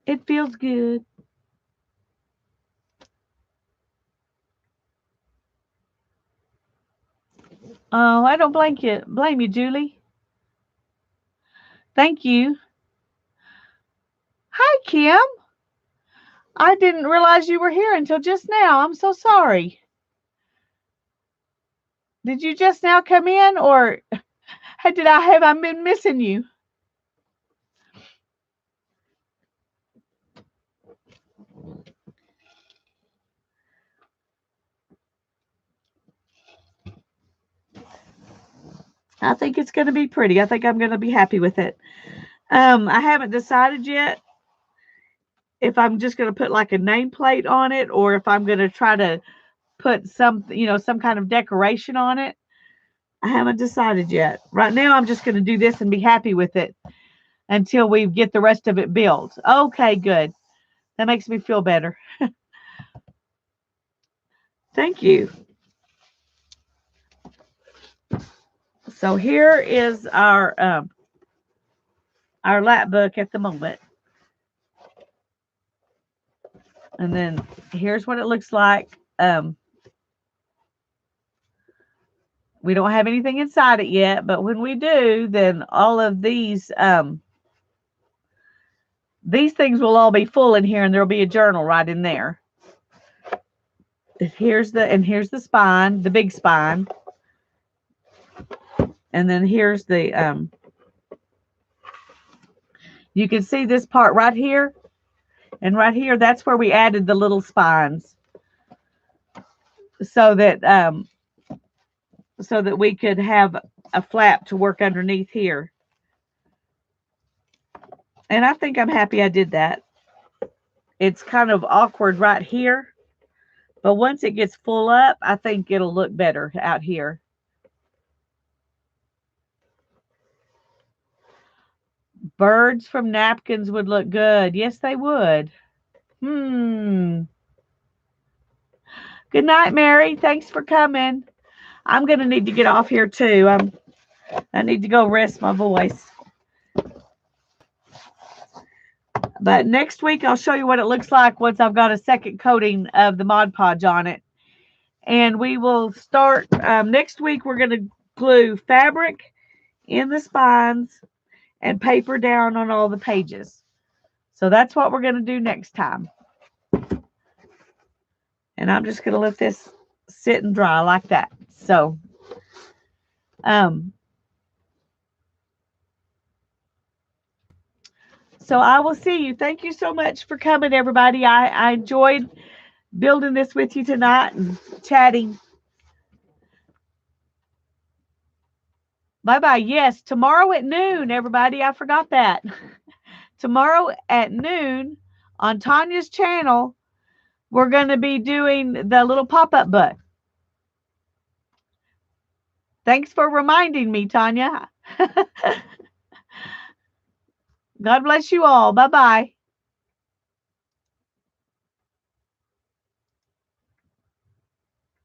It feels good. Oh, I don't blame you, Julie. Thank you. Hi, Kim. I didn't realize you were here until just now. I'm so sorry. Did you just now come in, or have I been missing you? I think it's going to be pretty. I think I'm going to be happy with it. I haven't decided yet if I'm just going to put like a nameplate on it or if I'm going to try to put some kind of decoration on it. I haven't decided yet. Right now, I'm just going to do this and be happy with it until we get the rest of it built. Okay, good. That makes me feel better. Thank you. So here is our Lapbook at the moment. And then here's what it looks like. We don't have anything inside it yet, but when we do, then all of these things will all be full in here, and there'll be a journal right in there. Here's the spine, the big spine, and then here's the you can see this part right here, and right here. That's where we added the little spines, so that we could have a flap to work underneath here. And I think I'm happy I did that. It's kind of awkward right here, but once it gets full up, I think it'll look better out here. Birds from napkins would look good. Yes, they would. Good night, Mary. Thanks for coming. I'm going to need to get off here too. I need to go rest my voice. But next week, I'll show you what it looks like once I've got a second coating of the Mod Podge on it. And we will start next week. We're going to glue fabric in the spines and paper down on all the pages. So that's what we're going to do next time. And I'm just going to let this sit and dry like that. So, so I will see you. Thank you so much for coming, everybody. I enjoyed building this with you tonight and chatting. Bye-bye. Yes, tomorrow at noon, everybody. I forgot that. Tomorrow at noon on Tanya's channel, we're going to be doing the little pop-up book. Thanks for reminding me, Tanya. God bless you all. Bye-bye.